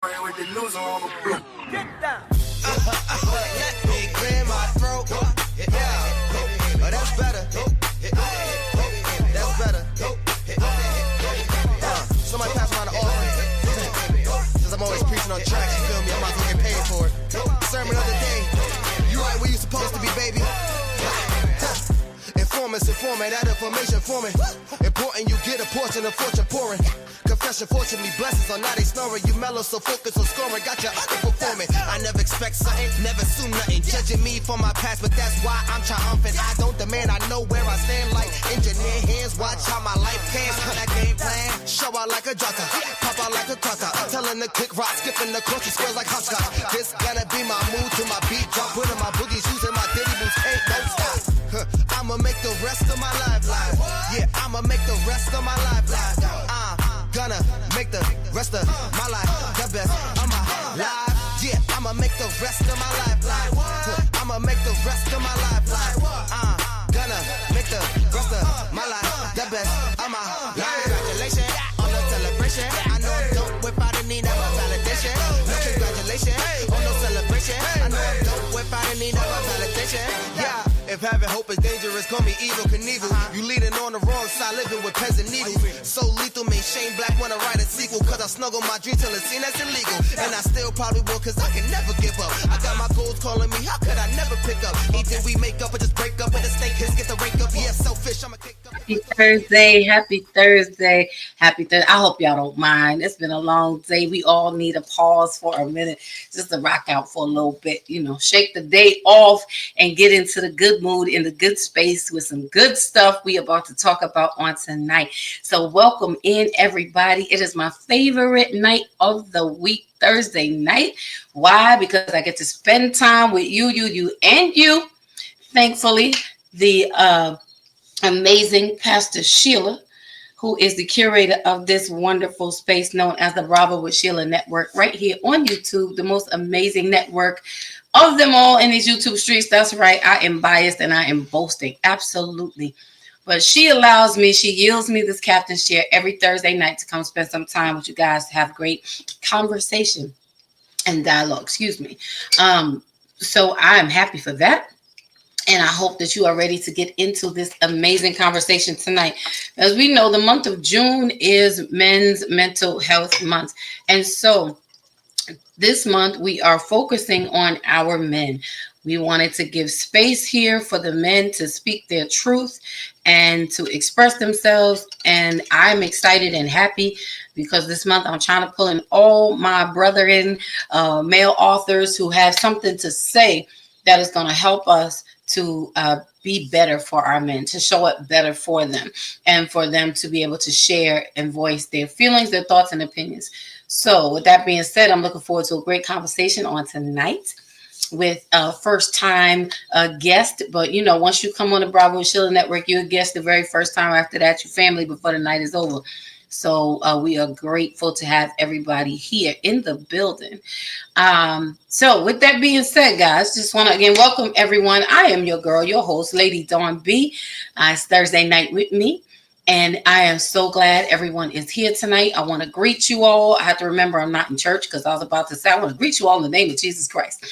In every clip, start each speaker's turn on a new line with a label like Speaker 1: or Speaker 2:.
Speaker 1: With the news on, get down.
Speaker 2: Let me clear my throat. Yeah, oh, that's better. That's better. Somebody pass around the offering. Since I'm always preaching on tracks, you feel me? I'm about to get paid for it. Sermon of the day. You right where you supposed to be, baby. Informant, that information for me. Important, you get a portion of fortune pouring. Confession, fortunately, blessings on now they snoring. You mellow, so focus on scoring. Got you underperforming. I never expect something, never assume nothing. Judging me for my past, but that's why I'm triumphant. I don't demand, I know where I stand like engineer hands. Watch how my life pans. That game plan, show out like a jotter, pop out like a cutter. Telling the kick rock, skipping the coach, squares like hopscotch. This gonna be my mood to my beat drop. Putting my boogie shoes in my diddy boots, ain't no stop. I'ma make the rest of my life live. Yeah, I'ma make the rest of my life live. Gonna make the rest of my life the best of my life. Yeah, I'ma make the rest of my life live. I'ma make the rest of my life live. Gonna make the rest of my life the best of my life. Congratulations on the celebration. I know I'm dope without a need of a validation. No congratulations on no celebration. I know I'm dope without a need of a validation. Yeah. If having hope is dangerous, call me evil Knievel. You leading on the wrong side, living with pens and needles. So lethal, mean Shane Black wanna write a sequel. Cause I snuggle my dream till it's seen that's illegal. And I still probably will, cause I can never give up. I got my goals calling me, how could I never pick up? Either we make up or just break up. With a snake hits, get the rake up. Yeah, selfish, I'ma kick up.
Speaker 3: Happy Thursday, happy Thursday, happy Thursday. I hope y'all don't mind. It's been a long day. We all need a pause for a minute just to rock out for a little bit, shake the day off and get into the good mood, in the good space with some good stuff we about to talk about on tonight. So welcome in, everybody. It is my favorite night of the week, Thursday night. Why? Because I get to spend time with you. Thankfully, the amazing Pastor Sheila, who is the curator of this wonderful space known as the Bravo with Sheila Network, right here on YouTube, the most amazing network of them all in these YouTube streets. That's right. I am biased and I am boasting. Absolutely. But she yields me this captain's chair every Thursday night to come spend some time with you guys to have great conversation and dialogue. So I am happy for that. And I hope that you are ready to get into this amazing conversation tonight. As we know, the month of June is Men's Mental Health Month. And so this month, we are focusing on our men. We wanted to give space here for the men to speak their truth and to express themselves. And I'm excited and happy because this month I'm trying to pull in all my brethren, male authors who have something to say that is going to help us to be better for our men, to show up better for them, and for them to be able to share and voice their feelings, their thoughts, and opinions. So with that being said, I'm looking forward to a great conversation on tonight with a first-time guest. But, once you come on the Bravo with Sheila Network, you're a guest the very first time. After that, you're family before the night is over. So we are grateful to have everybody here in the building. So with that being said, guys, just want to again welcome everyone. I am your girl, your host, Lady Dawn B. It's Thursday night with me. And I am so glad everyone is here tonight. I want to greet you all. I have to remember I'm not in church because I was about to say, I want to greet you all in the name of Jesus Christ.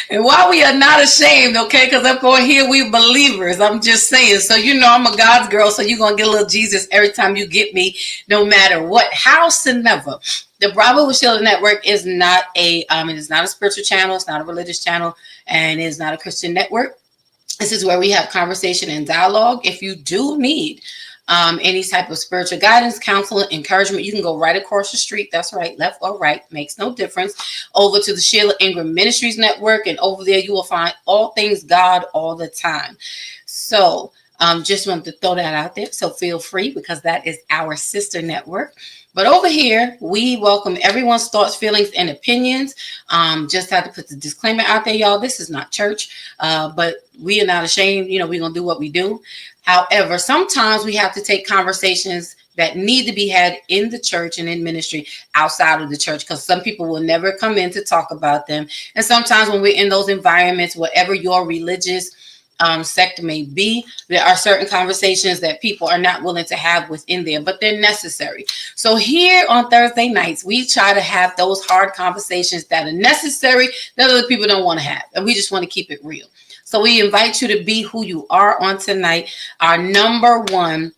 Speaker 3: And while we are not ashamed, okay, because up on here, we believers. I'm just saying. So, I'm a God's girl. So you're going to get a little Jesus every time you get me, no matter what. Howsoever. The Bravo with Sheila Network is not it is not a spiritual channel. It's not a religious channel. And it is not a Christian network. This is where we have conversation and dialogue. If you do need any type of spiritual guidance, counsel, encouragement, you can go right across the street. That's right, left or right, makes no difference. Over to the Sheila Ingram Ministries Network, and over there you will find all things God all the time. So just wanted to throw that out there. So feel free, because that is our sister network. But over here, we welcome everyone's thoughts, feelings, and opinions. Just had to put the disclaimer out there, y'all. This is not church, but we are not ashamed. We're going to do what we do. However, sometimes we have to take conversations that need to be had in the church and in ministry outside of the church, because some people will never come in to talk about them. And sometimes when we're in those environments, whatever your religious sect may be. There are certain conversations that people are not willing to have within there, but they're necessary. So here on Thursday nights, we try to have those hard conversations that are necessary that other people don't want to have. And we just want to keep it real. So we invite you to be who you are on tonight. Our number one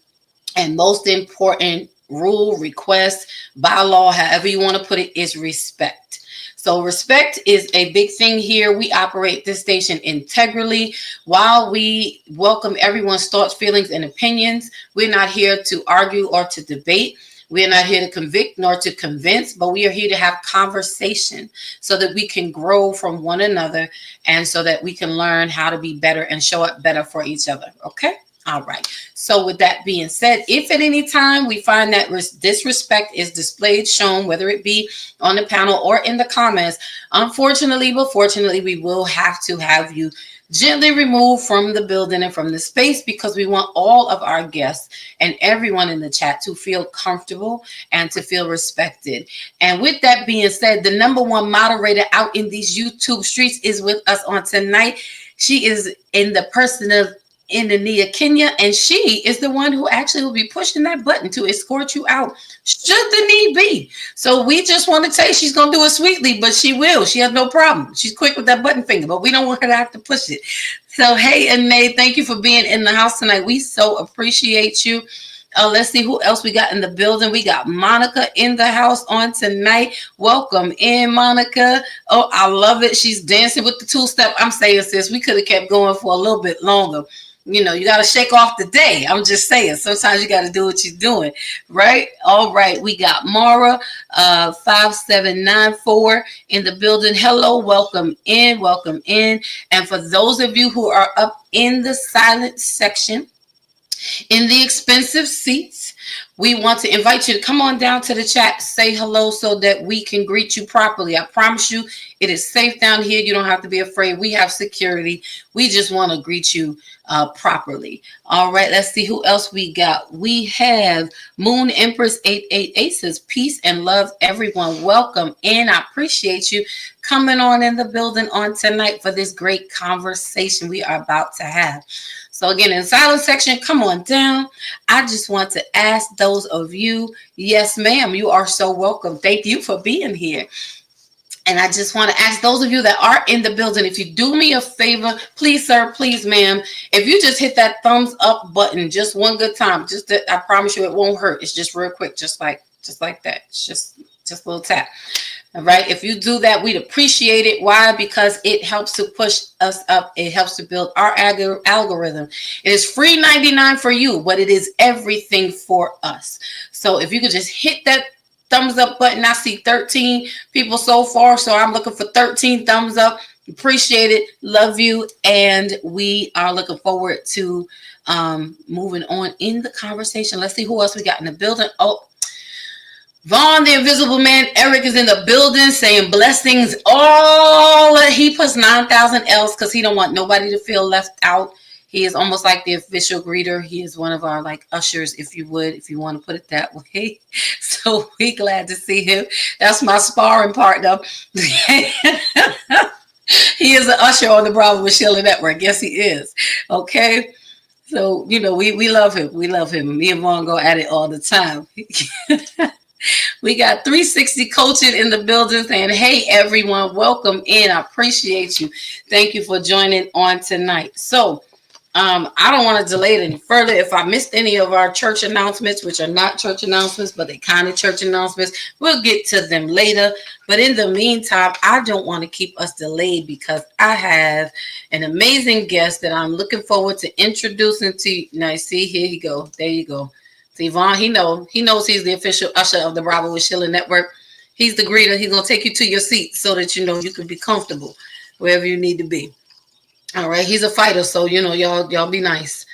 Speaker 3: and most important rule, request, bylaw, however you want to put it, is respect. So respect is a big thing here. We operate this station integrally. While we welcome everyone's thoughts, feelings, and opinions, we're not here to argue or to debate. We're not here to convict nor to convince, but we are here to have conversation so that we can grow from one another and so that we can learn how to be better and show up better for each other. Okay? All right. So with that being said, if at any time we find that disrespect is displayed, shown, whether it be on the panel or in the comments, unfortunately, but fortunately, we will have to have you gently removed from the building and from the space, because we want all of our guests and everyone in the chat to feel comfortable and to feel respected. And with that being said, the number one moderator out in these YouTube streets is with us on tonight. She is in the person of Indonesia, Kenya, and she is the one who actually will be pushing that button to escort you out should the need be. So we just want to say she's going to do it sweetly, but she will. She has no problem. She's quick with that button finger, but we don't want her to have to push it. So hey, Anae, thank you for being in the house tonight. We so appreciate you. Let's see who else we got in the building. We got Monica in the house on tonight. Welcome in, Monica. Oh, I love it. She's dancing with the two-step. I'm saying, sis, we could have kept going for a little bit longer. You know, you got to shake off the day. I'm just saying, sometimes you got to do what you're doing, right? All right, we got Mara 5794 in the building. Hello, welcome in, welcome in. And for those of you who are up in the silent section, in the expensive seats, we want to invite you to come on down to the chat, say hello so that we can greet you properly. I promise you, it is safe down here. You don't have to be afraid. We have security. We just want to greet you properly. All right, let's see who else we got. We have Moon Empress 888 says, peace and love, everyone. Welcome in. I appreciate you coming on in the building on tonight for this great conversation we are about to have. So again, in the silent section, come on down. I just want to ask those of you, yes, ma'am, you are so welcome. Thank you for being here. And I just want to ask those of you that are in the building, if you do me a favor, please, sir, please, ma'am, if you just hit that thumbs up button just one good time, just that, I promise you it won't hurt. It's just real quick, just like that. It's just a little tap. All right. If you do that, we'd appreciate it. Why? Because it helps to push us up. It helps to build our algorithm. It is free 99 for you, but it is everything for us. So if you could just hit that thumbs up button. I see 13 people so far, so I'm looking for 13 thumbs up. Appreciate it. Love you. And we are looking forward to moving on in the conversation. Let's see who else we got in the building. Oh, Vaughn, the Invisible Man. Eric is in the building saying blessings. All he puts 9,000 L's because he don't want nobody to feel left out. He is almost like the official greeter. He is one of our like ushers, if you would, if you want to put it that way. So we glad to see him. That's my sparring partner. He is an usher on the Bravo with Sheila Network. Yes, he is. Okay. So, you know, we love him. We love him. Me and Vaughn go at it all the time. We got 360 Coaching in the building saying, hey, everyone, welcome in. I appreciate you. Thank you for joining on tonight. So, I don't want to delay it any further. If I missed any of our church announcements, which are not church announcements, but they kind of church announcements, we'll get to them later. But in the meantime, I don't want to keep us delayed because I have an amazing guest that I'm looking forward to introducing to you. Now, see, here you go. There you go. See, Vaughn, he knows he's the official usher of the Bravo with Sheila Network. He's the greeter. He's going to take you to your seat so that, you know, you can be comfortable wherever you need to be. All right, he's a fighter, so you know, y'all be nice.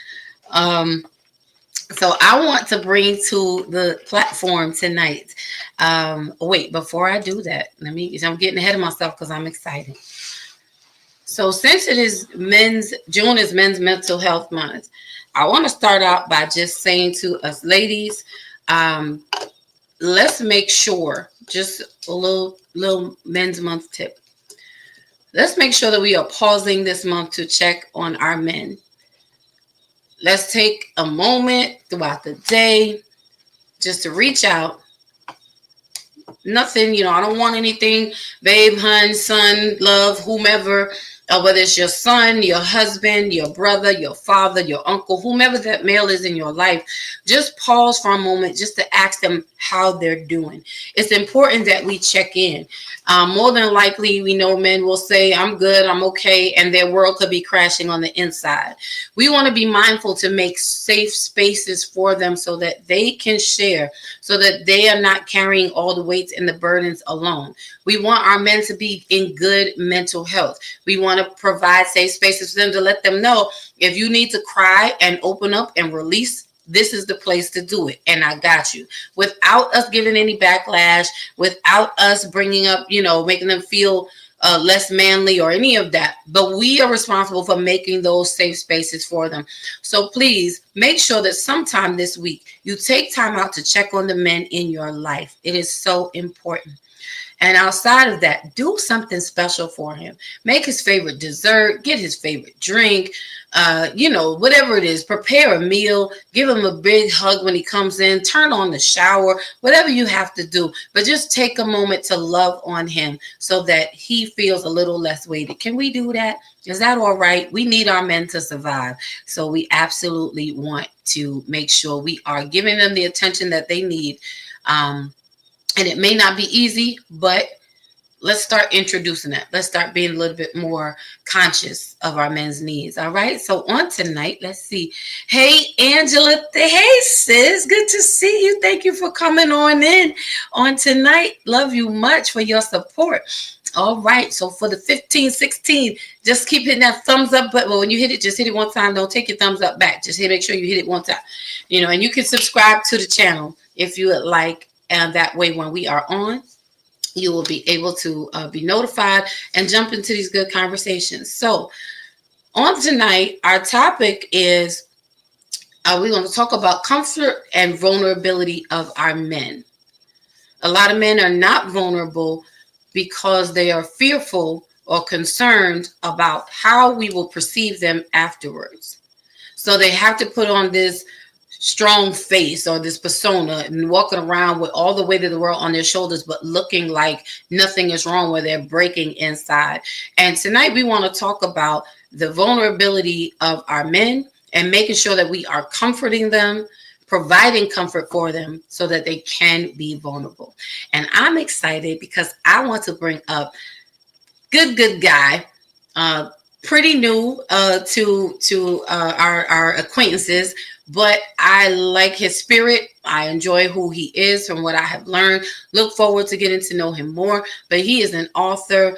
Speaker 3: So I want to bring to the platform tonight. Wait, before I do that, I'm getting ahead of myself because I'm excited. So since it is June is Men's Mental Health Month, I want to start out by just saying to us ladies, let's make sure, just a little Men's Month tip. Let's make sure that we are pausing this month to check on our men let's take a moment throughout the day just to reach out. Nothing, I don't want anything, babe, hun, son, love, whomever, whether it's your son, your husband, your brother, your father, your uncle, whomever that male is in your life. Just pause for a moment just to ask them how they're doing. It's important that we check in. More than likely, we know men will say, I'm good, I'm okay, and their world could be crashing on the inside. We want to be mindful to make safe spaces for them so that they can share, so that they are not carrying all the weights and the burdens alone. We want our men to be in good mental health. We want to provide safe spaces for them to let them know if you need to cry and open up and release, this is the place to do it. And I got you, without us giving any backlash, without us bringing up, making them feel less manly or any of that. But we are responsible for making those safe spaces for them. So please make sure that sometime this week you take time out to check on the men in your life. It is so important. And outside of that, do something special for him. Make his favorite dessert, get his favorite drink, whatever it is. Prepare a meal, give him a big hug when he comes in, turn on the shower, whatever you have to do. But just take a moment to love on him so that he feels a little less weighted. Can we do that? Is that all right? We need our men to survive. So we absolutely want to make sure we are giving them the attention that they need. And it may not be easy, but let's start introducing that. Let's start being a little bit more conscious of our men's needs. All right. So on tonight, let's see. Hey, Angela. Hey, sis. Good to see you. Thank you for coming on in on tonight. Love you much for your support. All right. So for the 15, 16, just keep hitting that thumbs up button. Well, when you hit it, just hit it one time. Don't take your thumbs up back. Just make sure you hit it one time. And you can subscribe to the channel if you would like. And that way, when we are on, you will be able to be notified and jump into these good conversations. So on tonight, our topic is we're going to talk about comfort and vulnerability of our men. A lot of men are not vulnerable because they are fearful or concerned about how we will perceive them afterwards. So they have to put on this strong face or this persona and walking around with all the weight of the world on their shoulders, but looking like nothing is wrong, where they're breaking inside. And tonight we want to talk about the vulnerability of our men and making sure that we are comforting them, providing comfort for them so that they can be vulnerable. And I'm excited because I want to bring up good guy, pretty new to our acquaintances, but I like his spirit. I enjoy who he is from what I have learned. Look forward to getting to know him more. But he is an author.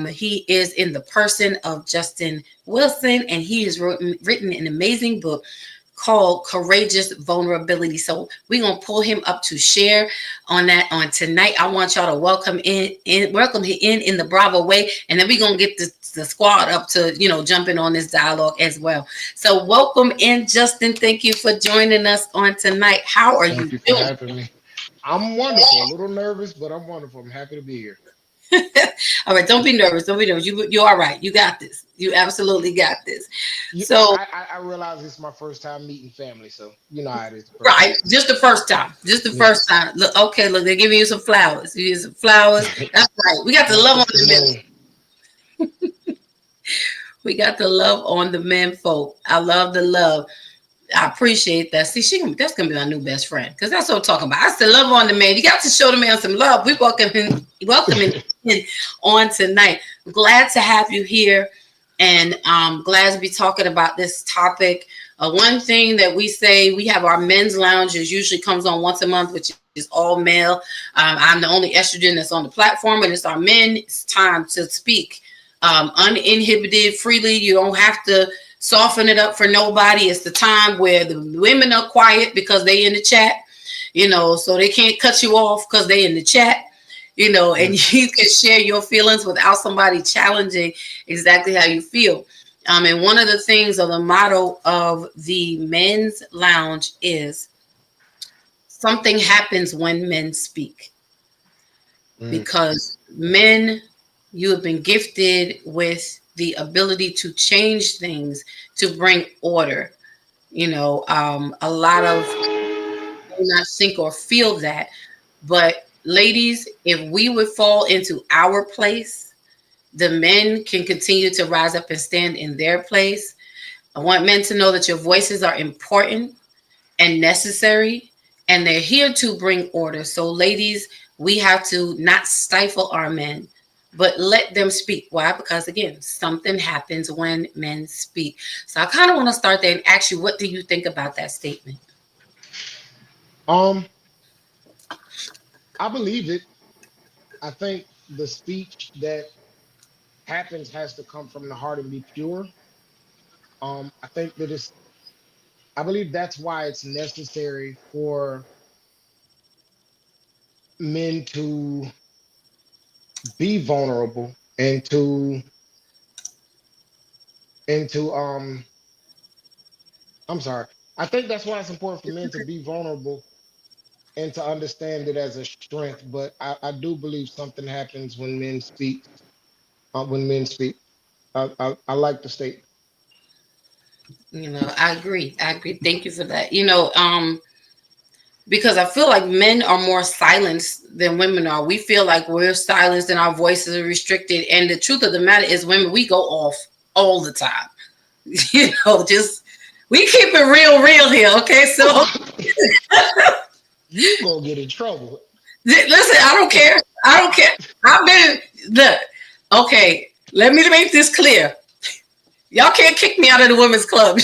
Speaker 3: He is in the person of Justin Wilson, and he has written an amazing book called Courageous Vulnerability. So we're going to pull him up to share on that on tonight. I want y'all to welcome him in the Bravo way. And then we're going to get the squad up to, jumping on this dialogue as well. So welcome in, Justin. Thank you for joining us on tonight. How are you doing?
Speaker 4: For having me. I'm wonderful. A little nervous, but I'm wonderful. I'm happy to be here.
Speaker 3: All right, don't be nervous. You're all right. You got this. You absolutely got this. So
Speaker 4: I realize it's my first time meeting family, so you know how it is.
Speaker 3: Right, just the first time. First time. Look, they're giving you some flowers. You get some flowers. That's right. We got the love on the men. We got the love on the men, folk. I love the love. I appreciate that. See, that's gonna be my new best friend, because that's what I'm talking about. I said love on the man. You got to show the man some love. We welcome him in on tonight. I'm glad to have you here, and I'm glad to be talking about this topic. One thing that we say, we have our men's lounges, usually comes on once a month, which is all male. I'm the only estrogen that's on the platform, and it's our men's time to speak uninhibited, freely. You don't have to soften it up for nobody. It's the time where the women are quiet because they in the chat, so they can't cut you off because they in the chat, and you can share your feelings without somebody challenging exactly how you feel. And one of the things, or the motto of the men's lounge, is something happens when men speak. Because men, you have been gifted with the ability to change things, to bring order. A lot of may not think or feel that. But ladies, if we would fall into our place, the men can continue to rise up and stand in their place. I want men to know that your voices are important and necessary, and they're here to bring order. So, ladies, we have to not stifle our men, but let them speak. Why? Because again, something happens when men speak. So, I kind of want to start there and ask you, what do you think about that statement?
Speaker 4: Um, I believe it. I think the speech that happens has to come from the heart and be pure. I think that it's. I believe that's why it's necessary for men to be vulnerable and to. I'm sorry. I think that's why it's important for men to be vulnerable and to understand it as a strength. But I do believe something happens when men speak. When men speak, I like the statement.
Speaker 3: I agree. I agree. Thank you for that. Because I feel like men are more silenced than women are. We feel like we're silenced and our voices are restricted. And the truth of the matter is, women, we go off all the time. Just we keep it real here. Okay, so
Speaker 4: You gonna get in trouble.
Speaker 3: listen, I don't care. I don't care. I've been look. Okay, let me make this clear. Y'all can't kick me out of the women's club.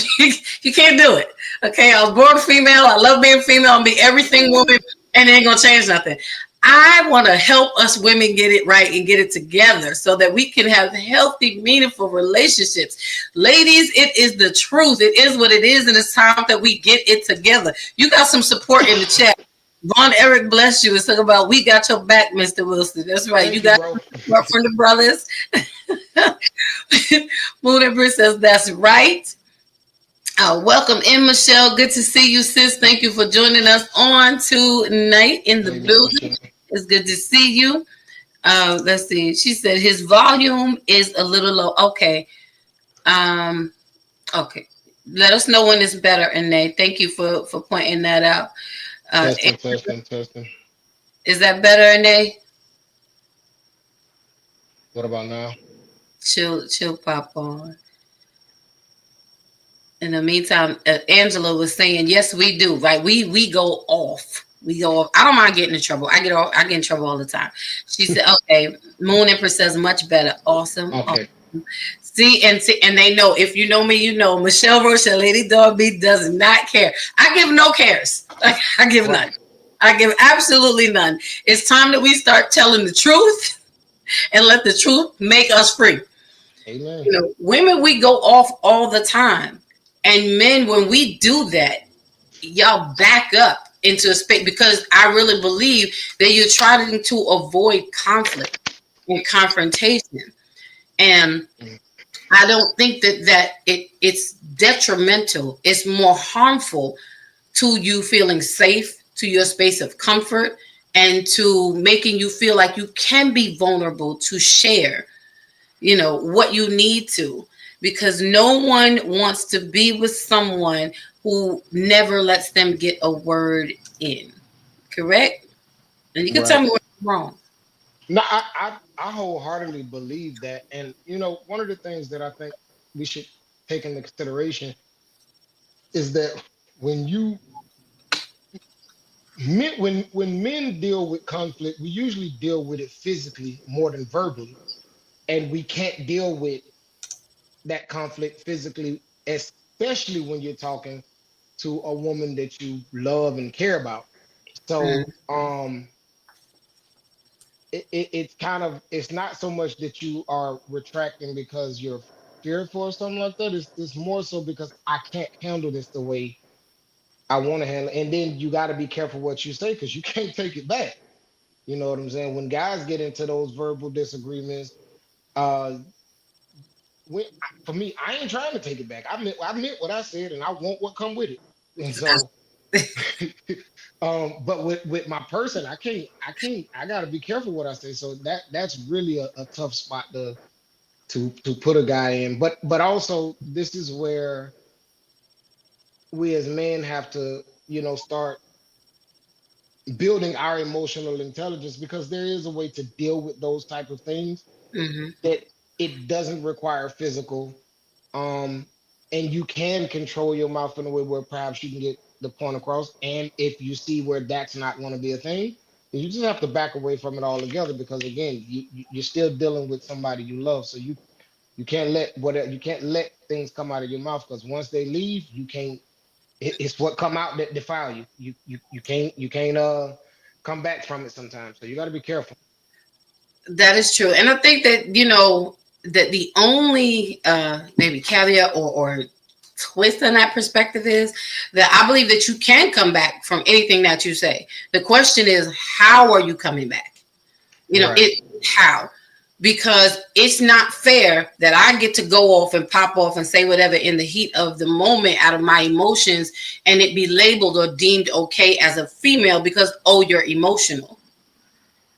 Speaker 3: You can't do it. Okay, I was born female. I love being female. I'll be everything woman, and it ain't gonna change nothing. I want to help us women get it right and get it together so that we can have healthy, meaningful relationships. Ladies, it is the truth. It is what it is, and it's time that we get it together. You got some support in the chat. Von Eric, bless you. It's talking about we got your back, Mr. Wilson. That's right.
Speaker 4: Thank
Speaker 3: You
Speaker 4: you,
Speaker 3: got
Speaker 4: bro.
Speaker 3: support from the brothers. Moon Empress says that's right. Welcome in, Michelle. Good to see you, sis. Thank you for joining us on tonight in the
Speaker 4: Hey,
Speaker 3: building.
Speaker 4: Michelle.
Speaker 3: It's good to see you. Let's see. She said his volume is a little low. Okay. Um, okay. Let us know when it's better, Ine. Thank you for pointing that out.
Speaker 4: Testing, testing, testing.
Speaker 3: Is that better, Ine?
Speaker 4: What about now?
Speaker 3: She'll pop on. In the meantime, Angela was saying, yes, we do. Right? We go off. We go off. I don't mind getting in trouble. I get in trouble all the time. She said, okay, Moon Empress says much better. Awesome.
Speaker 4: Okay.
Speaker 3: See, and they know. If you know me, you know Michelle Roche and Lady Dog B does not care. I give no cares. I give none. I give absolutely none. It's time that we start telling the truth and let the truth make us free.
Speaker 4: Amen.
Speaker 3: Women, we go off all the time. And men, when we do that, y'all back up into a space because I really believe that you're trying to avoid conflict and confrontation. And I don't think that it's detrimental. It's more harmful to you feeling safe, to your space of comfort, and to making you feel like you can be vulnerable to share, what you need to. Because no one wants to be with someone who never lets them get a word in. Correct? And you can tell me what's wrong.
Speaker 4: No, I wholeheartedly believe that. And one of the things that I think we should take into consideration is that when you men when men deal with conflict, we usually deal with it physically more than verbally. And we can't deal with that conflict physically, especially when you're talking to a woman that you love and care about. So it's kind of it's not so much that you are retracting because you're fearful or something like that. It's more so because I can't handle this the way I want to handle it. And then you got to be careful what you say because you can't take it back. You know what I'm saying? When guys get into those verbal disagreements, uh, for me, I ain't trying to take it back. I meant what I said, and I want what come with it. And so, but with my person, I gotta be careful what I say. So that's really a tough spot to put a guy in. But also, this is where we as men have to, start building our emotional intelligence, because there is a way to deal with those type of things
Speaker 3: Hmm.
Speaker 4: that it doesn't require physical. Um, and you can control your mouth in a way where perhaps you can get the point across. And if you see where that's not going to be a thing, then you just have to back away from it altogether, because again, you're still dealing with somebody you love. So you can't let whatever you can't let things come out of your mouth, because once they leave, you can't. It's what come out that defile you. You can't come back from it sometimes. So you got to be careful.
Speaker 3: That is true. And I think that, that the only maybe caveat or twist on that perspective is that I believe that you can come back from anything that you say. The question is, how are you coming back?
Speaker 4: Right.
Speaker 3: How? Because it's not fair that I get to go off and pop off and say whatever in the heat of the moment out of my emotions, and it be labeled or deemed okay as a female because, oh, you're emotional,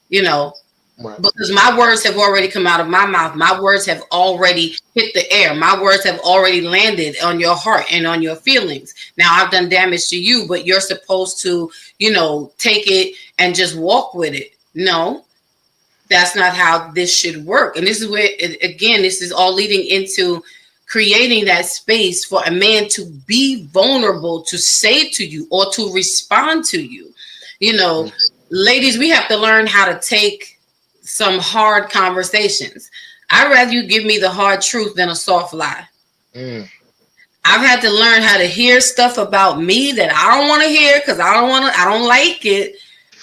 Speaker 3: you know,
Speaker 4: Right.
Speaker 3: because my words have already come out of my mouth. My words have already hit the air. My words have already landed on your heart and on your feelings. Now I've done damage to you, but you're supposed to, take it and just walk with it. No, that's not how this should work. And this is where, again, this is all leading into creating that space for a man to be vulnerable, to say to you or to respond to you. You know,
Speaker 4: Mm,
Speaker 3: ladies, we have to learn how to take some hard conversations. I'd rather you give me the hard truth than a soft lie.
Speaker 4: mm,
Speaker 3: I've had to learn how to hear stuff about me that I don't want to hear because I don't like it,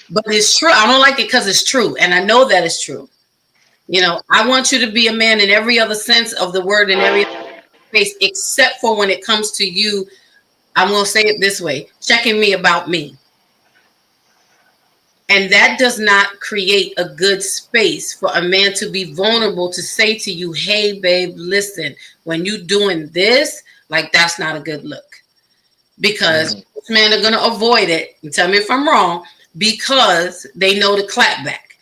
Speaker 3: but it's true. I don't like it because it's true. And I know that it's true. I want you to be a man in every other sense of the word, in every other space, except for when it comes to you. I'm going to say it this way, checking me about me. And that does not create a good space for a man to be vulnerable to say to you, hey, babe, listen, when you doing this, like that's not a good look. Because
Speaker 4: mm.
Speaker 3: men are going to avoid it. And tell me if I'm wrong, because they know the clap back.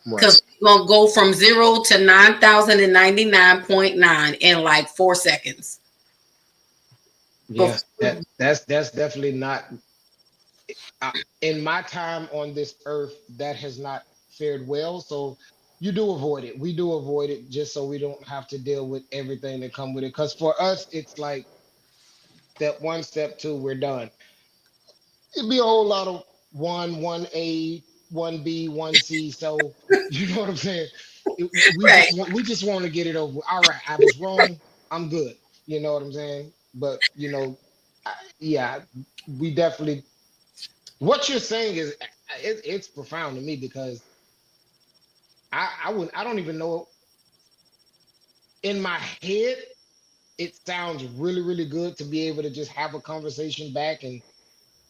Speaker 4: Right.
Speaker 3: Because we're going to go from 0 to 9,099.9 in like 4 seconds.
Speaker 4: Yeah.
Speaker 3: Before,
Speaker 4: That's definitely not. I, in my time on this earth, that has not fared well. So you do avoid it. We do avoid it just so we don't have to deal with everything that come with it. Because for us, it's like step one, step two, we're done. It'd be a whole lot of one A, one B, one C. So you know what I'm saying?
Speaker 3: right.
Speaker 4: We just want to get it over. All right, I was wrong. I'm good. You know what I'm saying? But yeah, we definitely. What you're saying is it's profound to me, because I don't even know in my head. It sounds really really good to be able to just have a conversation back, and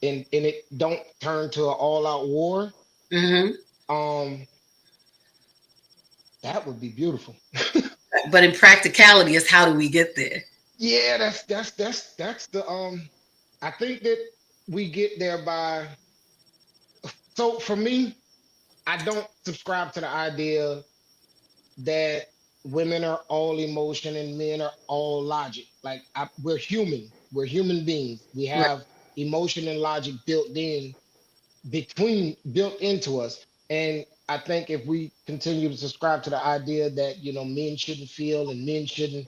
Speaker 4: it don't turn to an all out war.
Speaker 3: Hmm.
Speaker 4: Um, that would be beautiful.
Speaker 3: But in practicality, is how do we get there?
Speaker 4: Yeah, that's the I think that we get there by. So for me, I don't subscribe to the idea that women are all emotion and men are all logic. Like we're human. We're human beings. We
Speaker 3: Right.
Speaker 4: have emotion and logic built into us. And I think if we continue to subscribe to the idea that men shouldn't feel and men shouldn't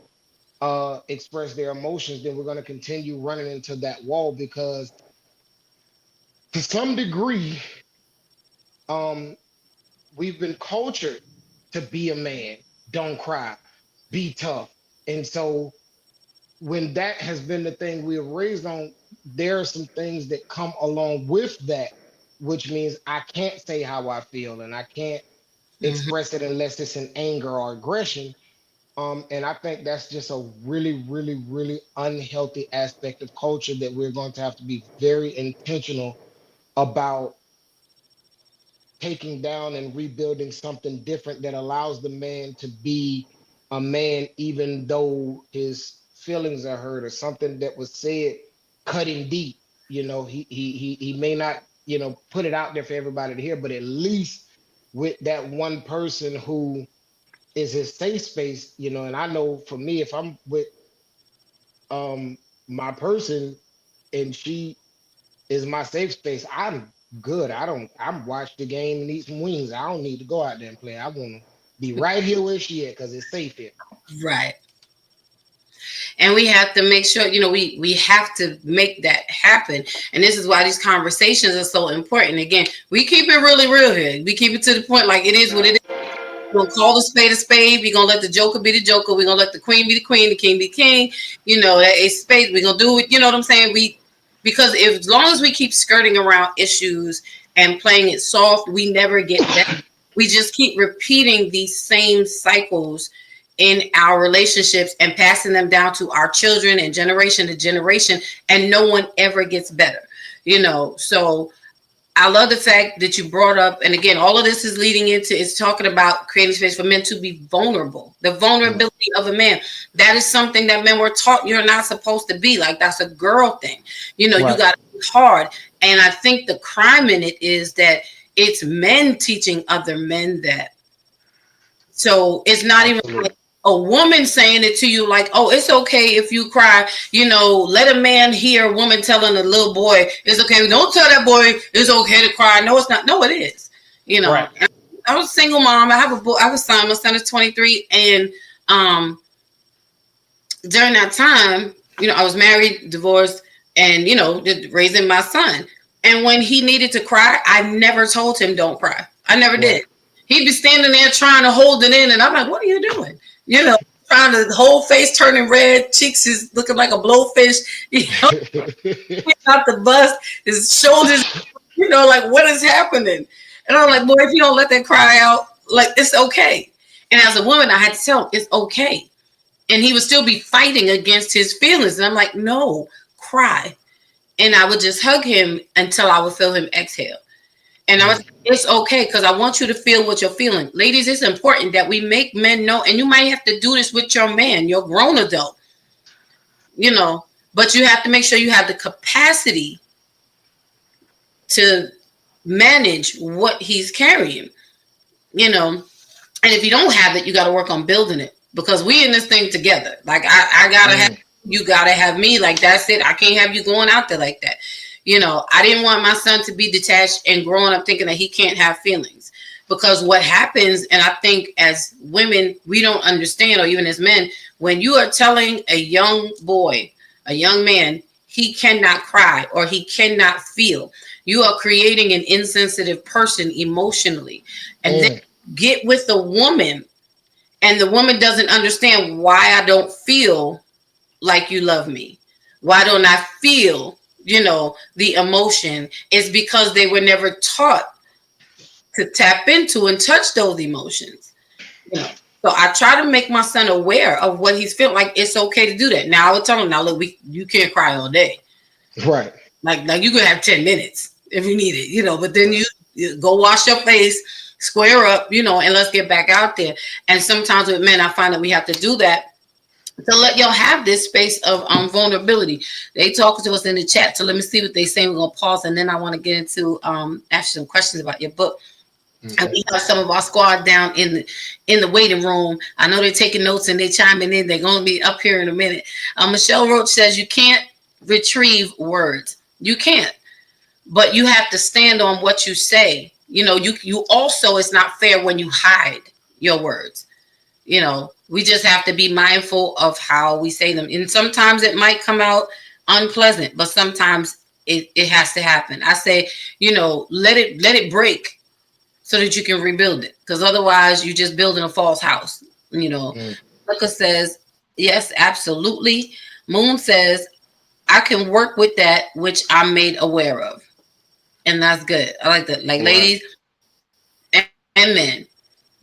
Speaker 4: express their emotions, then we're going to continue running into that wall, because to some degree, um, we've been cultured to be a man, don't cry, be tough. And so when that has been the thing we were raised on, there are some things that come along with that, which means I can't say how I feel and I can't
Speaker 3: Mhm.
Speaker 4: express it unless it's in anger or aggression. And I think that's just a really, really, really unhealthy aspect of culture that we're going to have to be very intentional about taking down and rebuilding something different that allows the man to be a man, even though his feelings are hurt or something that was said cut him deep. He may not, put it out there for everybody to hear, but at least with that one person who is his safe space, and I know for me, if I'm with my person, and she is my safe space, I'm good. I'm watch the game and eat some wings. I don't need to go out there and play. I want to be right here where she at because it's safe here.
Speaker 3: Right. And we have to make sure, we have to make that happen. And this is why these conversations are so important. Again, we keep it really real here. We keep it to the point, like it is what it is. We're gonna call the spade a spade. We're gonna let the joker be the joker. We're gonna let the queen be the queen, the king be king. That is spade. We're gonna do it. You know what I'm saying? Because as long as we keep skirting around issues and playing it soft, we never get better. We just keep repeating these same cycles in our relationships and passing them down to our children and generation to generation, and no one ever gets better. So I love the fact that you brought up, and again, all of this is leading into, it's talking about creating space for men to be vulnerable. The vulnerability of a man. That is something that men were taught you're not supposed to be. Like, that's a girl thing. You got to be hard. And I think the crime in it is that it's men teaching other men that. So it's not even like a woman saying it to you, like, oh, it's okay if you cry. Let a man hear a woman telling a little boy, it's okay. Don't tell that boy it's okay to cry. No, it's not. No, it is. Right. I was a single mom. I have a boy. I have a son. My son is 23. And during that time, I was married, divorced, and, raising my son. And when he needed to cry, I never told him don't cry. I never did. He'd be standing there trying to hold it in. And I'm like, what are you doing? Trying to, whole face turning red, cheeks is looking like a blowfish, out the bus, his shoulders, like, what is happening? And I'm like, boy, if you don't let that cry out, like, it's okay. And as a woman, I had to tell him it's okay. And he would still be fighting against his feelings. And I'm like, no, cry. And I would just hug him until I would feel him exhale. And I was, it's okay, because I want you to feel what you're feeling. Ladies, it's important that we make men know, and you might have to do this with your man, your grown adult, but you have to make sure you have the capacity to manage what he's carrying, and if you don't have it, you got to work on building it, because we in this thing together. Like, I gotta have, you gotta have me. Like, that's it. I can't have you going out there like that. I didn't want my son to be detached and growing up thinking that he can't have feelings, because what happens, and I think as women, we don't understand, or even as men, when you are telling a young boy, a young man, he cannot cry or he cannot feel, you are creating an insensitive person emotionally. And then get with the woman, and the woman doesn't understand why I don't feel like you love me. Why don't I feel the emotion? Is because they were never taught to tap into and touch those emotions. So I try to make my son aware of what he's feeling. Like, it's okay to do that. Now I would tell him, now look, you can't cry all day.
Speaker 4: Right.
Speaker 3: Like you could have 10 minutes if you need it, but then you go wash your face, square up, and let's get back out there. And sometimes with men, I find that we have to do that to let y'all have this space of vulnerability. They talk to us in the chat, so let me see what they say. We're gonna pause, and then I want to get into ask some questions about your book. Okay. And we have some of our squad down in the waiting room. I know they're taking notes and they're chiming in. They're gonna be up here in a minute. Michelle Roach says you can't retrieve words. You can't, but you have to stand on what you say. You also, it's not fair when you hide your words. We just have to be mindful of how we say them. And sometimes it might come out unpleasant, but sometimes it has to happen. I say, let it break so that you can rebuild it. Because otherwise you're just building a false house. Luca says, yes, absolutely. Moon says, I can work with that which I'm made aware of. And that's good. I like that. Like, ladies and men,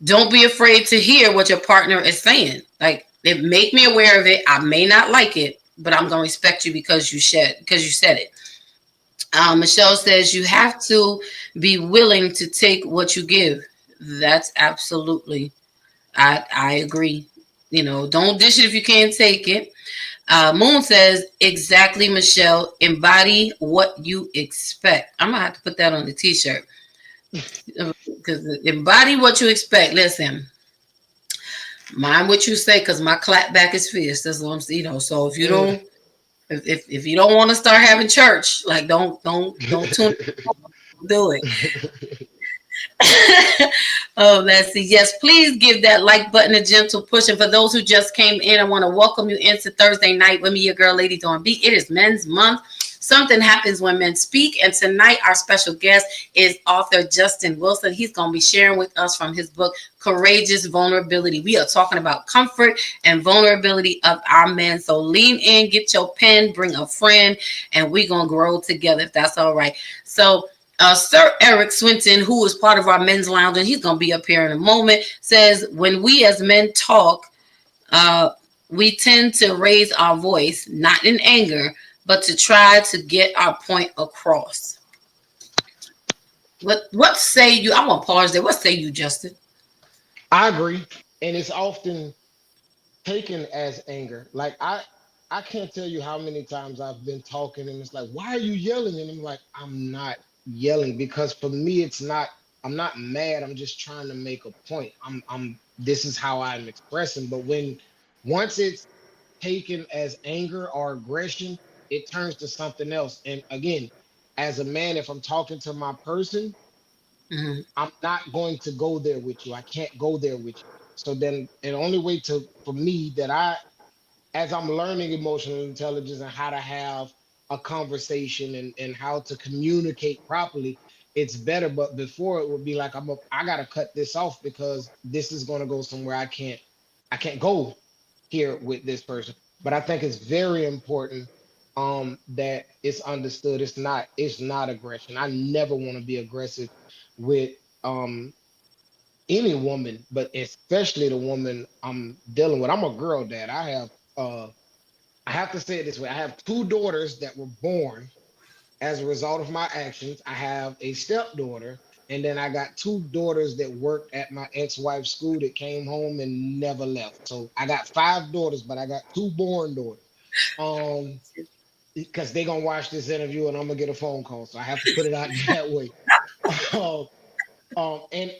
Speaker 3: don't be afraid to hear what your partner is saying. Like, it make me aware of it. I may not like it, but I'm going to respect you because you said it. Michelle says you have to be willing to take what you give. That's absolutely, I agree. Don't dish it if you can't take it. Moon says, exactly, Michelle, embody what you expect. I'm going to have to put that on the t-shirt. Because embody what you expect. Listen, mind what you say, because my clap back is fierce. That's what I'm saying. So if you don't If you don't want to start having church, like don't tune, do it. Oh, let's see. Yes, please give that like button a gentle push. And for those who just came in, I want to welcome you into Thursday night with me, your girl, Lady Dawn B. It is Men's Month. Something happens when men speak. And tonight, our special guest is author Justin Wilson. He's going to be sharing with us from his book, Courageous Vulnerability. We are talking about comfort and vulnerability of our men. So lean in, get your pen, bring a friend, and we're going to grow together, if that's all right. So Sir Eric Swinton, who is part of our men's lounge, and he's going to be up here in a moment, says, when we as men talk, we tend to raise our voice, not in anger, but to try to get our point across. What say you? I'm going to pause there. What say you, Justin?
Speaker 4: I agree. And it's often taken as anger. Like I can't tell you how many times I've been talking and it's like, why are you yelling? And I'm like, I'm not yelling, because for me I'm not mad. I'm just trying to make a point. I'm this is how I'm expressing. But once it's taken as anger or aggression, it turns to something else. And again, as a man, if I'm talking to my person,
Speaker 3: Mhm.
Speaker 4: I'm not going to go there with you. I can't go there with you. So then the only way for me that as I'm learning emotional intelligence and how to have a conversation and how to communicate properly, it's better. But before, it would be like I gotta cut this off because this is gonna go somewhere I can't go here with this person. But I think it's very important that it's understood it's not aggression. I never want to be aggressive with any woman, but especially the woman I'm dealing with. I'm a girl dad. I have to say it this way. I have two daughters that were born as a result of my actions. I have a stepdaughter, and then I got two daughters that worked at my ex-wife's school that came home and never left. So I got five daughters, but I got two born daughters. Um, because they're gonna watch this interview and I'm gonna get a phone call. So I have to put it out that way. Um, and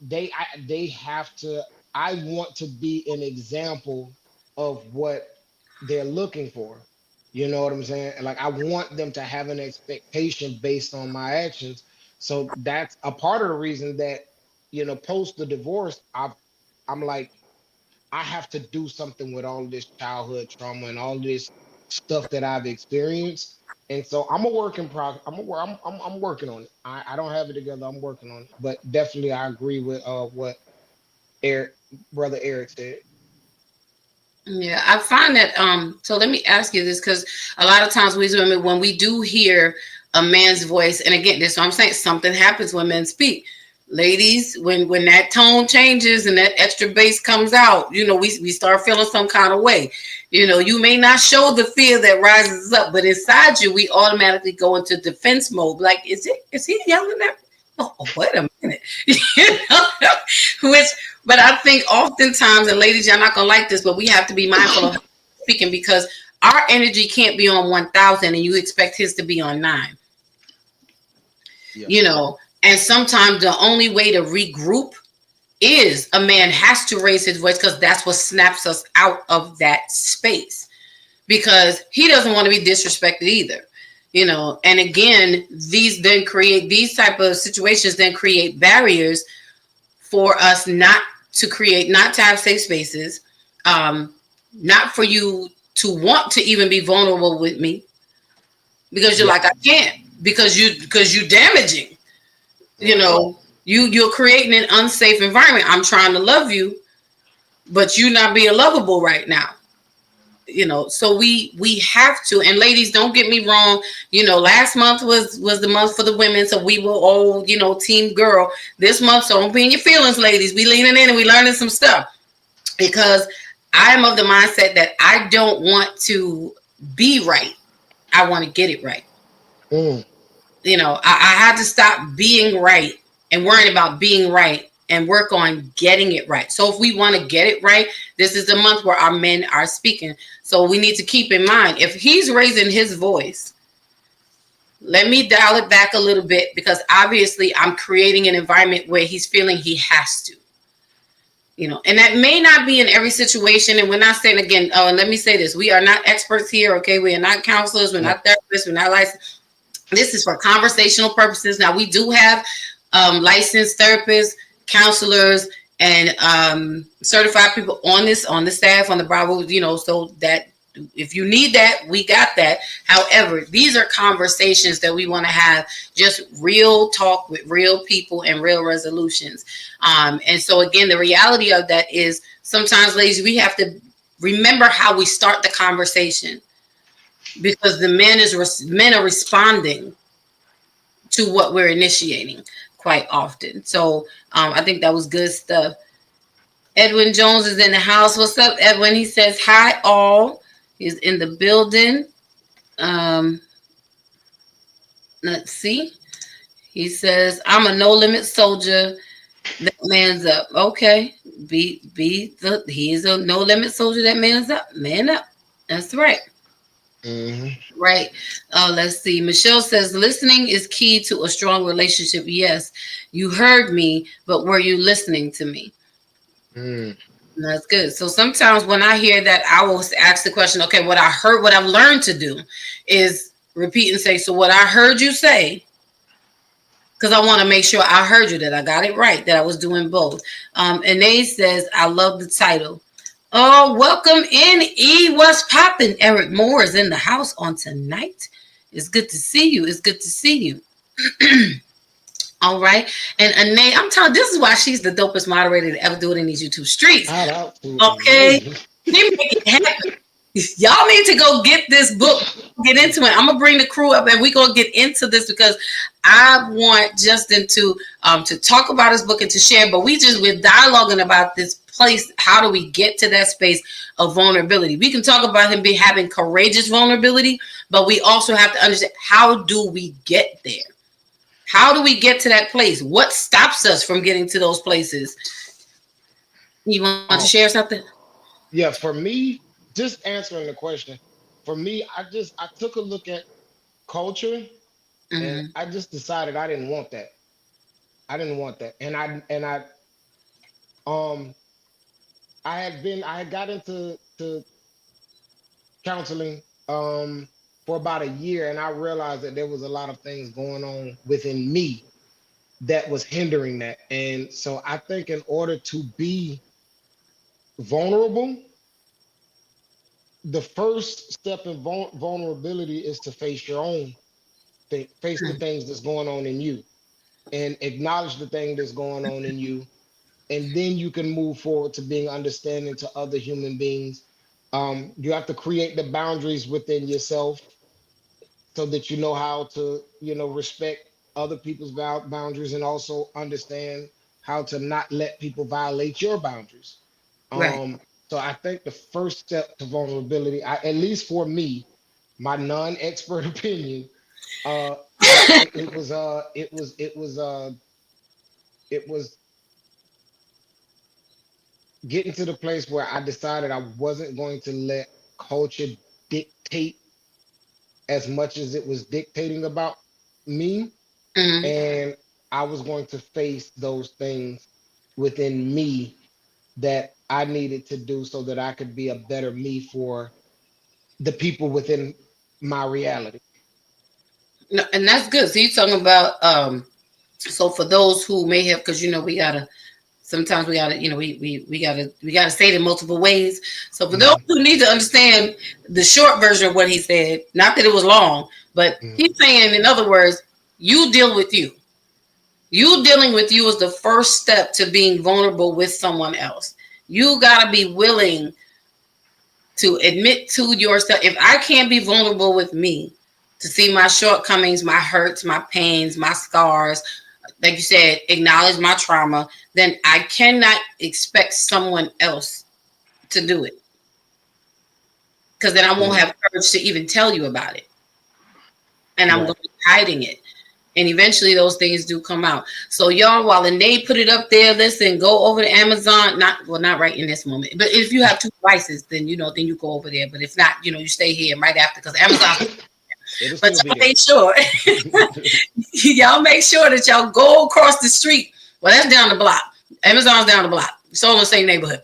Speaker 4: they have to. I want to be an example of what they're looking for. You know what I'm saying? Like I want them to have an expectation based on my actions. So that's a part of the reason that post the divorce, I'm like I have to do something with all this childhood trauma and all this stuff that I've experienced. And so I'm a work in progress. I'm working on it. I don't have it together. I'm working on it. But definitely I agree with what Eric, brother Eric said.
Speaker 3: Yeah, I find that so let me ask you this, because a lot of times we women, when we do hear a man's voice, and again, this is what I'm saying, something happens when men speak. Ladies, when that tone changes and that extra bass comes out, we start feeling some kind of way. You may not show the fear that rises up, but inside you, we automatically go into defense mode. Like, is he yelling at me? Oh, wait a minute. But I think oftentimes, and ladies, y'all not gonna like this, but we have to be mindful of speaking, because our energy can't be on 1,000 and you expect his to be on 9. Yeah. And sometimes the only way to regroup is a man has to raise his voice, because that's what snaps us out of that space, because he doesn't want to be disrespected either. And again, these type of situations then create barriers for us not to have safe spaces, not for you to want to even be vulnerable with me, because you're like, I can't, because you're damaging. You're creating an unsafe environment. I'm trying to love you, but you're not being lovable right now. So we have to. And ladies, don't get me wrong. Last month was the month for the women, so we were all team girl. This month, so don't be in your feelings, ladies. We leaning in and we learning some stuff, because I'm of the mindset that I don't want to be right. I want to get it right. I had to stop being right and worrying about being right and work on getting it right. So if we want to get it right, this is the month where our men are speaking. So we need to keep in mind, if he's raising his voice, let me dial it back a little bit, because obviously I'm creating an environment where he's feeling he has to. You know, and that may not be in every situation. And we're not saying, again, oh, and let me say this, we are not experts here, okay? We are not counselors, we're not therapists, we're not licensed. This is for conversational purposes. Now, we do have licensed therapists, counselors, and certified people on the staff, on the Bravo, you know, so that if you need that, we got that. However, these are conversations that we want to have, just real talk with real people and real resolutions. And so again, the reality of that is sometimes, ladies, we have to remember how we start the conversation, because the men are responding to what we're initiating quite often. So I think that was good stuff. Edwin Jones is in the house. What's up, Edwin? He says, hi, all. He's in the building. Let's see. He says, I'm a no limit soldier. That man's up. Okay. He is a no limit soldier. That man's up. Man up. That's right. Mm-hmm. Right. Let's see. Michelle says, listening is key to a strong relationship. Yes. You heard me, but were you listening to me? That's good. So sometimes when I hear that, I will ask the question, okay, what I've learned to do is repeat and say, so what I heard you say, because I want to make sure I heard you, that I got it right, that I was doing both. Anae says, I love the title. Oh, welcome in, E. What's poppin'? Eric Moore is in the house on tonight. It's good to see you. It's good to see you. All right. And Anae, I'm telling you, this is why she's the dopest moderator to ever do it in these YouTube streets. Okay. They make it happen. Y'all need to go get this book, get into it. I'm gonna bring the crew up and we're gonna get into this, because I want Justin to talk about his book and to share, but we're dialoguing about this place. How do we get to that space of vulnerability? We can talk about him having courageous vulnerability, but we also have to understand, how do we get there? How do we get to that place? What stops us from getting to those places? You want to share something?
Speaker 4: Yeah, for me, just answering the question, for me, I took a look at culture, and I just decided I didn't want that. And I had got into counseling for about a year, and I realized that there was a lot of things going on within me that was hindering that. And so I think in order to be vulnerable, the first step in vulnerability is to face your own thing, face the things that's going on in you, and acknowledge the thing that's going on in you. And then you can move forward to being understanding to other human beings. You have to create the boundaries within yourself so that you know how to, respect other people's boundaries, and also understand how to not let people violate your boundaries. Right. So I think the first step to vulnerability, at least for me, my non-expert opinion, it was getting to the place where I decided I wasn't going to let culture dictate as much as it was dictating about me. And I was going to face those things within me that I needed to do so that I could be a better me for the people within my reality.
Speaker 3: No, and that's good. So you're talking about, so for those who may have, because, sometimes we gotta say it in multiple ways. So for those who need to understand the short version of what he said, not that it was long, but he's saying, in other words, you deal with you. You dealing with you is the first step to being vulnerable with someone else. You gotta be willing to admit to yourself. If I can't be vulnerable with me, to see my shortcomings, my hurts, my pains, my scars, like you said, acknowledge my trauma, then I cannot expect someone else to do it. Because then I won't have courage to even tell you about it. And I'm going to be hiding it. And eventually those things do come out. So y'all, while Anae put it up there, listen, go over to Amazon. Not right in this moment. But if you have two devices, then you go over there. But if not, you stay here right after, because Amazon. But y'all make sure, y'all make sure that y'all go across the street. Well, that's down the block. Amazon's down the block. It's all in the same neighborhood.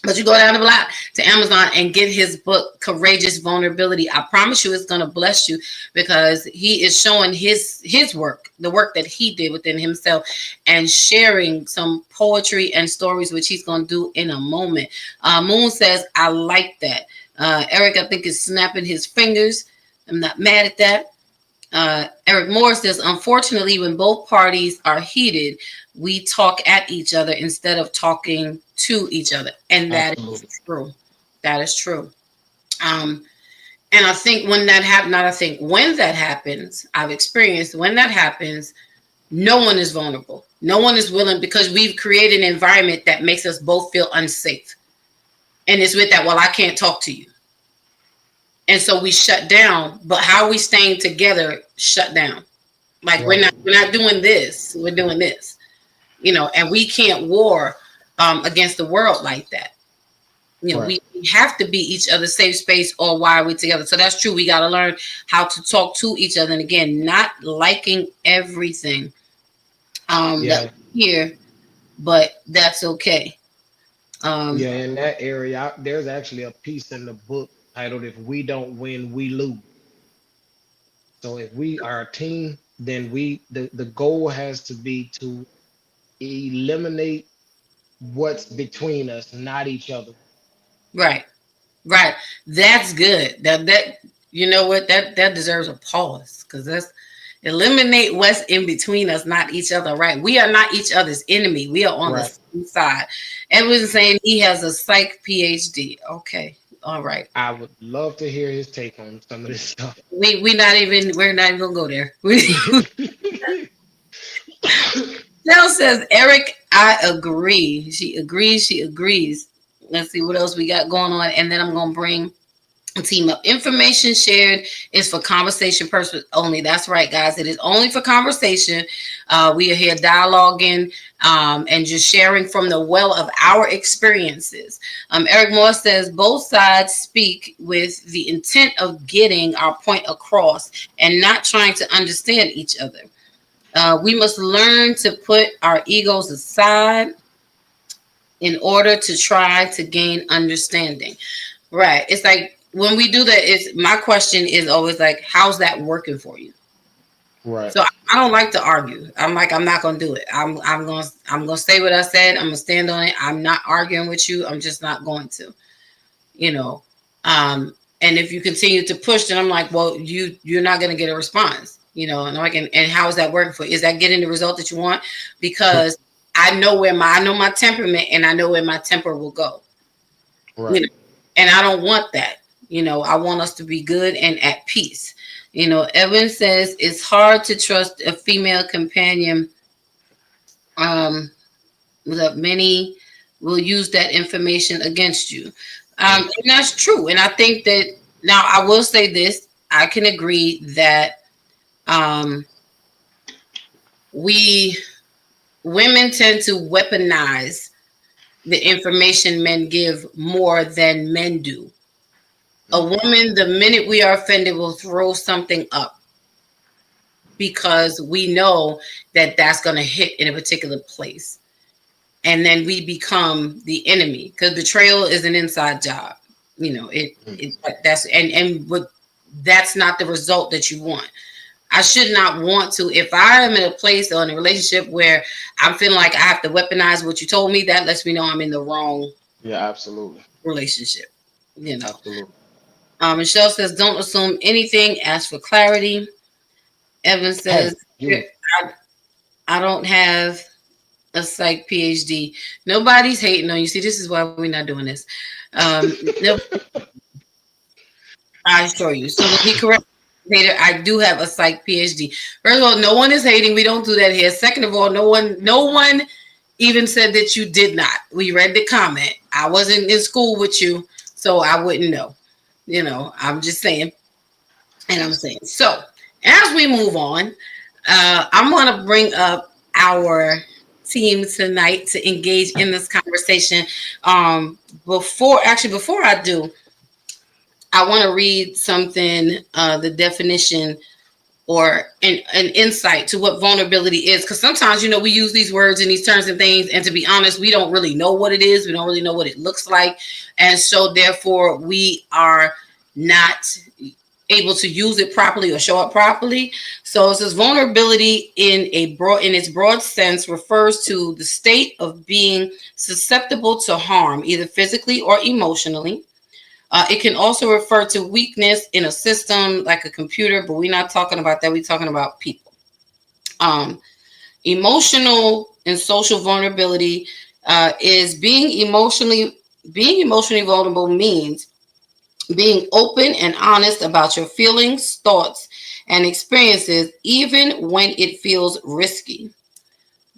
Speaker 3: But you go down the block to Amazon and get his book, Courageous Vulnerability. I promise you it's going to bless you, because he is showing his work, the work that he did within himself, and sharing some poetry and stories, which he's going to do in a moment. Moon says, I like that. Eric, I think, is snapping his fingers. I'm not mad at that. Eric Moore says, unfortunately, when both parties are heated, we talk at each other instead of talking to each other. And that is true. That is true. And I think when that happens, when that happens, I've experienced when that happens, no one is vulnerable. No one is willing, because we've created an environment that makes us both feel unsafe. And it's with that, well, I can't talk to you. And so we shut down. But how are we staying together? Shut down. Like, right. we're not doing this. We're doing this. And we can't war against the world like that. Right. We have to be each other's safe space, or why are we together? So that's true. We got to learn how to talk to each other. And again, not liking everything that we hear, but that's okay.
Speaker 4: In that area, there's actually a piece in the book titled, If We Don't Win, We Lose. So if we are a team, then the goal has to be to eliminate what's between us, not each other.
Speaker 3: Right. That's good. That you know what, that deserves a pause, because that's eliminate what's in between us, not each other. Right. We are not each other's enemy. We are on the same side. Everyone's saying he has a psych PhD. Okay. All right.
Speaker 4: I would love to hear his take on some of this stuff.
Speaker 3: We're not even gonna go there. Nell says, Eric, I agree. She agrees. Let's see what else we got going on. And then I'm going to bring a team up. Information shared is for conversation purpose only. That's right, guys. It is only for conversation. We are here dialoguing and just sharing from the well of our experiences. Eric Moore says, both sides speak with the intent of getting our point across and not trying to understand each other. We must learn to put our egos aside in order to try to gain understanding. Right. It's like when we do that, my question is always like, how's that working for you?
Speaker 4: Right.
Speaker 3: So I don't like to argue. I'm not going to do it. I'm going to say what I said. I'm going to stand on it. I'm not arguing with you. I'm just not going to, and if you continue to push, then I'm like, well, you're not going to get a response. And and how is that working for you? Is that getting the result that you want? Because I know my temperament, and I know where my temper will go.
Speaker 4: Right.
Speaker 3: And I don't want that. I want us to be good and at peace. Evan says it's hard to trust a female companion. That many will use that information against you. And that's true. And I think that now I will say this. I can agree that women tend to weaponize the information men give more than men do. A woman, the minute we are offended, will throw something up because we know that that's going to hit in a particular place. And then we become the enemy, because betrayal is an inside job. That's not the result that you want. I should not want to. If I am in a place or in a relationship where I'm feeling like I have to weaponize what you told me, that lets me know I'm in the wrong
Speaker 4: absolutely
Speaker 3: relationship.
Speaker 4: Absolutely.
Speaker 3: Michelle says, don't assume anything. Ask for clarity. Evan says, I don't have a psych PhD. Nobody's hating on you. See, this is why we're not doing this. I assure you. So to be correct, hater, I do have a psych PhD. First of all, no one is hating. We don't do that here. Second of all, no one even said that you did not. We read the comment. I wasn't in school with you, so I wouldn't know. I'm just saying. And I'm saying. So as we move on, I'm going to bring up our team tonight to engage in this conversation. Before I do, I want to read something, the definition or an insight to what vulnerability is. Because sometimes, you know, we use these words and these terms and things, and to be honest, we don't really know what it is. We don't really know what it looks like. And so therefore we are not able to use it properly or show up properly. So it says vulnerability in its broad sense refers to the state of being susceptible to harm, either physically or emotionally. It can also refer to weakness in a system like a computer, but we're not talking about that. We're talking about people. Emotional and social vulnerability is being emotionally vulnerable means being open and honest about your feelings, thoughts, and experiences, even when it feels risky.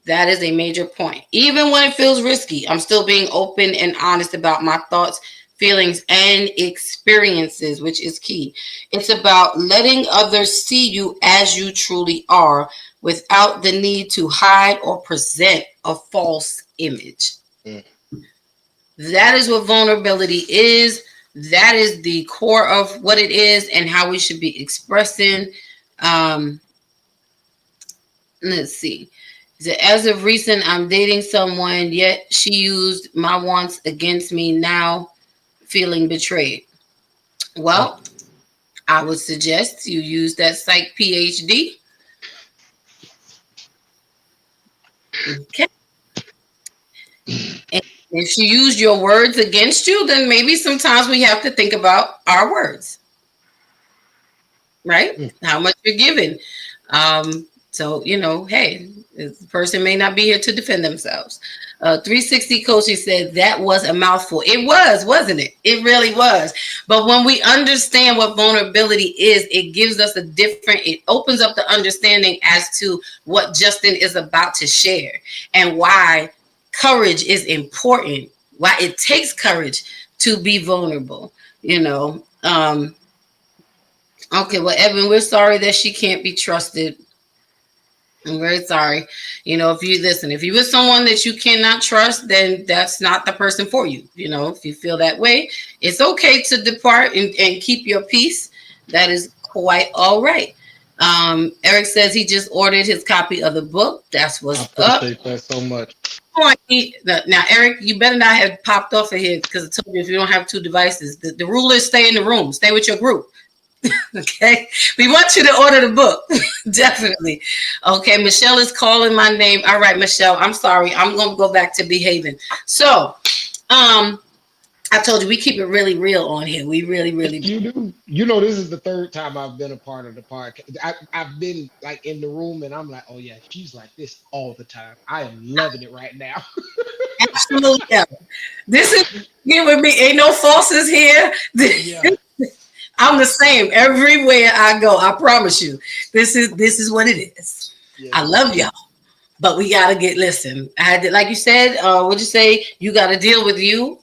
Speaker 3: That is a major point. Even when it feels risky, I'm still being open and honest about my thoughts, feelings, and experiences, which is key. It's about letting others see you as you truly are without the need to hide or present a false image.
Speaker 4: Mm.
Speaker 3: That is what vulnerability is. That is the core of what it is and how we should be expressing. Let's see. As of recent, I'm dating someone, yet she used my wants against me, now feeling betrayed. Well, I would suggest you use that psych PhD. Okay. And if she used your words against you, then maybe sometimes we have to think about our words, right? How much you're giving. So, you know, hey, the person may not be here to defend themselves. 360 Coaching said that was a mouthful. It was, wasn't it? It really was. But when we understand what vulnerability is, it gives us it opens up the understanding as to what Justin is about to share and why courage is important, why it takes courage to be vulnerable, you know. Okay, well, Evan, we're sorry that she can't be trusted. I'm very sorry. You know, if you with someone that you cannot trust, then that's not the person for you. You know, if you feel that way, it's okay to depart and keep your peace. That is quite all right. Eric says he just ordered his copy of the book. That's what's up. I appreciate
Speaker 4: that so much.
Speaker 3: Now, Eric, you better not have popped off of here because I told you if you don't have two devices, the rule is stay in the room, stay with your group. Okay, we want you to order the book. Definitely. Okay, Michelle is calling my name. All right, Michelle, I'm sorry. I'm going to go back to behaving. So, I told you we keep it really real on here. We really, really do.
Speaker 4: You do. You know, this is the third time I've been a part of the podcast. I've been like in the room and I'm like, oh yeah, she's like this all the time. I am loving it right now.
Speaker 3: Absolutely. This is here with me. Ain't no falses here. Yeah. I'm the same everywhere I go. I promise you. This is what it is. Yeah. I love y'all, but we gotta listen. I had to, like you said, what'd you say? You gotta deal with you.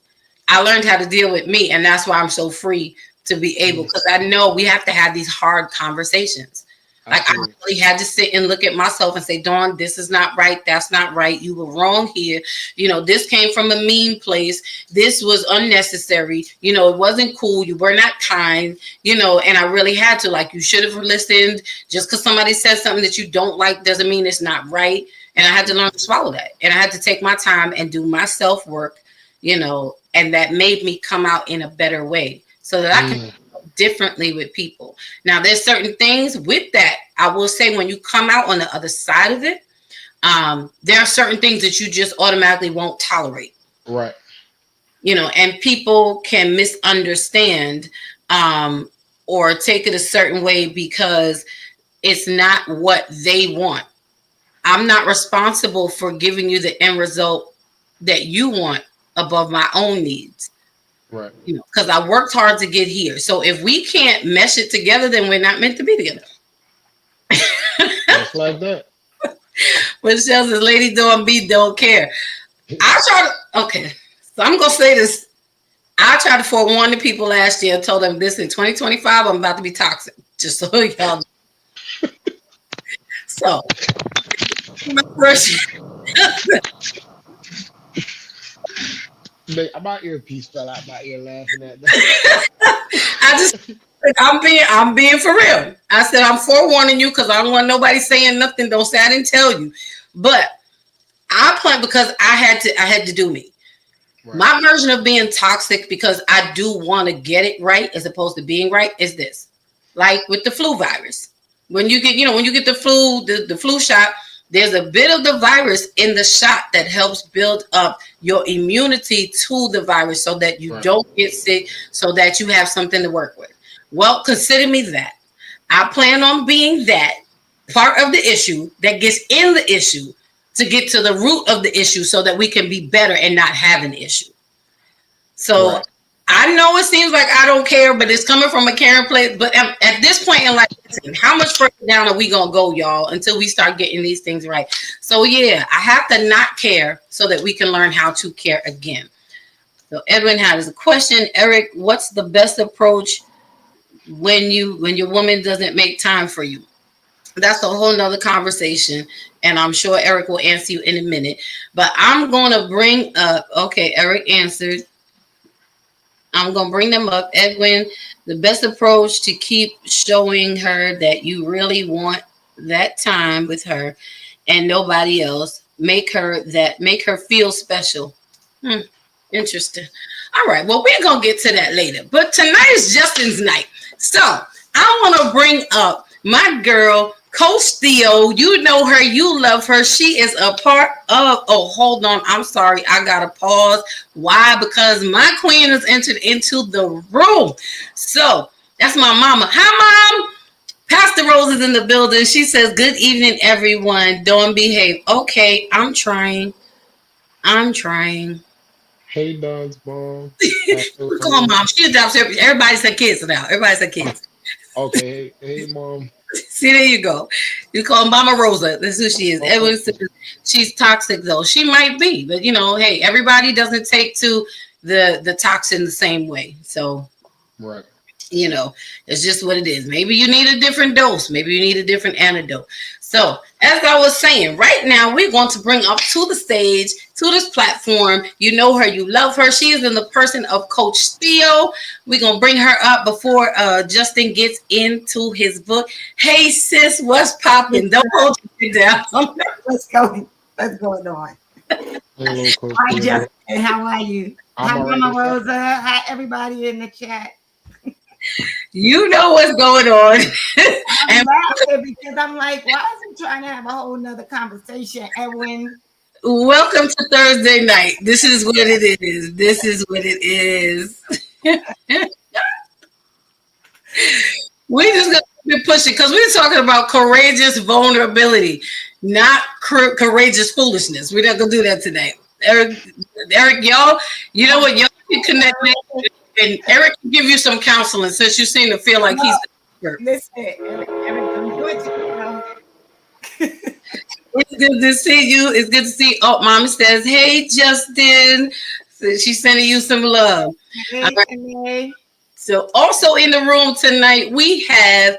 Speaker 3: I learned how to deal with me, and that's why I'm so free to be able, because I know we have to have these hard conversations. Like I really had to sit and look at myself and say, Dawn, this is not right. That's not right. You were wrong here. You know, this came from a mean place. This was unnecessary. You know, it wasn't cool. You were not kind, you know, and I really had to, like, you should have listened. Just because somebody says something that you don't like doesn't mean it's not right. And I had to learn to swallow that. And I had to take my time and do my self-work, you know, and that made me come out in a better way so that I can differently with people. Now, there's certain things with that. I will say when you come out on the other side of it, there are certain things that you just automatically won't tolerate.
Speaker 4: Right.
Speaker 3: You know, and people can misunderstand or take it a certain way because it's not what they want. I'm not responsible for giving you the end result that you want above my own needs.
Speaker 4: Right.
Speaker 3: You know, because I worked hard to get here. So if we can't mesh it together, then we're not meant to be together.
Speaker 4: Just like that.
Speaker 3: Michelle says, Lady Dawn B don't care. Okay. So I'm gonna say this. I tried to forewarn the people last year and told them this in 2025, I'm about to be toxic. Just so y'all know. So my first
Speaker 4: my earpiece fell out my ear laughing at that.
Speaker 3: I'm being for real. I said I'm forewarning you because I don't want nobody saying nothing. Don't say I didn't tell you. But I plan because I had to do me. Right. My version of being toxic, because I do want to get it right as opposed to being right, is this. Like with the flu virus. When you get the flu, the flu shot, there's a bit of the virus in the shot that helps build up your immunity to the virus so that you don't get sick, so that you have something to work with. Well, consider me that. I plan on being that part of the issue that gets in the issue to get to the root of the issue so that we can be better and not have an issue. So I know it seems like I don't care, but it's coming from a caring place. But at this point in life, how much further down are we going to go, y'all, until we start getting these things right? So, yeah, I have to not care so that we can learn how to care again. So Edwin has a question. Eric, what's the best approach when your woman doesn't make time for you? That's a whole nother conversation, and I'm sure Eric will answer you in a minute. But I'm going to bring up, okay, Eric answered. I'm going to bring them up. Edwin, the best approach to keep showing her that you really want that time with her and nobody else. Make her feel special. Interesting. All right. Well, we're going to get to that later. But tonight is Justin's night. So I want to bring up my girl, Coach Theo. You know her. You love her. She is a part of. Oh, hold on. I'm sorry. I got to pause. Why? Because my queen has entered into the room. So that's my mama. Hi, Mom. Pastor Rose is in the building. She says, good evening, everyone. Don't behave. Okay, I'm trying.
Speaker 4: Hey, Don's mom.
Speaker 3: Come on, Mom. She adopts everybody said kids now. Everybody said kids.
Speaker 4: Okay. Hey, Mom.
Speaker 3: See, there you go. You call Mama Rosa. That's who she is. Okay. Everyone says she's toxic, though. She might be, but hey, everybody doesn't take to the toxin the same way. So,
Speaker 4: right.
Speaker 3: It's just what it is. Maybe you need a different dose. Maybe you need a different antidote. So, as I was saying, right now we're going to bring up to the stage, to this platform. You know her, you love her. She is in the person of Coach Theo. We're going to bring her up before Justin gets into his book. Hey, sis, what's popping? Don't hold you down.
Speaker 5: What's going on?
Speaker 4: Hello, Coach.
Speaker 5: Hi, Justin. How are you? Hi, Mama Rosa. Hi, everybody in the chat.
Speaker 3: You know what's going on.
Speaker 5: I'm laughing because I'm like, why is he trying to have a whole nother conversation, Edwin?
Speaker 3: Welcome to Thursday night. This is what it is. This is what it is. We're just going to be pushing because we're talking about courageous vulnerability, not courageous foolishness. We're not going to do that today. Eric, y'all, you know what? Y'all can connect with. And Eric can give you some counseling since you seem to feel like he's the expert.
Speaker 5: Listen, Eric, I'm good to
Speaker 3: It's good to see you. It's good to see. Oh, Mama says, hey, Justin. So she's sending you some love.
Speaker 5: Hey,
Speaker 3: right. So also in the room tonight, we have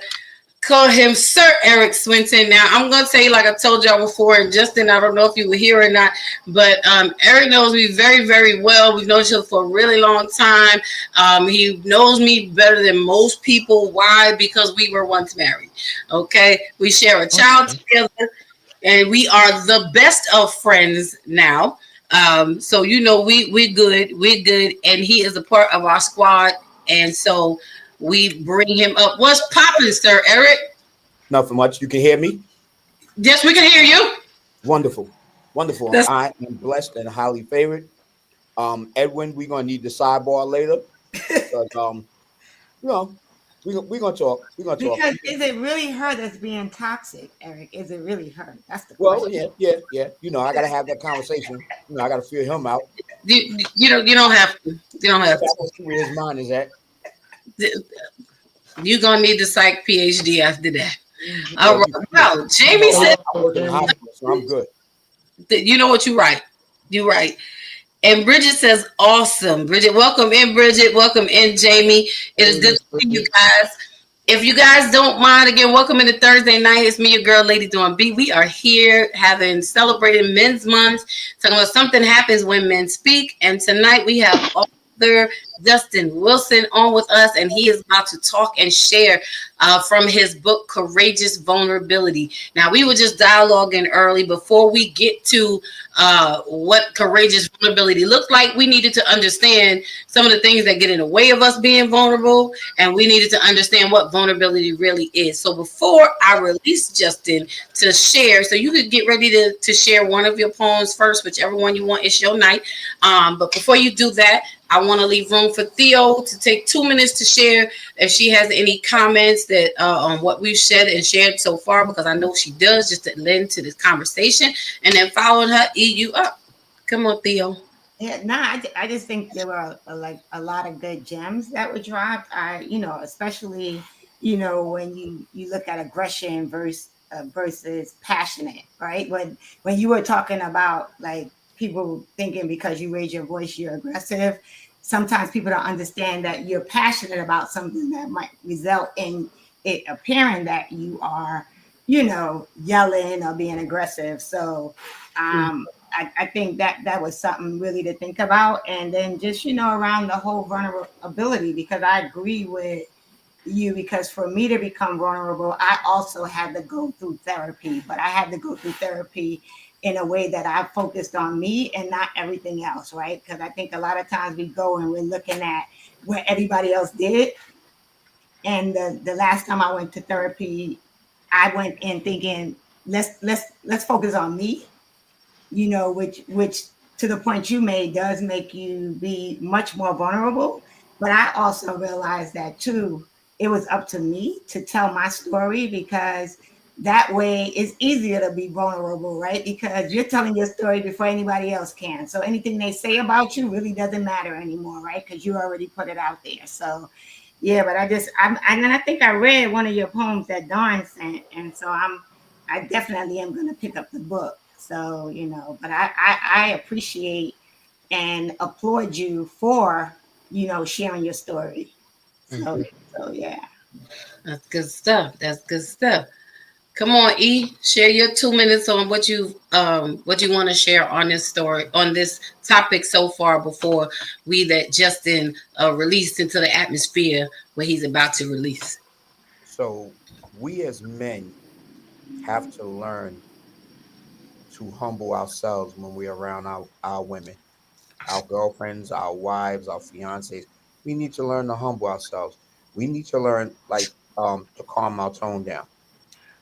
Speaker 3: call him Sir Eric Swinton. Now, I'm going to tell you, like I told y'all before, and Justin, I don't know if you were here or not, but Eric knows me very, very well. We've known each other for a really long time. He knows me better than most people. Why? Because we were once married. Okay? We share a child together, and we are the best of friends now. So, we're good. We're good. And he is a part of our squad. And so we bring him up. What's popping, Sir Eric?
Speaker 6: Nothing much. You can hear me?
Speaker 3: Yes, we can hear you.
Speaker 6: Wonderful. I am blessed and highly favored. Edwin, we're gonna need the sidebar later. But, we're gonna talk.
Speaker 5: Because is it really her that's being toxic, Eric? Is it really her? That's the question.
Speaker 6: Well, yeah. I gotta have that conversation. I gotta feel him out.
Speaker 3: You don't have to. You don't have to.
Speaker 6: That's where his mind is at.
Speaker 3: You're gonna need the psych PhD after that. All right. Well, Jamie said,
Speaker 6: so I'm good.
Speaker 3: You know what? You're right. You're right. And Bridget says, awesome. Bridget, welcome in, Bridget. Welcome in, Jamie. It is good to see you guys. If you guys don't mind, again, welcome into Thursday night. It's me, your girl, Lady Dawn B. We are here celebrating Men's Month, talking about something happens when men speak. And tonight we have all author Justin Wilson on with us, and he is about to talk and share from his book, Courageous Vulnerability. Now, we were just dialoguing early before we get to what courageous vulnerability looked like. We needed to understand some of the things that get in the way of us being vulnerable, and we needed to understand what vulnerability really is. So before I release Justin to share, so you could get ready to share one of your poems first, whichever one you want. It's your night. But before you do that, I want to leave room for Theo to take 2 minutes to share if she has any comments that on what we've said and shared so far, because I know she does, just to lend to this conversation. And then following her, eat you up. Come on, Theo.
Speaker 5: Yeah, nah, I just think there were like a lot of good gems that were dropped. Especially, when you look at aggression versus passionate, right? When you were talking about like people thinking because you raise your voice, you're aggressive. Sometimes people don't understand that you're passionate about something that might result in it appearing that you are, yelling or being aggressive. So, I think that was something really to think about. And then just, around the whole vulnerability, because I agree with you, because for me to become vulnerable, I also had to go through therapy, but I had to go through therapy in a way that I focused on me and not everything else, right? Because I think a lot of times we go and we're looking at what everybody else did. And the last time I went to therapy, I went in thinking, let's focus on me, which to the point you made does make you be much more vulnerable. But I also realized that too, it was up to me to tell my story, because that way it's easier to be vulnerable, right? Because you're telling your story before anybody else can. So anything they say about you really doesn't matter anymore, right? Because you already put it out there. So yeah, but I think I read one of your poems that Dawn sent, and so I definitely am going to pick up the book. So but I appreciate and applaud you for sharing your story. So yeah.
Speaker 3: That's good stuff. That's good stuff. Come on, E. Share your 2 minutes on what you want to share on this story, on this topic so far, before we let Justin release into the atmosphere where he's about to release.
Speaker 6: So we as men have to learn to humble ourselves when we're around our women, our girlfriends, our wives, our fiancés. We need to learn to humble ourselves. We need to learn to calm our tone down.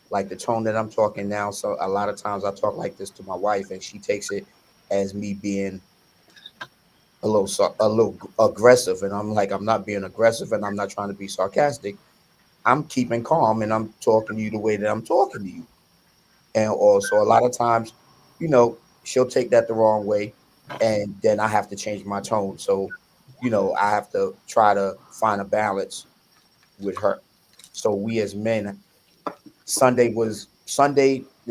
Speaker 6: Like the tone that I'm talking now. So a lot of times I talk like this to my wife, and she takes it as me being a little aggressive, and I'm like, I'm not being aggressive, and I'm not trying to be sarcastic. I'm keeping calm, and I'm talking to you the way that I'm talking to you. And also, a lot of times, she'll take that the wrong way, and then I have to change my tone. So, I have to try to find a balance with her. So we as men, this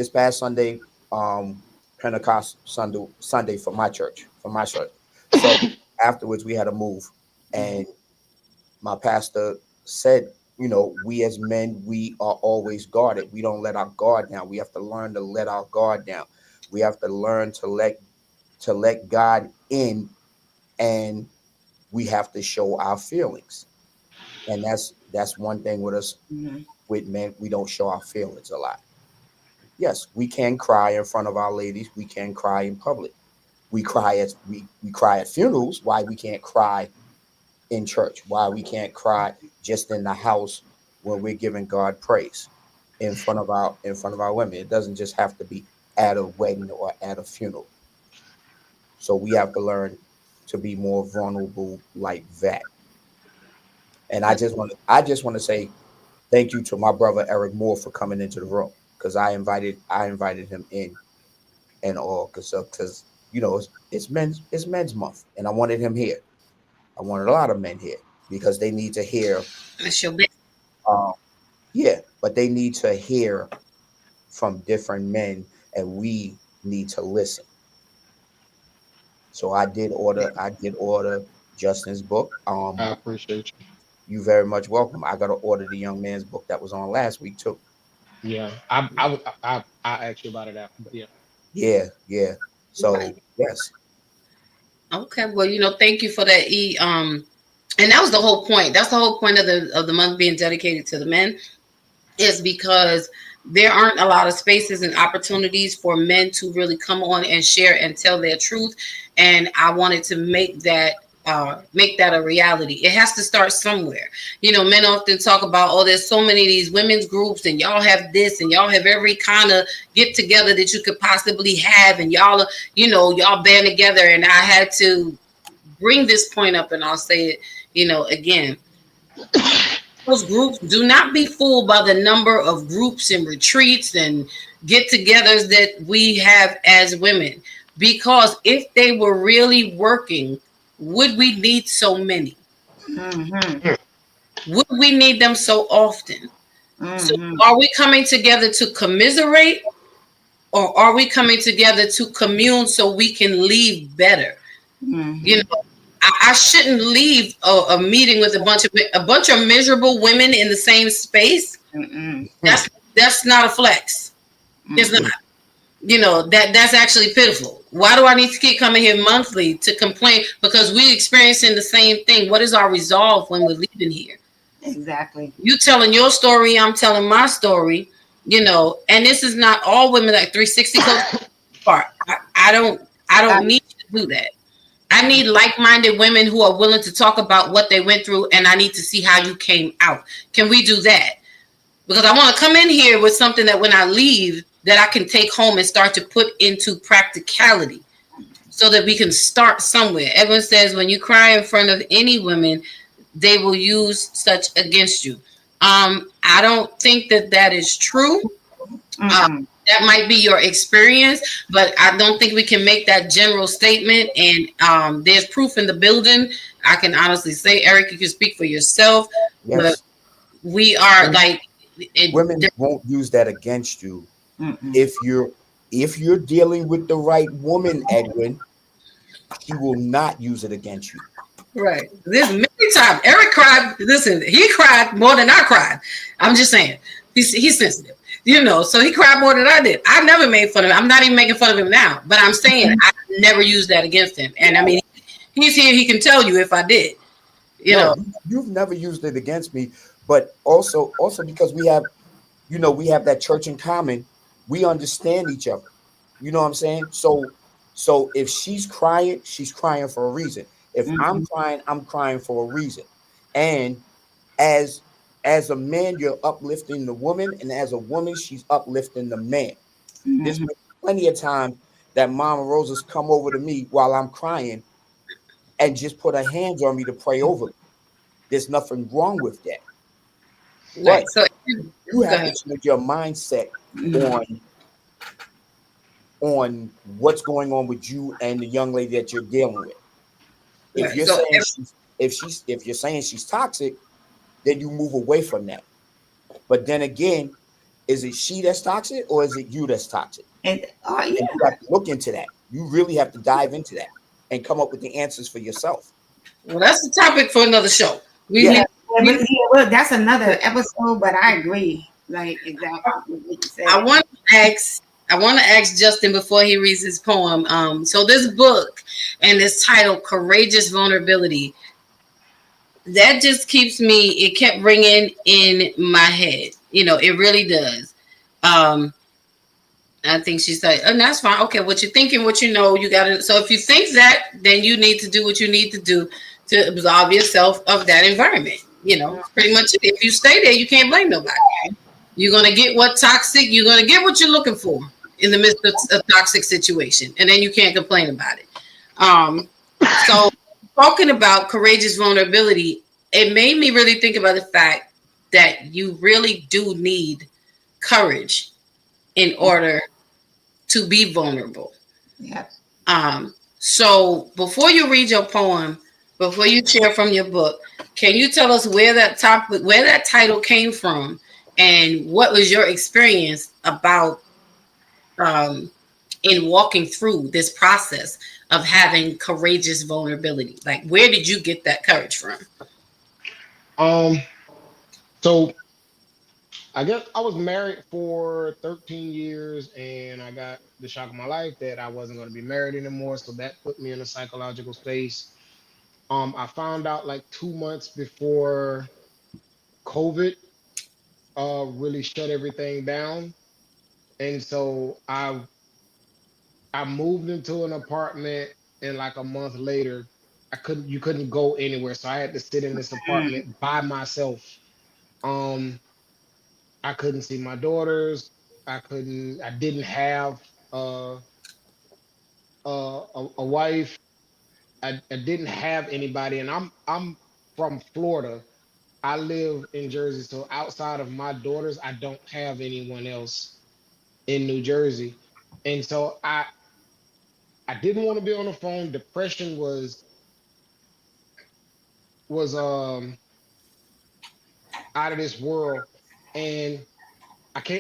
Speaker 6: past Sunday, Pentecost Sunday for my church, So afterwards we had a move, and my pastor said, we as men, we are always guarded. We don't let our guard down. We have to learn to let our guard down. We have to learn to let God in, and we have to show our feelings. And that's one thing with us.
Speaker 5: Mm-hmm.
Speaker 6: With men, we don't show our feelings a lot. Yes, we can cry in front of our ladies. We can cry in public. We cry at funerals. Why we can't cry in church? Why we can't cry just in the house when we're giving God praise in front of our women? It doesn't just have to be at a wedding or at a funeral. So we have to learn to be more vulnerable like that. And I just want to say thank you to my brother Eric Moore for coming into the room, because I invited him in, and all because it's men's month, and I wanted him here. I wanted a lot of men here because they need to hear.
Speaker 3: That's your best.
Speaker 6: Yeah, but they need to hear from different men, and we need to listen. So I did order Justin's book.
Speaker 4: I appreciate you.
Speaker 6: You very much welcome. I got to order the young man's book that was on last week too.
Speaker 4: Yeah, I asked you about it after, but yeah.
Speaker 6: Yeah. So yes.
Speaker 3: Okay, well, thank you for that, E. And that was the whole point. That's the whole point of the month being dedicated to the men, is because there aren't a lot of spaces and opportunities for men to really come on and share and tell their truth. And I wanted to make that a reality. It has to start somewhere. Men often talk about, oh, there's so many of these women's groups, and y'all have this, and y'all have every kind of get together that you could possibly have, and y'all, y'all band together. And I had to bring this point up, and I'll say it, again. Those groups, do not be fooled by the number of groups and retreats and get-togethers that we have as women, because if they were really working, would we need so many? Would we need them so often? So are we coming together to commiserate, or are we coming together to commune so we can leave better? I shouldn't leave a meeting with a bunch of miserable women in the same space. That's not a flex. It's not. That's actually pitiful. Why do I need to keep coming here monthly to complain? Because we experiencing the same thing. What is our resolve when we're leaving here?
Speaker 5: Exactly.
Speaker 3: You telling your story, I'm telling my story. And this is not all women like 360 part. I don't need to do that. I need like-minded women who are willing to talk about what they went through, and I need to see how you came out. Can we do that? Because I want to come in here with something that when I leave, that I can take home and start to put into practicality, so that we can start somewhere. Everyone says when you cry in front of any women, they will use such against you. I don't think that is true. That might be your experience, but I don't think we can make that general statement. And there's proof in the building. I can honestly say, Eric, you can speak for yourself.
Speaker 6: Yes.
Speaker 3: But we are
Speaker 6: women won't use that against you. If you're dealing with the right woman, Edwin, she will not use it against you.
Speaker 3: Right. This many times Eric cried. Listen, he cried more than I cried. I'm just saying, he's sensitive. So he cried more than I did. I never made fun of him. I'm not even making fun of him now, but I'm saying I never used that against him. And I mean, he's here. He can tell you if I did.
Speaker 6: You've never used it against me, but also because we have that church in common. We understand each other. You know what I'm saying? So if she's crying for a reason. If I'm crying for a reason. And as a man, you're uplifting the woman, and as a woman, she's uplifting the man. There's been plenty of time that Mama Rosa's come over to me while I'm crying and just put her hands on me to pray over me. There's nothing wrong with that.
Speaker 3: Right.
Speaker 6: But
Speaker 3: So
Speaker 6: you have to change your mindset on what's going on with you and the young lady that you're dealing with. If you're saying she's toxic, then you move away from that. But then again, is it she that's toxic, or is it you that's toxic? And you have to look into that. You really have to dive into that and come up with the answers for yourself.
Speaker 3: Well, that's the topic for another show.
Speaker 5: That's another episode, but I agree. Like, exactly what you said.
Speaker 3: I want to ask Justin before he reads his poem. So this book and this title, Courageous Vulnerability, that just it kept ringing in my head. It really does. I think she said, and that's fine. Okay, what you're thinking, what you know, you got to. So if you think that, then you need to do what you need to do to absolve yourself of that environment. Pretty much if you stay there, you can't blame nobody. You're going to get you're going to get what you're looking for in the midst of a toxic situation. And then you can't complain about it. So talking about courageous vulnerability, it made me really think about the fact that you really do need courage in order to be vulnerable.
Speaker 5: Yeah.
Speaker 3: So before you read your poem, before you share from your book, can you tell us where that title came from, and what was your experience about in walking through this process of having courageous vulnerability? Like, where did you get that courage from?
Speaker 4: So I guess I was married for 13 years and I got the shock of my life that I wasn't going to be married anymore. So that put me in a psychological space. I found out like 2 months before COVID really shut everything down. And so I moved into an apartment and like a month later, you couldn't go anywhere. So I had to sit in this
Speaker 3: Mm,
Speaker 4: apartment by myself. Um, I couldn't see my daughters. I didn't have uh, a wife. I didn't have anybody, and I'm from Florida. I live in Jersey, so outside of my daughters, I don't have anyone else in New Jersey, and so I didn't want to be on the phone. Depression was out of this world, and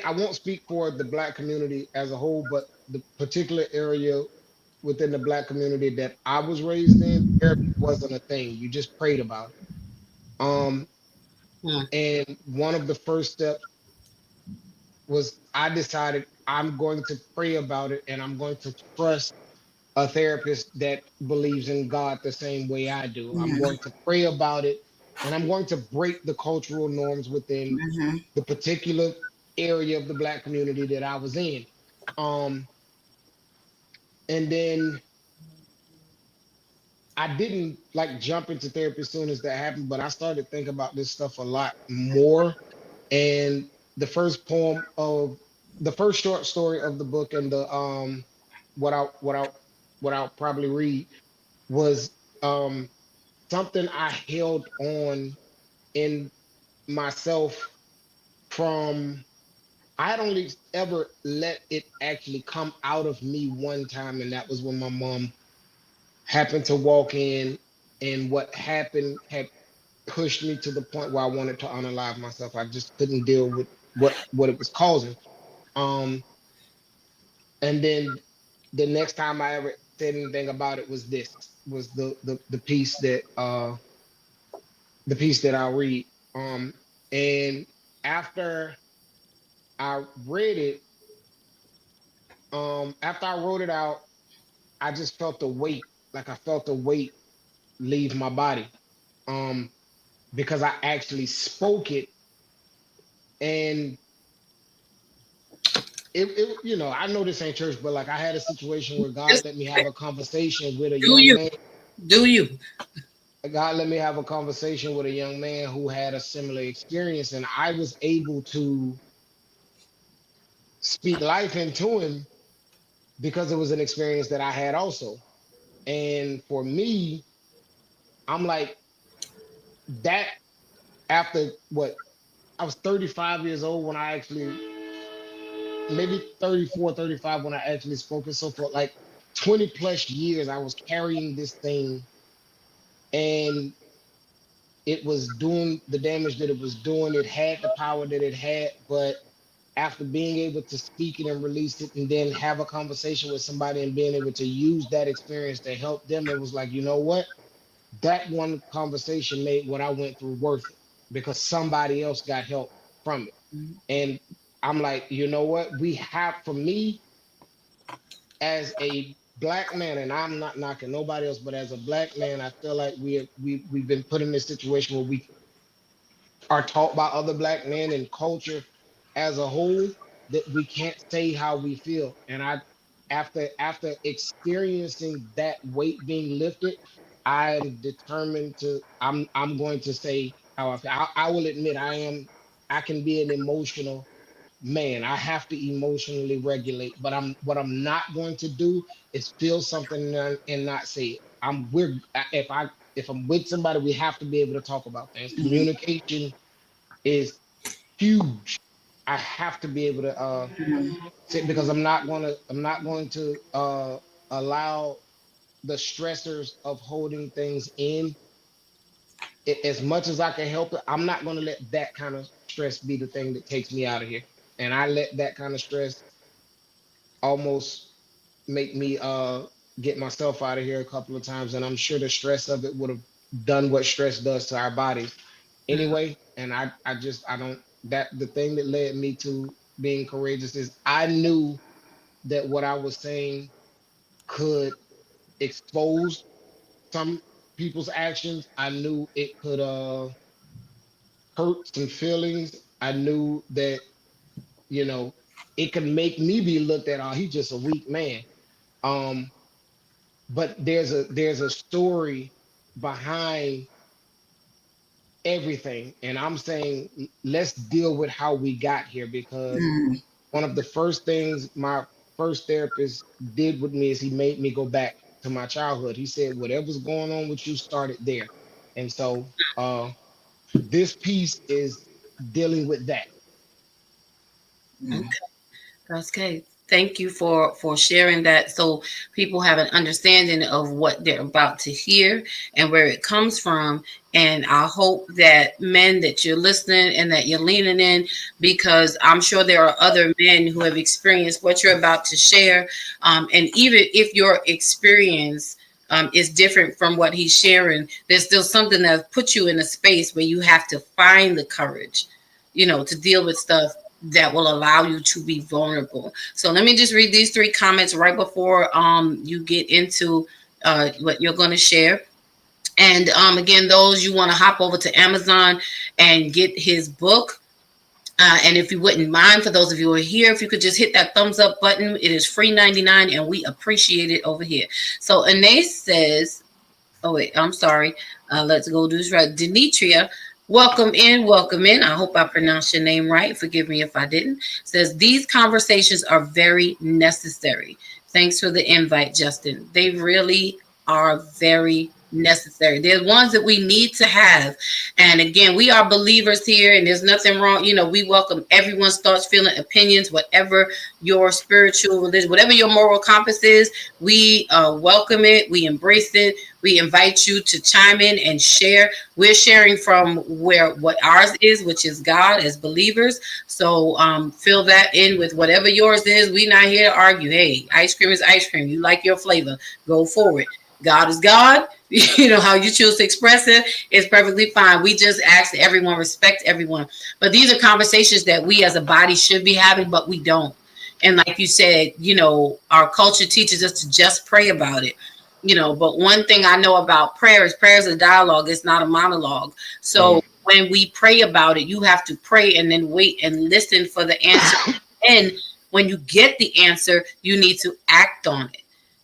Speaker 4: I won't speak for the black community as a whole, but the particular area within the black community that I was raised in, therapy wasn't a thing. You just prayed about it. Um,
Speaker 3: mm,
Speaker 4: and one of the first steps was I decided I'm going to pray about it and I'm going to trust a therapist that believes in God the same way I do. I'm
Speaker 3: mm,
Speaker 4: going to pray about it and I'm going to break the cultural norms within
Speaker 3: mhm,
Speaker 4: the particular area of the black community that I was in. Um, and then I didn't like jump into therapy as soon as that happened, but I started thinking about this stuff a lot more. And the first poem of the first short story of the book and the what I what I what I'll probably read was um something I held on in myself from I had only ever let it actually come out of me one time, and that was when my mom happened to walk in, and what happened had pushed me to the point where I wanted to unalive myself. I just couldn't deal with what it was causing. Um, and then the next time I ever said anything about it was this was the piece that the piece that I read. And after I read it, after I wrote it out, I just felt the weight, like I felt the weight leave my body. Um, because I actually spoke it and I know this ain't church, but like I had a situation where God
Speaker 3: just
Speaker 4: let me have a conversation with a
Speaker 3: do
Speaker 4: young
Speaker 3: you,
Speaker 4: man.
Speaker 3: do you?
Speaker 4: God let me have a conversation with a young man who had a similar experience, and I was able to speak life into him because it was an experience that I had also. And for me, I'm like that after what I was 35 years old when I actually maybe 34, 35 when I actually spoke it. So for like 20 plus years, I was carrying this thing and it was doing the damage that it was doing. It had the power that it had, but after being able to speak it and release it and then have a conversation with somebody and being able to use that experience to help them, it was like, you know what? That one conversation made what I went through worth it because somebody else got help from it.
Speaker 3: Mhm,
Speaker 4: And I'm like, you know what? We have, for me, as a black man, and I'm not knocking nobody else, but as a black man, I feel like we've been put in this situation where we are taught by other black men and culture as a whole that we can't say how we feel. And after experiencing that weight being lifted, I'm determined to I'm going to say how I feel. I will admit I can be an emotional man. I have to emotionally regulate, but I'm not going to do is feel something and not say it. If I'm with somebody, we have to be able to talk about things.
Speaker 3: mhm,
Speaker 4: Communication is huge. I have to be able to
Speaker 3: mhm,
Speaker 4: sit because I'm not going to allow the stressors of holding things in as much as I can help it. I'm not going to let that kind of stress be the thing that takes me out of here. And I let that kind of stress almost make me get myself out of here a couple of times. And I'm sure the stress of it would have done what stress does to our bodies
Speaker 3: mhm.
Speaker 4: anyway. And I don't that the thing that led me to being courageous is I knew that what I was saying could expose some people's actions. I knew it could hurt some feelings. I knew that, you know, it could make me be looked at, oh, he's just a weak man. Um, but there's a story behind everything. And I'm saying let's deal with how we got here, because
Speaker 3: Mm.
Speaker 4: one of the first things my first therapist did with me is he made me go back to my childhood. He said, whatever's going on with you started there. And so this piece is dealing with that.
Speaker 3: Okay. That's okay. Thank you for sharing that, so people have an understanding of what they're about to hear and where it comes from. And I hope that men, that you're listening and that you're leaning in, because I'm sure there are other men who have experienced what you're about to share. And even if your experience is different from what he's sharing, there's still something that puts you in a space where you have to find the courage, to deal with stuff that will allow you to be vulnerable. So let me just read these 3 comments right before you get into what you're going to share. And again, those you want to hop over to Amazon and get his book. And if you wouldn't mind, for those of you who are here, if you could just hit that thumbs up button, it is free 99 and we appreciate it over here. So Anais says, oh wait, I'm sorry. Let's go do this right. Denitria, welcome in, welcome in. I hope I pronounced your name right. Forgive me if I didn't. Says these conversations are very necessary. Thanks for the invite, Justin. They really are very necessary. They're ones that we need to have. And again, we are believers here, and there's nothing wrong. We welcome everyone's thoughts, feelings, opinions, whatever your spiritual religion, whatever your moral compass is. We welcome it. We embrace it. We invite you to chime in and share. We're sharing from what ours is, which is God, as believers. So fill that in with whatever yours is. We're not here to argue. Hey, ice cream is ice cream. You like your flavor, go for it. God is God. How you choose to express it is perfectly fine. We just ask that everyone respect everyone. But these are conversations that we as a body should be having, but we don't. And like you said, our culture teaches us to just pray about it. But one thing I know about prayer is a dialogue. It's not a monologue. So when we pray about it, you have to pray and then wait and listen for the answer. And when you get the answer, you need to act on it.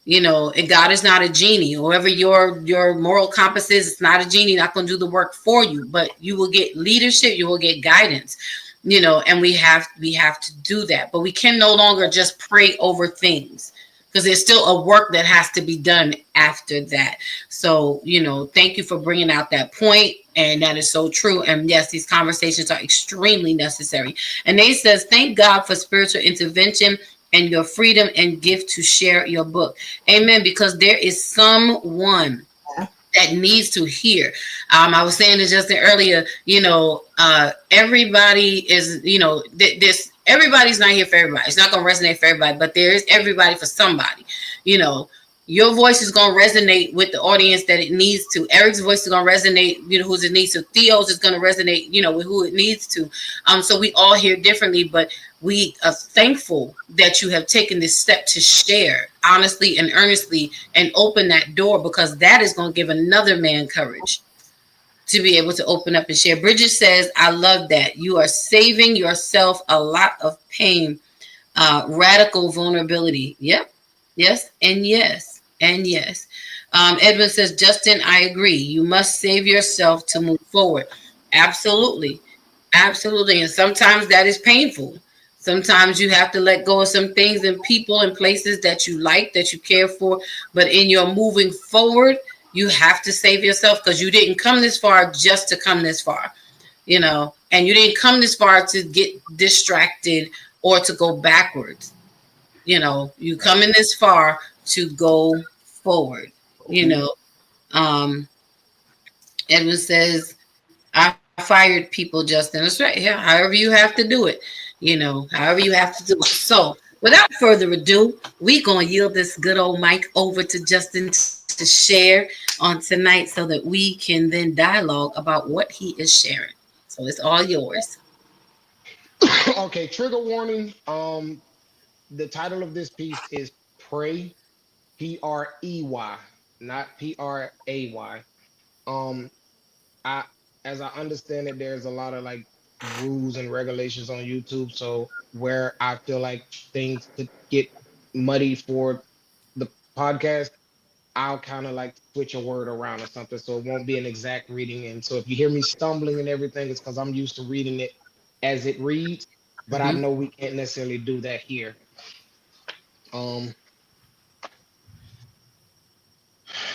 Speaker 3: And God is not a genie. Whoever your moral compass is, it's not a genie, not going to do the work for you, but you will get leadership, you will get guidance, and we have to do that. But we can no longer just pray over things, because there's still a work that has to be done after that. So, thank you for bringing out that point. And that is so true. And yes, these conversations are extremely necessary. And they says, thank God for spiritual intervention and your freedom and gift to share your book. Amen. Because there is someone that needs to hear. I was saying to Justin earlier, everybody is, everybody's not here for everybody. It's not going to resonate for everybody, but there is everybody for somebody. Your voice is going to resonate with the audience that it needs to. Eric's voice is going to resonate, who's it needs to. Theo's is going to resonate, with who it needs to. So we all hear differently, but we are thankful that you have taken this step to share honestly and earnestly and open that door, because that is going to give another man courage to be able to open up and share. Bridget says, I love that. You are saving yourself a lot of pain. Radical vulnerability. Yep. Yes. And yes. And yes. Edwin says, Justin, I agree. You must save yourself to move forward. Absolutely. Absolutely. And sometimes that is painful. Sometimes you have to let go of some things and people and places that you like, that you care for. But in your moving forward, you have to save yourself, because you didn't come this far just to come this far, and you didn't come this far to get distracted or to go backwards. You come in this far to go forward, Edwin says, I fired people, Justin. That's right. Yeah. However you have to do it, however you have to do it. So without further ado, we're going to yield this good old mic over to Justin to share on tonight, so that we can then dialogue about what he is sharing. So it's all yours.
Speaker 4: Okay, trigger warning. The title of this piece is Pray, Prey, not Pray. Um, I as I understand it, there's a lot of like rules and regulations on YouTube. So where I feel like things could get muddy for the podcast, I'll kind of like switch a word around or something. So it won't be an exact reading. And so if you hear me stumbling and everything, it's because I'm used to reading it as it reads. But I
Speaker 3: Mhm.
Speaker 4: know we can't necessarily do that here. Um,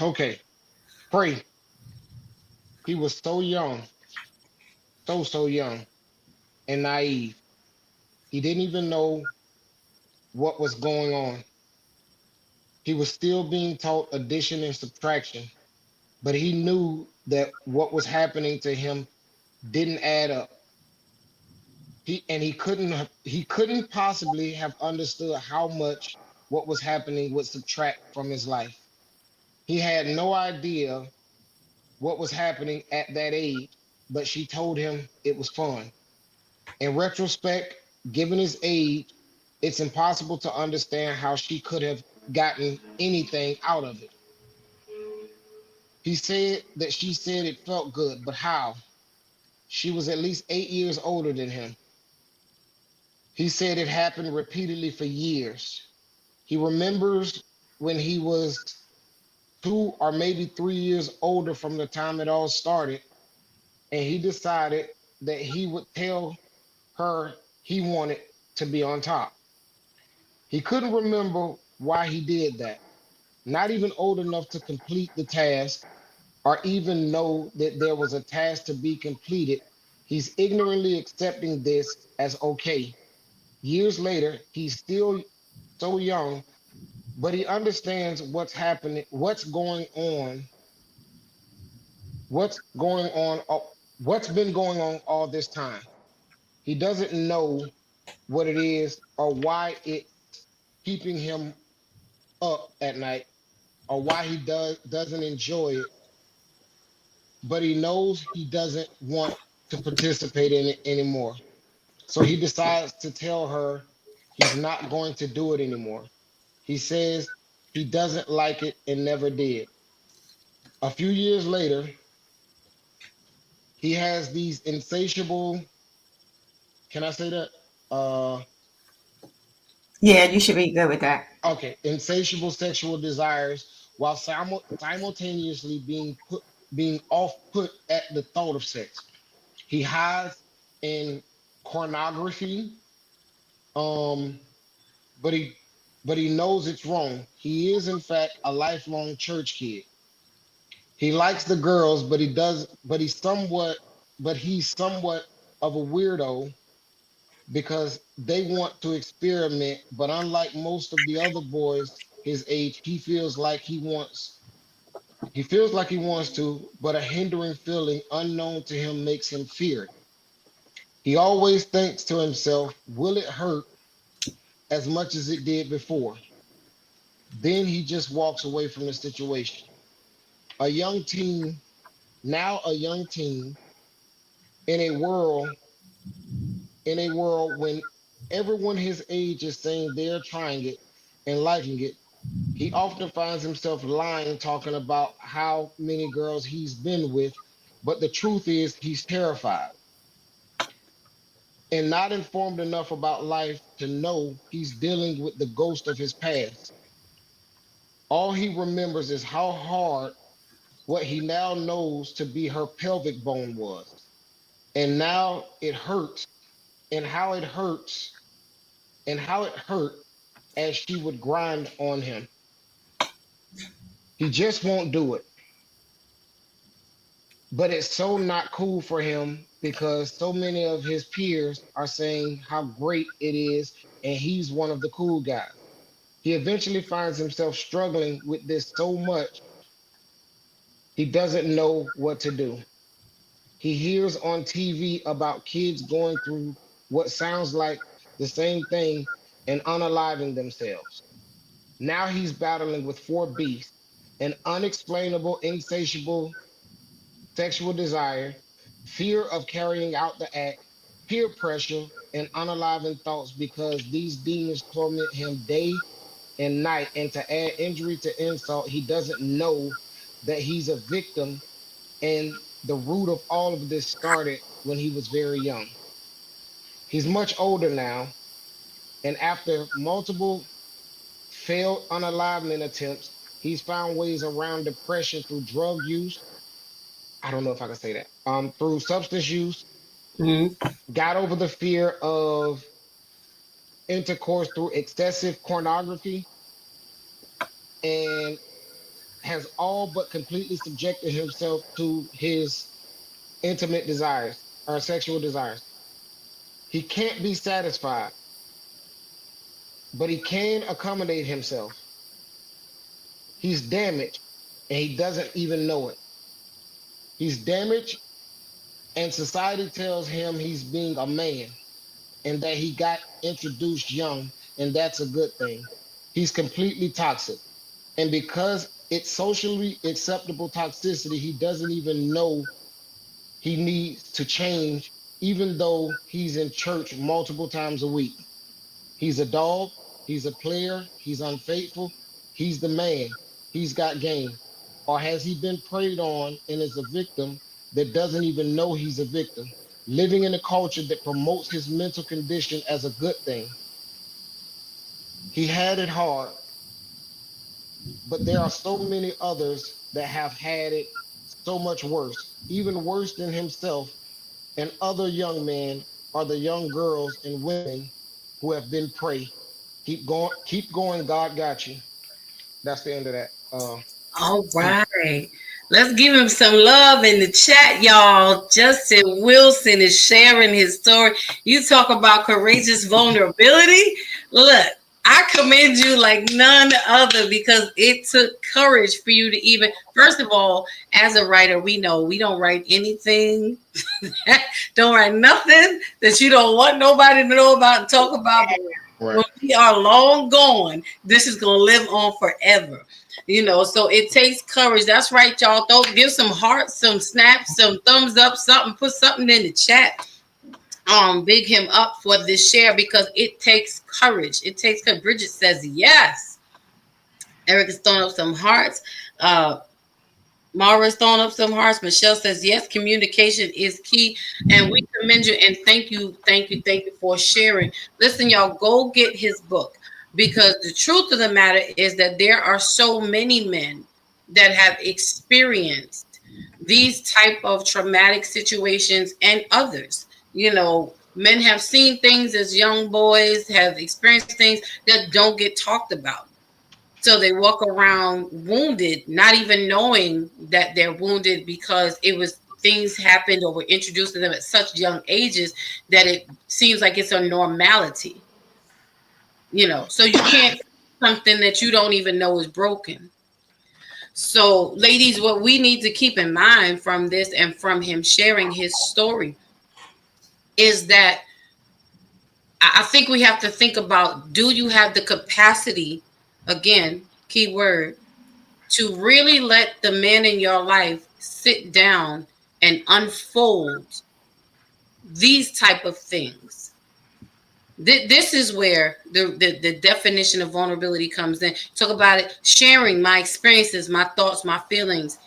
Speaker 4: okay. Pray. He was so young, so young and naive. He didn't even know what was going on. He was still being taught addition and subtraction, but he knew that what was happening to him didn't add up. He couldn't possibly have understood how much what was happening would subtract from his life. He had no idea what was happening at that age, but she told him it was fun. In retrospect, given his age, it's impossible to understand how she could have gotten anything out of it. He said that she said it felt good, but how? She was at least 8 years older than him. He said it happened repeatedly for years. He remembers when he was 2 or maybe 3 years older from the time it all started, and he decided that he would tell her he wanted to be on top. He couldn't remember why he did that, not even old enough to complete the task or even know that there was a task to be completed. He's ignorantly accepting this as okay. Years later, he's still so young, but he understands what's happening, what's going on, what's been going on all this time. He doesn't know what it is or why it's keeping him up at night or why he doesn't enjoy it, but he knows he doesn't want to participate in it anymore. So he decides to tell her he's not going to do it anymore. He says he doesn't like it and never did. A few years later, he has these insatiable, can I say that? Uh
Speaker 5: Yeah, you should be good with that.
Speaker 4: okay, insatiable sexual desires while simultaneously being off put at the thought of sex. He hides in pornography, um, but he knows it's wrong. He is in fact a lifelong church kid. He likes the girls, but he's somewhat of a weirdo because they want to experiment, but unlike most of the other boys his age, he feels like he wants to, but a hindering feeling unknown to him makes him fear it. He always thinks to himself, will it hurt as much as it did before? Then he just walks away from the situation. A young teen, now a young teen in a world when everyone his age is saying they're trying it and liking it, he often finds himself lying, talking about how many girls he's been with. But the truth is, he's terrified and not informed enough about life to know he's dealing with the ghost of his past. All he remembers is how hard what he now knows to be her pelvic bone was. And now it hurts, and how it hurt as she would grind on him. He just won't do it. But it's so not cool for him because so many of his peers are saying how great it is, and he's one of the cool guys. He eventually finds himself struggling with this so much he doesn't know what to do. He hears on TV about kids going through what sounds like the same thing and unaliving themselves. Now he's battling with four beasts: an unexplainable, insatiable sexual desire, fear of carrying out the act, peer pressure, and unaliving thoughts because these demons torment him day and night. And to add injury to insult, he doesn't know that he's a victim. And the root of all of this started when he was very young. He's much older now. And after multiple failed unalivement attempts, he's found ways around depression through drug use. I don't know if I can say that. Through substance use,
Speaker 3: Mhm.
Speaker 4: got over the fear of intercourse through excessive pornography, and has all but completely subjected himself to his intimate desires or sexual desires. He can't be satisfied, but he can accommodate himself. He's damaged and he doesn't even know it. He's damaged, and society tells him he's being a man and that he got introduced young, and that's a good thing. He's completely toxic. And because it's socially acceptable toxicity, he doesn't even know he needs to change, even though he's in church multiple times a week. He's a dog, he's a player, he's unfaithful, he's the man, he's got game. Or has he been preyed on and is a victim that doesn't even know he's a victim, living in a culture that promotes his mental condition as a good thing? He had it hard, but there are so many others that have had it so much worse, even worse than himself. And other young men are the young girls and women who have been prey. Keep going. God got you. That's the end of that.
Speaker 3: All right. Let's give him some love in the chat, y'all. Justin Wilson is sharing his story. You talk about courageous vulnerability. Look, I commend you like none other because it took courage for you to even, first of all, as a writer, we know we don't write anything, don't write nothing that you don't want nobody to know about and talk about.
Speaker 4: Right.
Speaker 3: When we are long gone, this is going to live on forever. You know, so it takes courage. That's right, y'all. Give some hearts, some snaps, some thumbs up, something. Put something in the chat. Big him up for this share because it takes courage. It takes courage. Bridget says yes. Eric is throwing up some hearts. Mara is throwing up some hearts. Michelle says yes. Communication is key, and we commend you and thank you for sharing. Listen, y'all, go get his book. Because the truth of the matter is that there are so many men that have experienced these type of traumatic situations and others. You know, men have seen things as young boys, have experienced things that don't get talked about. So they walk around wounded, not even knowing that they're wounded because it was things happened or were introduced to them at such young ages that it seems like it's a normality. You know, so you can't something that you don't even know is broken. So, ladies, what we need to keep in mind from this and from him sharing his story is that I think we have to think about, do you have the capacity, again, key word, to really let the man in your life sit down and unfold these type of things? This is where the definition of vulnerability comes in. Talk about it, sharing my experiences, my thoughts, my feelings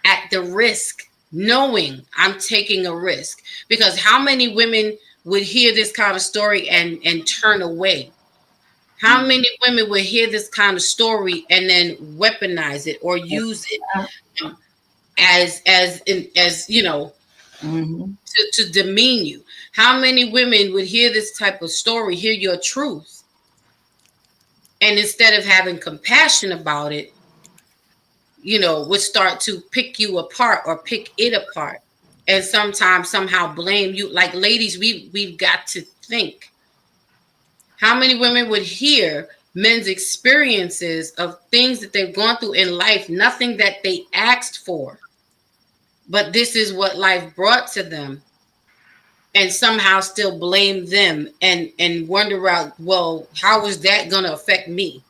Speaker 3: at the risk, knowing I'm taking a risk. Because how many women would hear this kind of story and turn away? How many women would hear this kind of story and then weaponize it or use it as you know, to demean you? How many women would hear this type of story, hear your truth, and instead of having compassion about it, you know, would start to pick you apart or pick it apart, and sometimes somehow blame you? Like, ladies, we've got to think. How many women would hear men's experiences of things that they've gone through in life, nothing that they asked for, but this is what life brought to them, and somehow still blame them and wonder out, well, how is that going to affect me?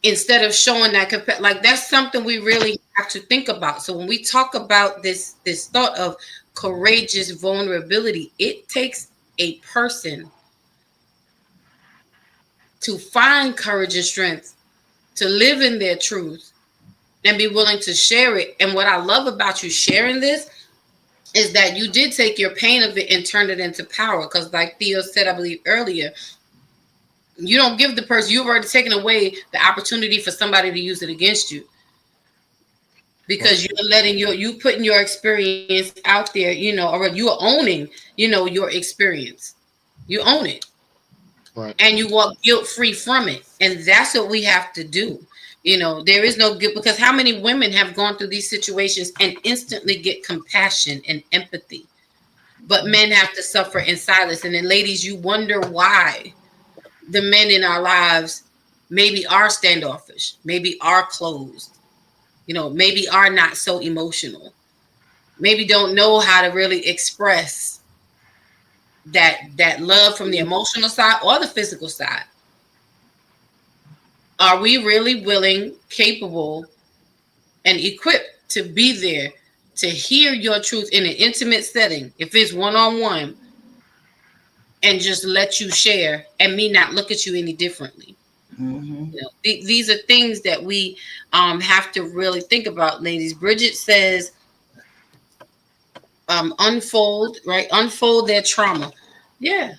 Speaker 3: Instead of showing that, like, that's something we really have to think about. So when we talk about this thought of courageous vulnerability. It takes a person to find courage and strength to live in their truth and be willing to share it. And what I love about you sharing this is that you did take your pain of it and turn it into power. Because like Theo said, I believe earlier, you don't give the person, you've already taken away the opportunity for somebody to use it against you. Because you're letting you putting your experience out there, you know, or you're owning, you know, your experience. You own it.
Speaker 4: Right.
Speaker 3: And you walk guilt-free from it. And that's what we have to do. You know, there is no guilt, because how many women have gone through these situations and instantly get compassion and empathy? But men have to suffer in silence. And then ladies, you wonder why the men in our lives maybe are standoffish, maybe are closed, you know, maybe are not so emotional, maybe don't know how to really express that love from the emotional side or the physical side. Are we really willing, capable, and equipped to be there to hear your truth in an intimate setting, if it's one-on-one, and just let you share and me not look at you any differently?
Speaker 5: Mm-hmm.
Speaker 3: You know, these are things that we have to really think about, ladies. Bridget says, unfold, right? Unfold their trauma. Yeah.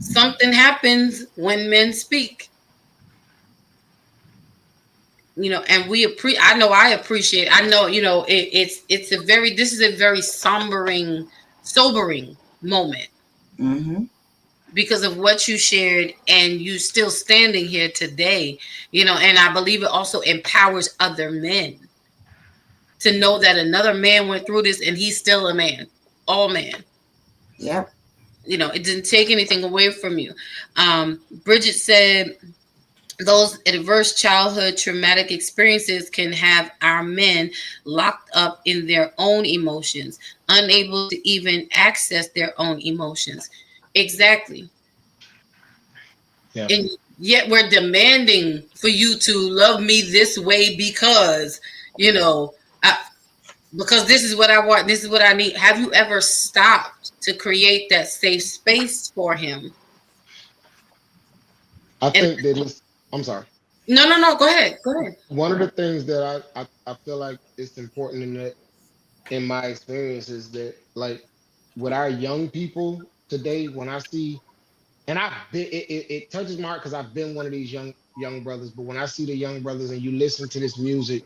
Speaker 3: Something happens when men speak. You know, and I know I appreciate, I know, you know, it's a very, this is a very sobering moment
Speaker 5: Mm-hmm.
Speaker 3: because of what you shared, and you still standing here today, you know, and I believe it also empowers other men to know that another man went through this and he's still a man, all man.
Speaker 5: Yep.
Speaker 3: You know, it didn't take anything away from you. Bridget said, those adverse childhood traumatic experiences can have our men locked up in their own emotions, unable to even access their own emotions. Exactly.
Speaker 4: Yeah.
Speaker 3: And yet we're demanding for you to love me this way because, you know, because this is what I want, this is what I need. Have you ever stopped to create that safe space for him?
Speaker 4: I
Speaker 3: And
Speaker 4: think that it's, I'm sorry.
Speaker 3: no, go ahead. Go ahead.
Speaker 4: One of the things that I feel like it's important in that, in my experience, is that like with our young people today, when I see, and I've been, it touches my heart because I've been one of these young brothers. But when I see the young brothers and you listen to this music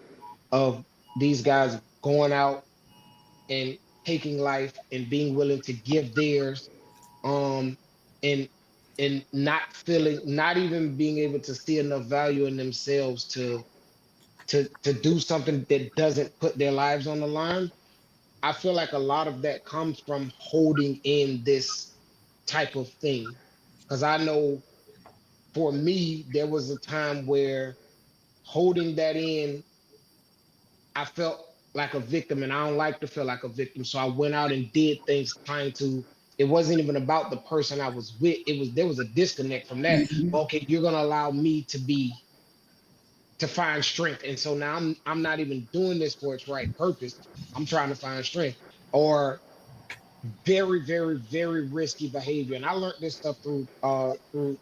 Speaker 4: of these guys going out and taking life and being willing to give theirs, um, and not feeling, not even being able to see enough value in themselves to do something that doesn't put their lives on the line. I feel like a lot of that comes from holding in this type of thing. Because I know for me, there was a time where holding that in, I felt like a victim, and I don't like to feel like a victim. So I went out and did things trying to, it wasn't even about the person I was with. It was, there was a disconnect from that.
Speaker 5: Mm-hmm.
Speaker 4: Okay, you're gonna allow me to find strength. And so now I'm not even doing this for its right purpose. I'm trying to find strength. Or very, very, very risky behavior. And I learned this stuff through,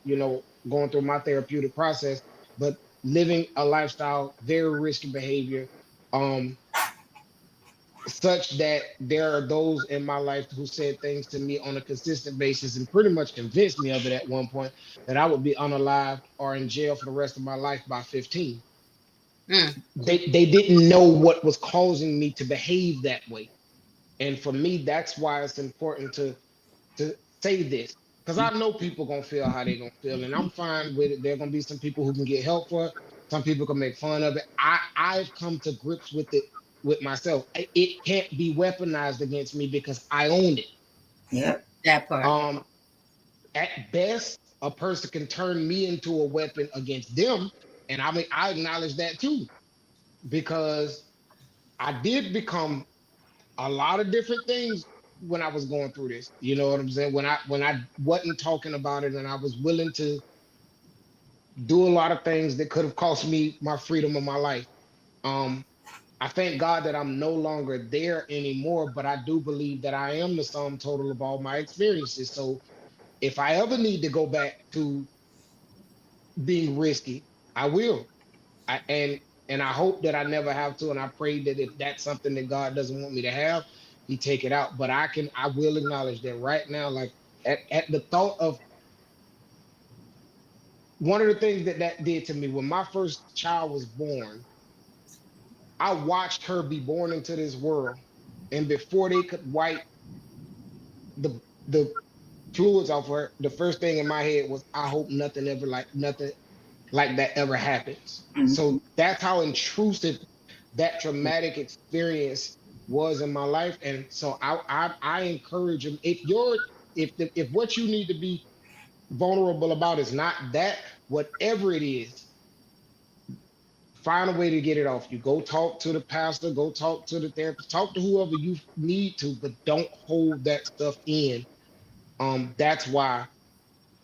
Speaker 4: you know, going through my therapeutic process, but living a lifestyle, very risky behavior, um, such that there are those in my life who said things to me on a consistent basis and pretty much convinced me of it at one point, that I would be unalived or in jail for the rest of my life by 15.
Speaker 3: Mm.
Speaker 4: They didn't know what was causing me to behave that way. And for me, that's why it's important to say this. Because I know people gonna feel how they gonna feel, and I'm fine with it. There gonna be some people who can get help for it. Some people can make fun of it. I've come to grips with it with myself. It can't be weaponized against me because I own it.
Speaker 5: Yep.
Speaker 3: That part.
Speaker 4: Um, at best, a person can turn me into a weapon against them, and I mean I acknowledge that too, because I did become a lot of different things when I was going through this. You know what I'm saying? When I wasn't talking about it and I was willing to do a lot of things that could have cost me my freedom of my life. Um, I thank God that I'm no longer there anymore, but I do believe that I am the sum total of all my experiences. So if I ever need to go back to being risky, I will. And I hope that I never have to. And I pray that if that's something that God doesn't want me to have, He take it out. But I will acknowledge that right now, like at the thought of one of the things that that did to me when my first child was born, I watched her be born into this world, and before they could wipe the fluids off her, the first thing in my head was, I hope nothing like that ever happens.
Speaker 5: Mhm.
Speaker 4: So that's how intrusive that traumatic experience was in my life. And so I encourage them, if what you need to be vulnerable about is not that, whatever it is, find a way to get it off you. Go talk to the pastor, go talk to the therapist, talk to whoever you need to, but don't hold that stuff in. That's why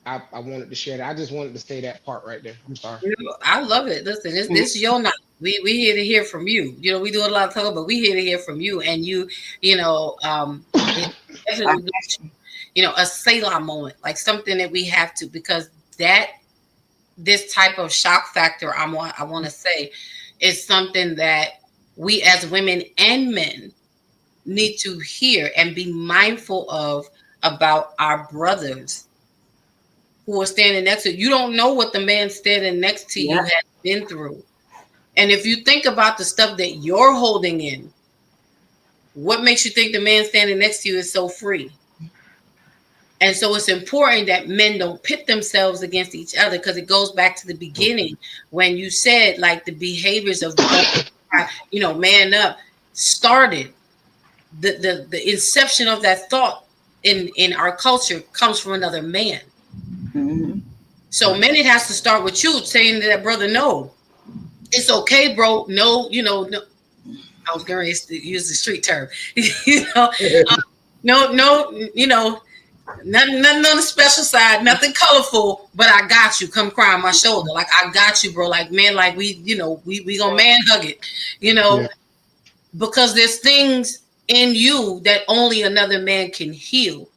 Speaker 4: I wanted to share that. I just wanted to say that part right there. I'm sorry.
Speaker 3: I love it. Listen, this is your night. We here to hear from you. You know, we do a lot of talking, but we here to hear from you. And you know, it definitely gives you, you know, a Selah moment, like something that we have to, because that this type of shock factor, I want to say, is something that we as women and men need to hear and be mindful of about our brothers who are standing next to you. You don't know what the man standing next to you
Speaker 5: Yeah.
Speaker 3: has been through. And if you think about the stuff that you're holding in, what makes you think the man standing next to you is so free? And so it's important that men don't pit themselves against each other, because it goes back to the beginning when you said, like, the behaviors of, you know, man up started. The inception of that thought in our culture comes from another man.
Speaker 5: Mhm.
Speaker 3: So men, it has to start with you saying to that brother, no, it's okay, bro. No, you know, no. I was going to use the street term. You know, no, you know, nothing on the special side, nothing colorful, but I got you. Come cry on my shoulder. Like, I got you, bro. Like, man, like we, you know, we gonna man hug it, you know,
Speaker 4: Yeah.
Speaker 3: because there's things in you that only another man can heal.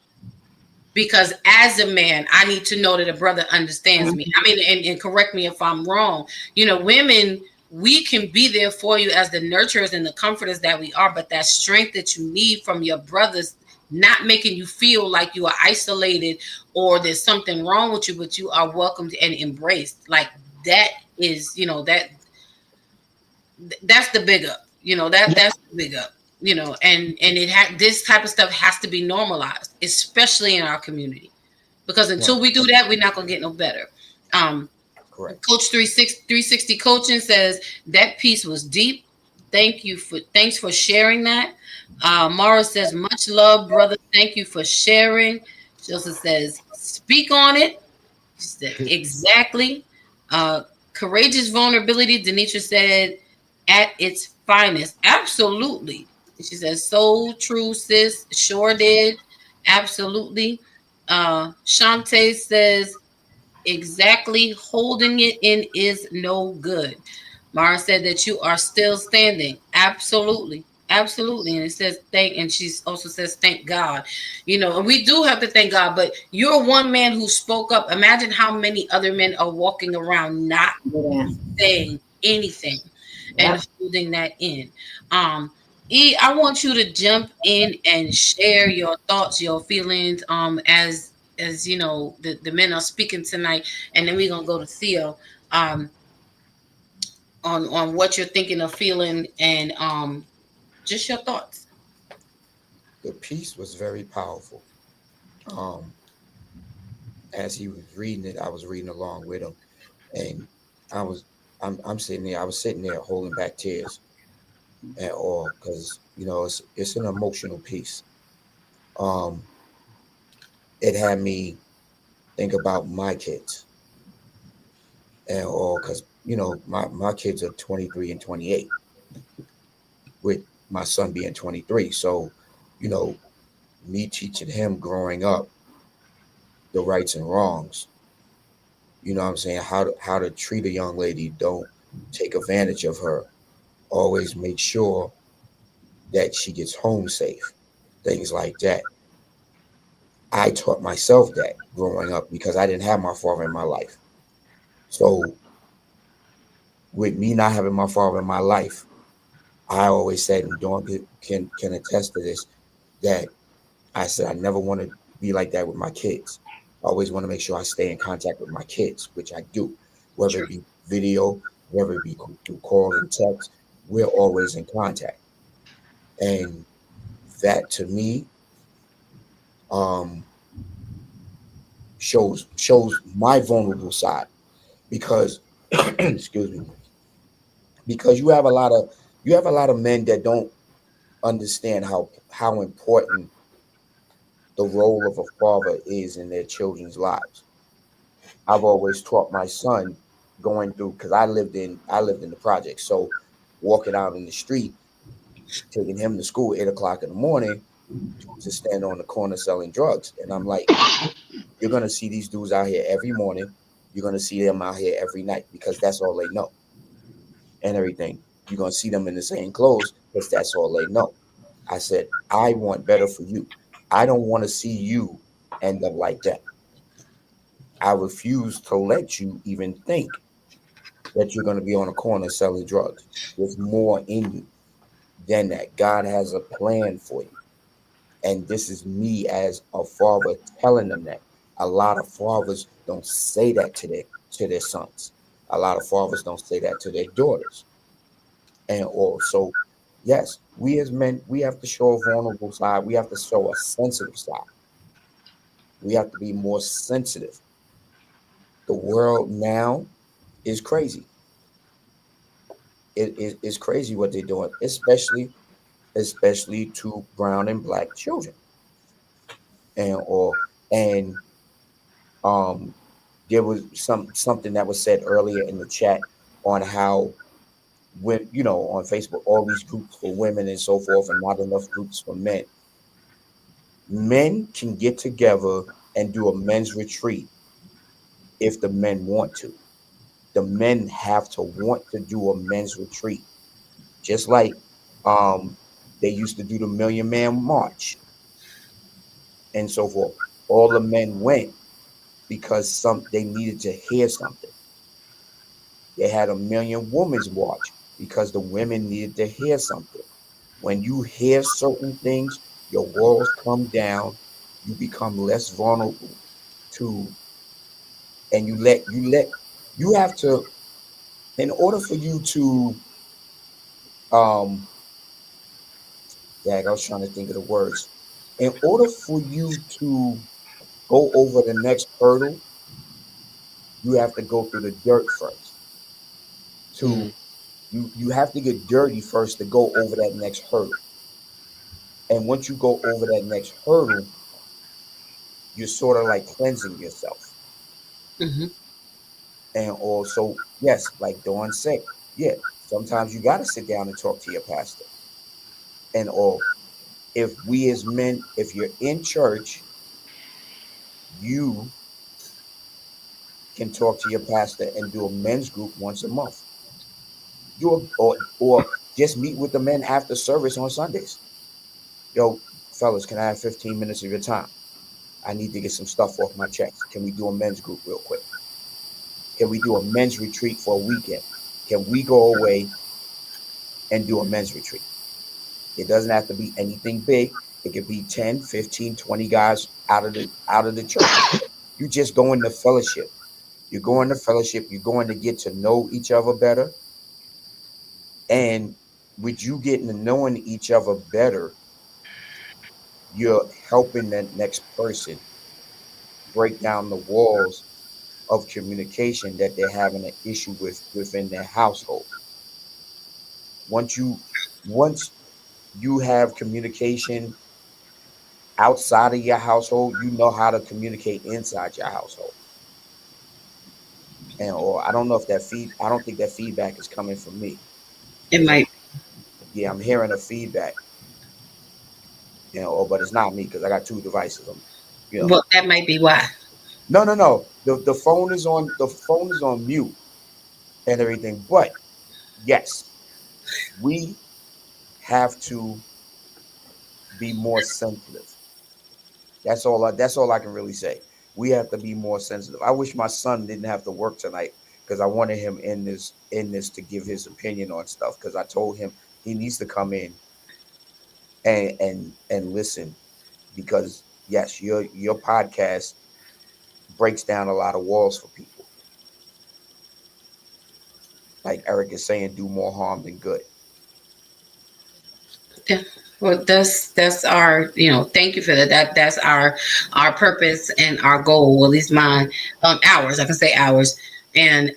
Speaker 3: Because as a man, I need to know that a brother understands me. I mean, and correct me if I'm wrong. You know, women, we can be there for you as the nurturers and the comforters that we are, but that strength that you need from your brothers, not making you feel like you are isolated or there's something wrong with you, but you are welcomed and embraced. Like, that is, you know, that's the big up. You know, that's the big up. You know, and this type of stuff has to be normalized, especially in our community, because until we do that, we're not gonna get no better.
Speaker 6: Correct.
Speaker 3: Coach 360 coaching says that piece was deep. Thanks for sharing that. Mara says, much love, brother. Thank you for sharing. She also says, speak on it. She said, exactly. Courageous vulnerability, Denitra said, at its finest. Absolutely. She says, so true, sis. Sure did. Absolutely. Shantae says, exactly. Holding it in is no good. Mara said that you are still standing. Absolutely. Absolutely. And it says and she also says, thank God. You know, and we do have to thank God, but you're one man who spoke up. Imagine how many other men are walking around not
Speaker 5: Yeah.
Speaker 3: saying anything
Speaker 5: Yep.
Speaker 3: and holding that in. I want you to jump in and share your thoughts, your feelings, as you know, the men are speaking tonight, and then we're gonna go to Theo, on what you're thinking of feeling, and just your thoughts.
Speaker 6: The piece was very powerful. As he was reading it, I was reading along with him, and I'm sitting there. I was sitting there holding back tears, and all because it's an emotional piece. It had me think about my kids, and all because my kids are 23 and 28, with my son being 23. So, me teaching him growing up the rights and wrongs. You know what I'm saying? How to treat a young lady. Don't take advantage of her. always make sure that she gets home safe, things like that. I taught myself that growing up because I didn't have my father in my life. So with me not having my father in my life, I always said, and Dawn can attest to this, that I said I never want to be like that with my kids. I always want to make sure I stay in contact with my kids, which I do, whether
Speaker 3: True.
Speaker 6: it be video, whether it be through call and text. We're always in contact, and that to me um, shows my vulnerable side because excuse me, because you have a lot of men that don't understand how important the role of a father is in their children's lives. I've always taught my son going through because I lived in the project, so walking out in the street, taking him to school 8 o'clock in the morning to stand on the corner selling drugs, and I'm like, you're gonna see these dudes out here every morning. You're gonna see them out here every night because that's all they know and everything. You're gonna see them in the same clothes because that's all they know. I said, I want better for you. I don't want to see you end up like that. I refuse to let you even think that you're going to be on a corner selling drugs. There's more in you than that. God has a plan for you. And this is me as a father telling them that. A lot of fathers don't say that to their sons. A lot of fathers don't say that to their daughters. And also, yes, we as men, we have to show a vulnerable side. We have to show a sensitive side. We have to be more sensitive. The world now is crazy. It is crazy what they're doing, especially to brown and black children. And um there was something that was said earlier in the chat on how when on Facebook all these groups for women and so forth and not enough groups for men. Men can get together and do a men's retreat if the men want to. The men have to want to do a men's retreat, just like um, they used to do the Million Man March and so forth. All the men went because they needed to hear something. They had a Million Women's March because the women needed to hear something. When you hear certain things, your walls come down. You become less vulnerable to, and you have to, in order for you to um I was trying to think of the words. In order for you to go over the next hurdle, you have to go through the dirt first. To
Speaker 3: Mm.
Speaker 6: you have to get dirty first to go over that next hurdle. And once you go over that next hurdle, you're sort of like cleansing yourself.
Speaker 3: Hmm.
Speaker 6: And also, yes, like Dawn said, yeah, sometimes you got to sit down and talk to your pastor. And all, if we as men, if you're in church, you can talk to your pastor and do a men's group once a month. Or just meet with the men after service on Sundays. Yo, fellas, can I have 15 minutes of your time? I need to get some stuff off my chest. Can we do a men's group real quick? Can we do a men's retreat for a weekend? Can we go away and do a men's retreat? It doesn't have to be anything big. It could be 10, 15, 20 guys out of the church. You just go into fellowship. You're going to fellowship. You're going to get to know each other better. And with you getting to knowing each other better, you're helping that next person break down the walls of communication that they're having an issue with within their household. Once you once you have communication outside of your household, you know how to communicate inside your household. And or I don't know if I don't think that feedback is coming from me.
Speaker 3: It
Speaker 6: Because
Speaker 3: might.
Speaker 6: yeah, I'm hearing a feedback, but it's not me because I got two devices on, you know.
Speaker 3: Well, that might be why.
Speaker 6: No. The phone is on mute and everything. But yes, We have to be more sensitive. That's all I can really say. We have to be more sensitive. I wish my son didn't have to work tonight because I wanted him in this to give his opinion on stuff, because I told him he needs to come in and listen, because yes, your podcast breaks down a lot of walls for people. Like Eric is saying, do more harm than good.
Speaker 3: Yeah. Well, that's our, thank you for that. That's our purpose and our goal. Well, at least mine, ours. I can say ours. And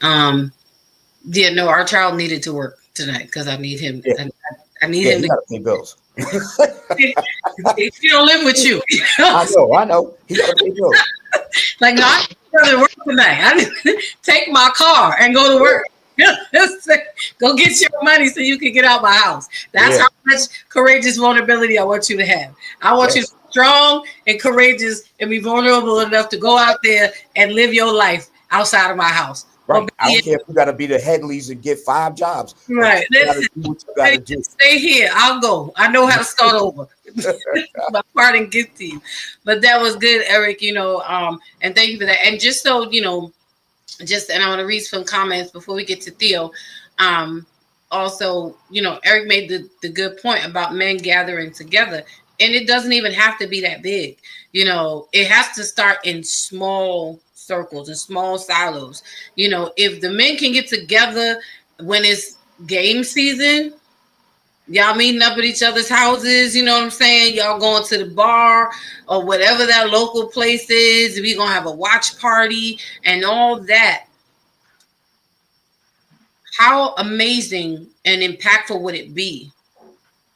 Speaker 3: yeah, no, our child needed to work tonight because I need him.
Speaker 6: Yeah.
Speaker 3: I need
Speaker 6: Yeah,
Speaker 3: him
Speaker 6: he
Speaker 3: to.
Speaker 6: gotta pay bills.
Speaker 3: He don't live with you.
Speaker 6: I know. He gotta pay bills.
Speaker 3: Like, no, I go to work tonight. I take my car and go to work. Go get your money so you can get out my house. That's how much courageous vulnerability I want you to have. I want you to be strong and courageous and be vulnerable enough to go out there and live your life outside of my house.
Speaker 6: Right. I don't care if you got to be the Headleys and get 5 jobs.
Speaker 3: Right. Stay here. I'll go. I know how to start over. My part and get to you. But that was good, Eric. And thank you for that. And just so and I want to read some comments before we get to Theo. Also, Eric made the good point about men gathering together. And it doesn't even have to be that big. It has to start in small circles and small silos. If the men can get together when it's game season, y'all meeting up at each other's houses, you know what I'm saying? Y'all going to the bar or whatever that local place is. We're going to have a watch party and all that. How amazing and impactful would it be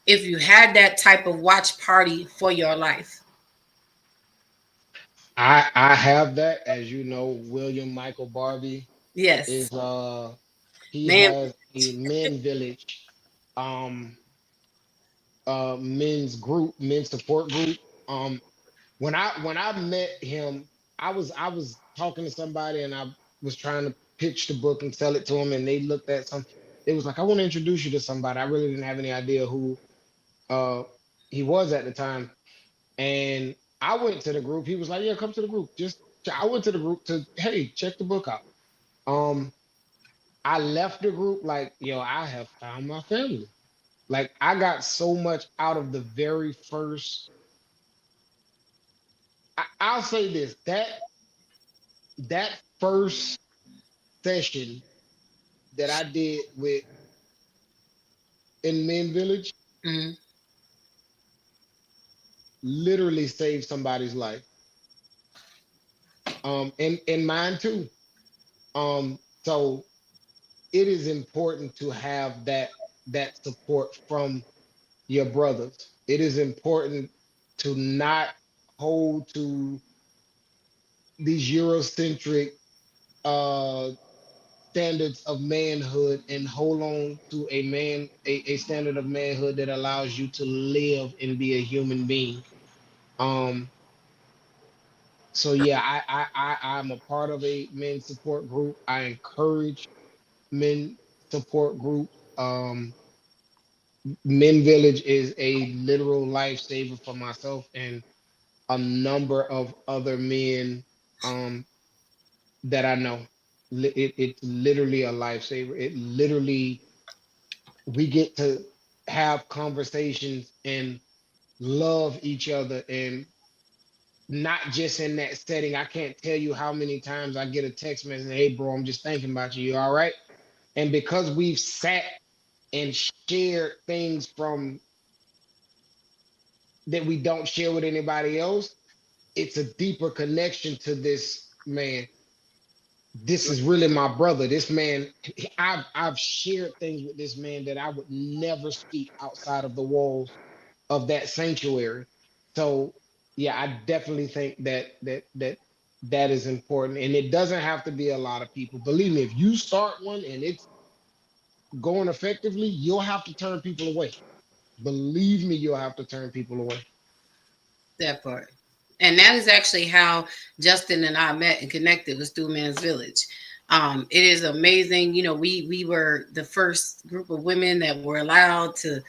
Speaker 3: if you had that type of watch party for your life?
Speaker 4: I have that, as you know. William Michael Barbie
Speaker 3: Yes.
Speaker 4: is he has a men village, men's support group. When I met him, I was talking to somebody and I was trying to pitch the book and sell it to them, and they looked at something. It was like, I want to introduce you to somebody. I really didn't have any idea who he was at the time, and I went to the group. He was like, yeah, come to the group. I went to the group to, hey, check the book out. I left the group like, yo, I have found my family. Like, I got so much out of the very first. I'll say this, that first session that I did in Men Village literally saved somebody's life. And mine too. So it is important to have that support from your brothers. It is important to not hold to these Eurocentric standards of manhood and hold on to a standard of manhood that allows you to live and be a human being. So yeah, I'm a part of a men's support group. I encourage men support group. Men Village is a literal lifesaver for myself and a number of other men that I know. It's literally a lifesaver. It literally, we get to have conversations and love each other, and not just in that setting. I can't tell you how many times I get a text message, hey bro, I'm just thinking about you. You all right? And because we've sat and shared things from that we don't share with anybody else, it's a deeper connection to this man. This is really my brother. This man, I've shared things with this man that I would never speak outside of the walls of that sanctuary. So yeah, I definitely think that is important. And it doesn't have to be a lot of people. Believe me, if you start one and it's going effectively, you'll have to turn people away. Believe me, you'll have to turn people away.
Speaker 3: That part. And that is actually how Justin and I met and connected, was through Men's Village. It is amazing. You know, we were the first group of women that were allowed to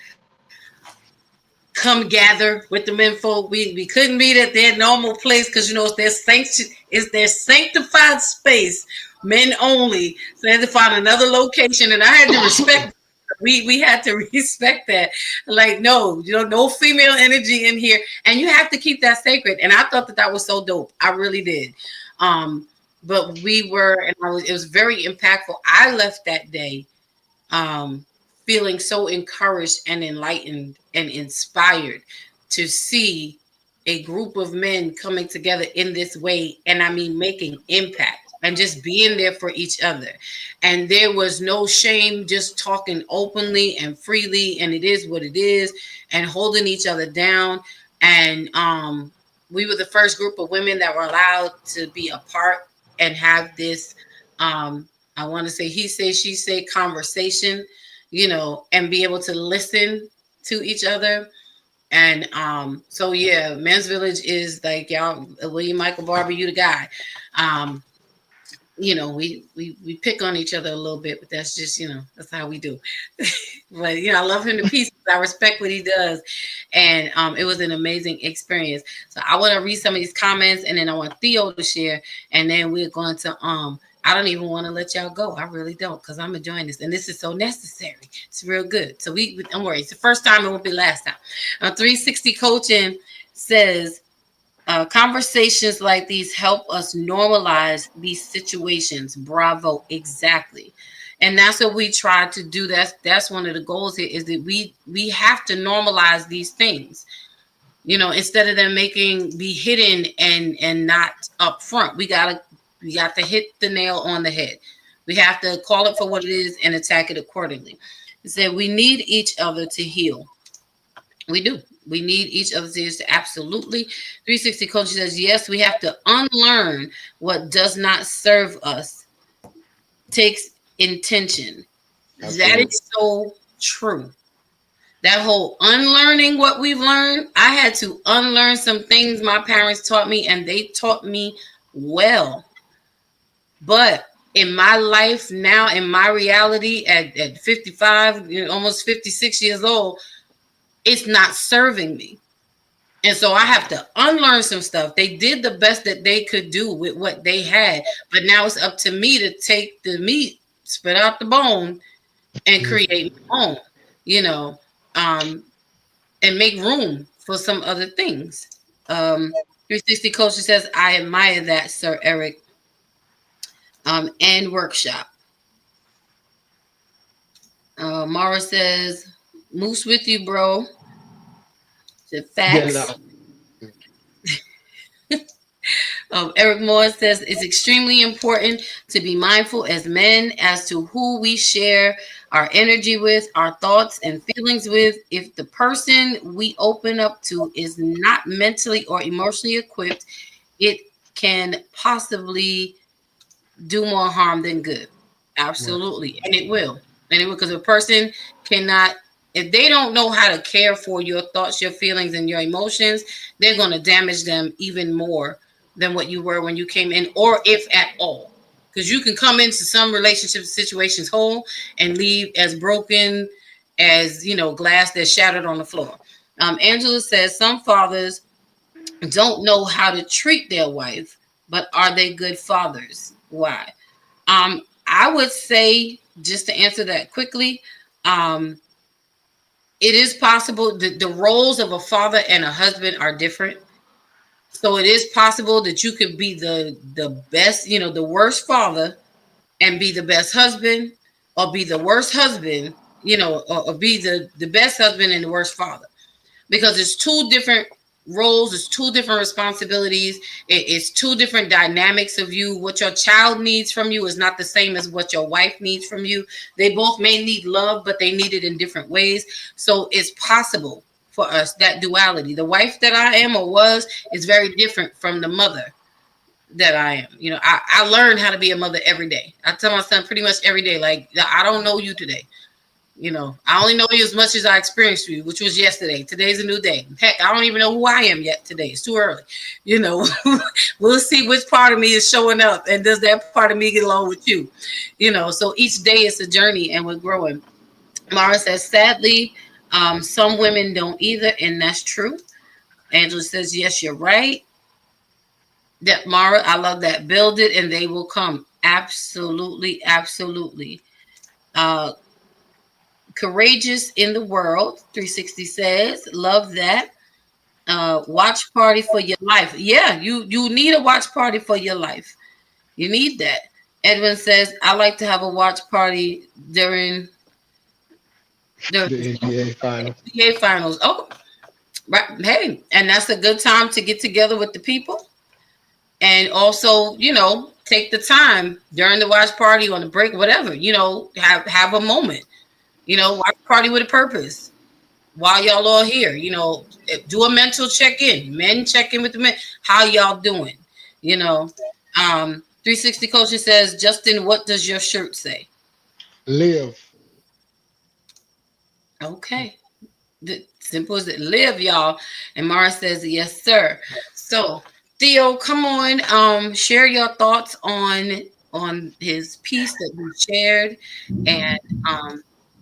Speaker 3: come gather with the men folk. We couldn't meet at their normal place because you know it's their sanctified space, men only. So they had to find another location, and I had to respect. We had to respect that. Like, no, you know, no female energy in here, and you have to keep that sacred. And I thought that was so dope. I really did. But we were, and it was very impactful. I left that day feeling so encouraged and enlightened and inspired to see a group of men coming together in this way. And I mean, making impact and just being there for each other. And there was no shame, just talking openly and freely. And it is what it is, and holding each other down. And we were the first group of women that were allowed to be a part and have this, I want to say, he say, she say conversation, you know, and be able to listen to each other. And so, yeah, Men's Village is like, y'all, William Michael Barber, you the guy. You know, we pick on each other a little bit, but that's just, you know, that's how we do. But, you know, I love him to pieces. I respect what he does. And it was an amazing experience. So I want to read some of these comments, and then I want Theo to share. And then we're going to, I don't even want to let y'all go. I really don't, because I'm enjoying this. And this is so necessary. It's real good. So we don't worry. It's the first time. It won't be last time. 360 Coaching says, conversations like these help us normalize these situations. Bravo. Exactly. And that's what we try to do. That's one of the goals here, is that we have to normalize these things, you know, instead of them be hidden and not up front. We got to hit the nail on the head. We have to call it for what it is and attack it accordingly. It said we need each other to heal. We do. We need each other to heal. Absolutely. 360 Coach says, yes, we have to unlearn what does not serve us. Takes intention. Absolutely. That is so true. That whole unlearning what we've learned, I had to unlearn some things my parents taught me, and they taught me well. But in my life now, in my reality at 55, you know, almost 56 years old, it's not serving me. And so I have to unlearn some stuff. They did the best that they could do with what they had. But now it's up to me to take the meat, spit out the bone, and create my own, you know, and make room for some other things. 360 Coach says, I admire that, Sir Eric. And workshop. Mara says, Moose with you, bro. The facts. Yeah, no. Eric Moore says it's extremely important to be mindful as men as to who we share our energy with, our thoughts and feelings with. If the person we open up to is not mentally or emotionally equipped, it can possibly do more harm than good. Absolutely. Right. And it will, because a person cannot, if they don't know how to care for your thoughts, your feelings, and your emotions, they're going to damage them even more than what you were when you came in, or if at all. Because you can come into some relationship situations whole and leave as broken as, you know, glass that's shattered on the floor. Angela says some fathers don't know how to treat their wife, but are they good fathers? Why? I would say, just to answer that quickly, it is possible that the roles of a father and a husband are different. So it is possible that you could be the best, you know, the worst father and be the best husband, or be the worst husband, you know, or be the best husband and the worst father, because it's two different roles, it's two different responsibilities, it's two different dynamics of you. What your child needs from you is not the same as what your wife needs from you. They both may need love, but they need it in different ways. So it's possible for us, that duality. The wife that I am or was is very different from the mother that I am. You know, I learned how to be a mother every day. I tell my son pretty much every day, like, I don't know you today. You know, I only know you as much as I experienced you, which was yesterday. Today's a new day. Heck, I don't even know who I am yet today. It's too early. You know, we'll see which part of me is showing up and does that part of me get along with you. You know, so each day is a journey and we're growing. Mara says, sadly, some women don't either, and that's true. Angela says, yes, you're right. That Mara, I love that. Build it and they will come. Absolutely, absolutely. Courageous in the world, 360 says, love that. Watch party for your life. Yeah, you need a watch party for your life. You need that. Edwin says, I like to have a watch party during the
Speaker 4: NBA finals.
Speaker 3: NBA finals. Oh, right. Hey, and that's a good time to get together with the people. And also, you know, take the time during the watch party, on the break, whatever, you know, have a moment. You know, watch party with a purpose while y'all all here. You know, do a mental check-in. Men check in with the men. How y'all doing? You know, 360 Coaching says, Justin, what does your shirt say?
Speaker 4: Live.
Speaker 3: Okay. The simple as it. Live, y'all. And Mara says, yes, sir. So, Theo, come on. Share your thoughts on his piece that we shared, and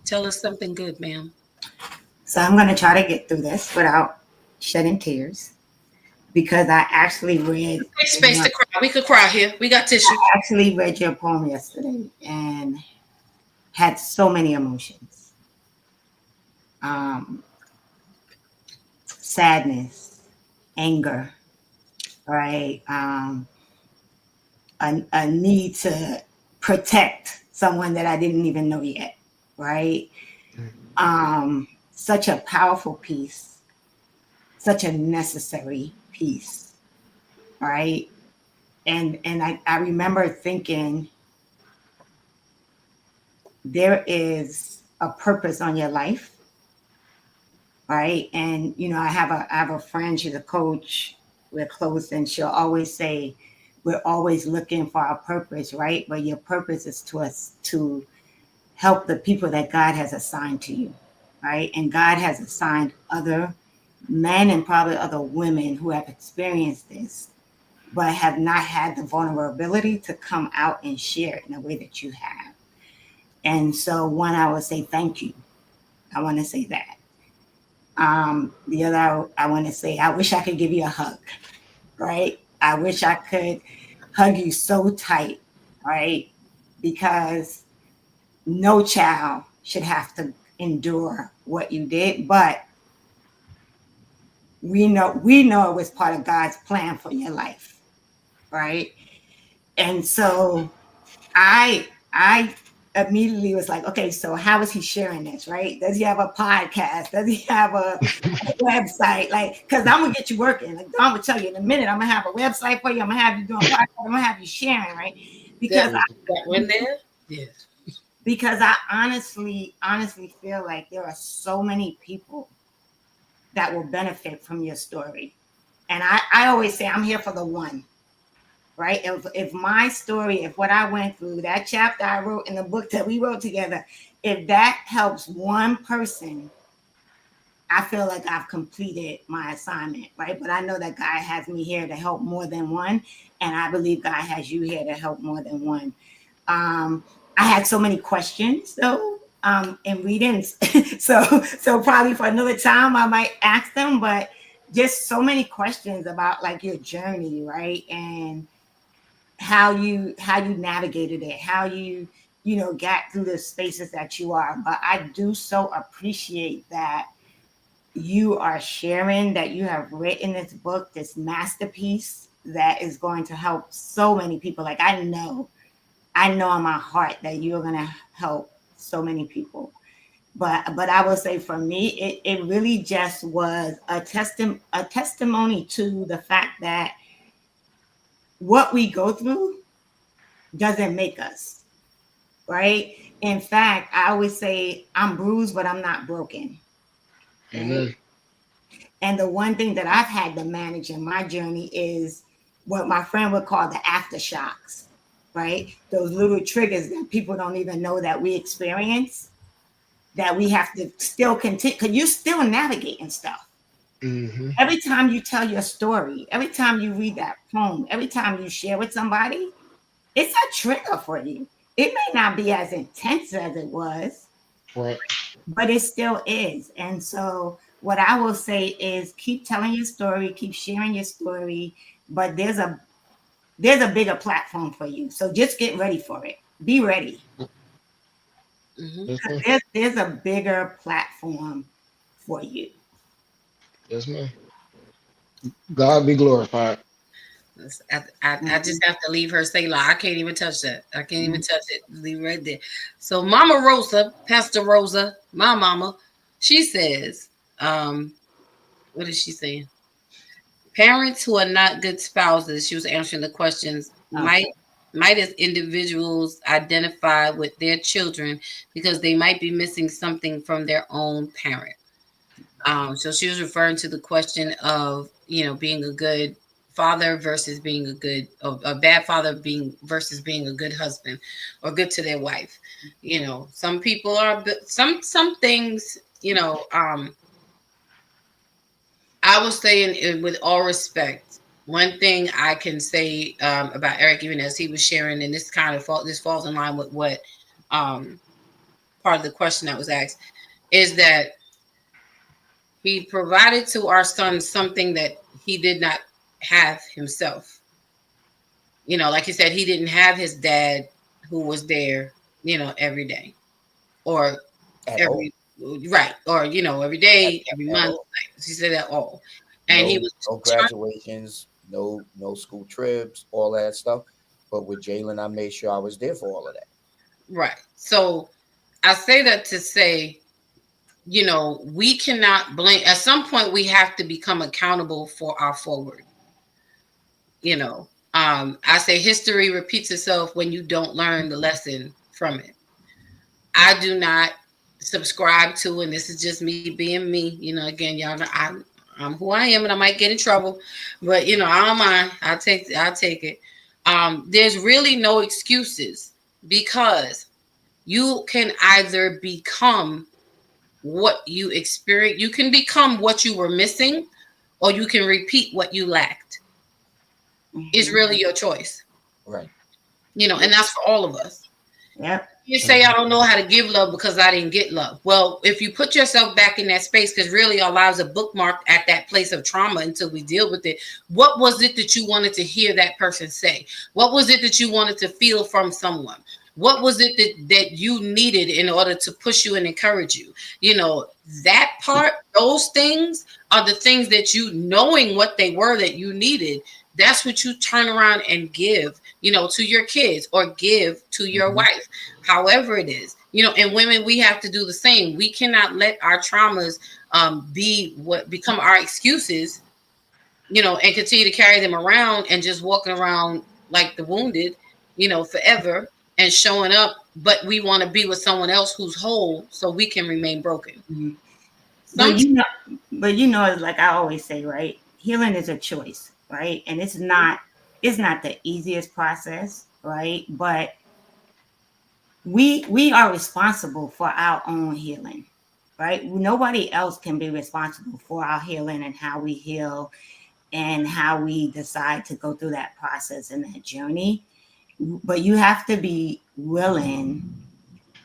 Speaker 3: tell us something good, ma'am.
Speaker 5: So I'm going to try to get through this without shedding tears, because I actually read.
Speaker 3: Space to cry. We could cry here. We got tissue.
Speaker 5: I actually read your poem yesterday and had so many emotions. Sadness, anger, right? A need to protect someone that I didn't even know yet, right? Such a powerful piece, such a necessary piece, right? And I remember thinking, there is a purpose on your life, right? And you know, I have a friend, she's a coach, we're close, and she'll always say, we're always looking for our purpose, right? But your purpose is to help the people that God has assigned to you, right? And God has assigned other men and probably other women who have experienced this, but have not had the vulnerability to come out and share it in the way that you have. And so one, I would say thank you. I want to say that. The other, I want to say, I wish I could give you a hug, right? I wish I could hug you so tight, right? Because no child should have to endure what you did, but we know it was part of God's plan for your life, right? And so I immediately was like, okay, so how is he sharing this, right? Does he have a podcast? Does he have a website? Like, because I'm gonna get you working. Like Don would tell you in a minute, I'm gonna have a website for you. I'm gonna have you doing podcast. I'm gonna have you sharing, right? Because
Speaker 3: that one there, yeah.
Speaker 5: Because I honestly feel like there are so many people that will benefit from your story, and I always say I'm here for the one. Right? If my story, if what I went through, that chapter I wrote in the book that we wrote together, if that helps one person, I feel like I've completed my assignment, right? But I know that God has me here to help more than one. And I believe God has you here to help more than one. I had so many questions though, in readings. so probably for another time I might ask them, but just so many questions about like your journey, right? And how you navigated it, how you got through the spaces that you are. But I do so appreciate that you are sharing, that you have written this book, this masterpiece that is going to help so many people. Like I know in my heart that you're going to help so many people. But I will say for me, it really just was a testimony to the fact that what we go through doesn't make us, right? In fact, I always say I'm bruised, but I'm not broken.
Speaker 4: Amen.
Speaker 5: And the one thing that I've had to manage in my journey is what my friend would call the aftershocks, right? Those little triggers that people don't even know that we experience. that we have to still continue, because you're still navigating stuff.
Speaker 4: Mm-hmm.
Speaker 5: Every time you tell your story, every time you read that poem, every time you share with somebody, it's a trigger for you. It may not be as intense as it was,
Speaker 4: Right.
Speaker 5: but it still is. And so what I will say is keep telling your story, keep sharing your story, but there's a bigger platform for you. So just get ready for it. Be ready.
Speaker 3: Mhm.
Speaker 4: Yes, ma'am.
Speaker 5: There's a bigger platform for you.
Speaker 4: Yes, ma'am. God be glorified.
Speaker 3: I just have to leave her say, like, I can't even touch that. I can't even touch it. Leave it right there. So Mama Rosa, Pastor Rosa, my mama, she says, what is she saying? Parents who are not good spouses, she was answering the questions,
Speaker 5: Okay.
Speaker 3: might as individuals identify with their children because they might be missing something from their own parent. So she was referring to the question of, being a good father versus being a bad father being versus being a good husband or good to their wife. Some people are, some things, I was saying, with all respect, one thing I can say about Eric, even as he was sharing, and this falls in line with what part of the question that was asked, is that he provided to our son something that he did not have himself. Like he said, he didn't have his dad who was there, every day or
Speaker 6: At all.
Speaker 3: every right, or every day, every
Speaker 6: At
Speaker 3: month.
Speaker 6: all.
Speaker 3: Like he said that all, and he
Speaker 6: No,
Speaker 3: was
Speaker 6: no graduations, no school trips, all that stuff. But with Jalen, I made sure I was there for all of that.
Speaker 3: right. So I say that to say, we cannot blame. At some point, we have to become accountable for our forward. I say history repeats itself when you don't learn the lesson from it. I do not subscribe to, and this is just me being me. Again, y'all know I'm who I am, and I might get in trouble, but I don't mind. I'll take it. There's really no excuses because you can either become what you experience. You can become what you were missing, or you can repeat what you lacked. It's really your choice.
Speaker 6: Right.
Speaker 3: And that's for all of us.
Speaker 5: Yep.
Speaker 3: You say, I don't know how to give love because I didn't get love. Well, if you put yourself back in that space, because really our lives are bookmarked at that place of trauma until we deal with it. What was it that you wanted to hear that person say? What was it that you wanted to feel from someone? What was it that you needed in order to push you and encourage you? That part, those things are the things that you, knowing what they were that you needed, that's what you turn around and give, to your kids or give to your wife, however it is, and women, we have to do the same. We cannot let our traumas become our excuses, and continue to carry them around and just walking around like the wounded, forever and showing up. But we want to be with someone else who's whole so we can remain broken.
Speaker 5: Mm-hmm. But like I always say, right? Healing is a choice, right? And it's not the easiest process, right? But we are responsible for our own healing, right? Nobody else can be responsible for our healing and how we heal and how we decide to go through that process and that journey. But you have to be willing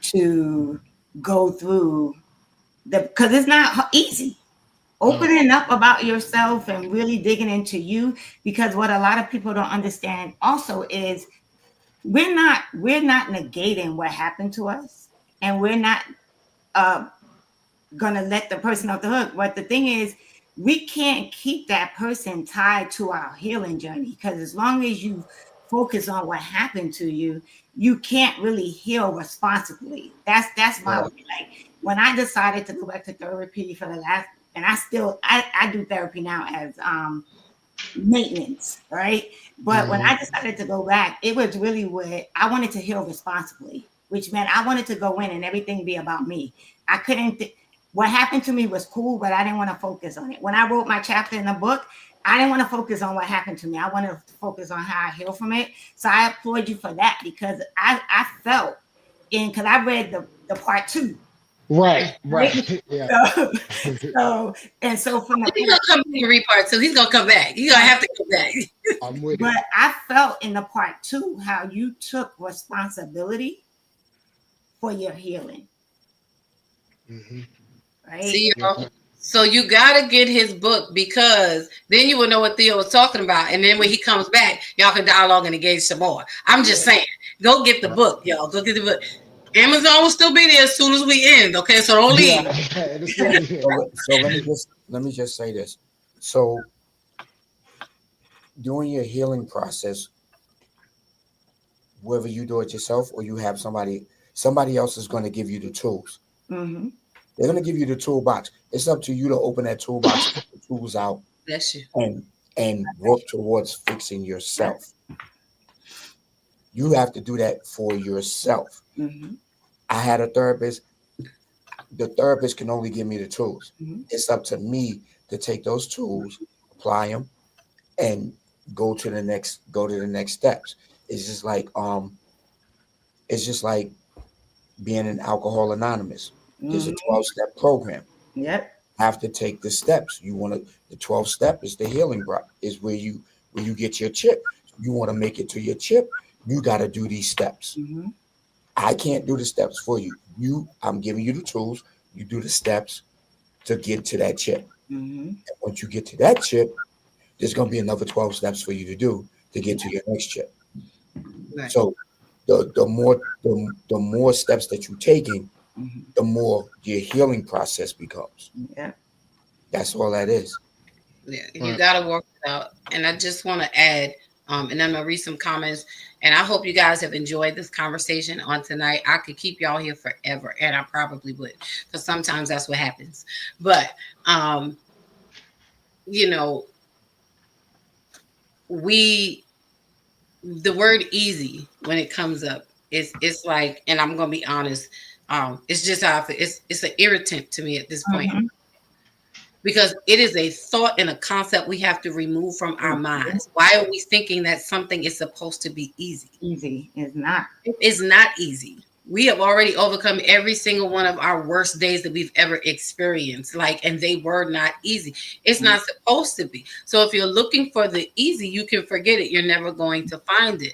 Speaker 5: to go through because it's not easy. Opening up about yourself and really digging into you, because what a lot of people don't understand also is we're not negating what happened to us, and we're not gonna let the person off the hook. But the thing is, we can't keep that person tied to our healing journey, because as long as you focus on what happened to you, you can't really heal responsibly. That's my way. Like when I decided to go back to therapy for the last, and I do therapy now as maintenance, right? But when I decided to go back, it was really what I wanted to heal responsibly, which meant I wanted to go in and everything be about me. I couldn't. What happened to me was cool, but I didn't want to focus on it. When I wrote my chapter in the book, I didn't want to focus on what happened to me. I wanted to focus on how I heal from it. So I applaud you for that, because I felt because I read the part 2,
Speaker 4: Right,
Speaker 5: Right?
Speaker 4: right. Yeah.
Speaker 5: So, so from the
Speaker 3: He's
Speaker 5: point,
Speaker 3: gonna come back and read part two. He's gonna come back. He's gonna have to come back.
Speaker 4: I'm with it.
Speaker 5: but I felt in the part two how you took responsibility for your healing,
Speaker 4: Hmm.
Speaker 5: right?
Speaker 3: See,
Speaker 4: Yes,
Speaker 3: y'all.
Speaker 4: ma'am.
Speaker 3: So you gotta get his book because then you will know what Theo was talking about, and then when he comes back, y'all can dialogue and engage some more. I'm just saying, go get the book, y'all. Go get the book. Amazon will still be there as soon as we end. Okay, so don't
Speaker 4: Yeah,
Speaker 3: leave.
Speaker 4: it'll still be here.
Speaker 6: So let me just say this. So during your healing process, whether you do it yourself or you have somebody else is going to give you the tools.
Speaker 5: Mm-hmm.
Speaker 6: They're going to give you the toolbox. It's up to you to open that toolbox, get the tools out,
Speaker 3: Bless you.
Speaker 6: and work towards fixing yourself. You have to do that for yourself.
Speaker 5: Mm-hmm.
Speaker 6: I had a therapist. The therapist can only give me the tools.
Speaker 5: Mm-hmm.
Speaker 6: It's up to me to take those tools, apply them, and go to the next steps. It's just like being an Alcohol Anonymous. There's a
Speaker 5: Mm-hmm.
Speaker 6: 12-step program.
Speaker 5: Yep.
Speaker 6: Have to take the steps. The 12th step is the healing is where you get your chip. You want to make it to your chip, you got to do these steps.
Speaker 5: Mm-hmm.
Speaker 6: I can't do the steps for you. I'm giving you the tools. You do the steps to get to that chip.
Speaker 5: Mm-hmm.
Speaker 6: And once you get to that chip, there's going to be another 12 steps for you to do to get to your next chip.
Speaker 3: Right.
Speaker 6: So the more steps that you're taking,
Speaker 5: Mm-hmm.
Speaker 6: the more your healing process becomes.
Speaker 5: Yeah.
Speaker 6: That's all that is.
Speaker 3: Yeah, you
Speaker 4: Right.
Speaker 3: gotta work it out. And I just want to add, and I'm gonna read some comments. And I hope you guys have enjoyed this conversation on tonight. I could keep y'all here forever, and I probably would, because sometimes that's what happens. But you know, the word easy when it comes up, it's like, and I'm gonna be honest, it's just how I feel. It's an irritant to me at this point.
Speaker 5: Mm-hmm.
Speaker 3: Because it is a thought and a concept we have to remove from our minds. Why are we thinking that something is supposed to be easy?
Speaker 5: Easy is not.
Speaker 3: It is not easy. We have already overcome every single one of our worst days that we've ever experienced. And they were not easy. It's not supposed to be. So if you're looking for the easy, you can forget it. You're never going to find it.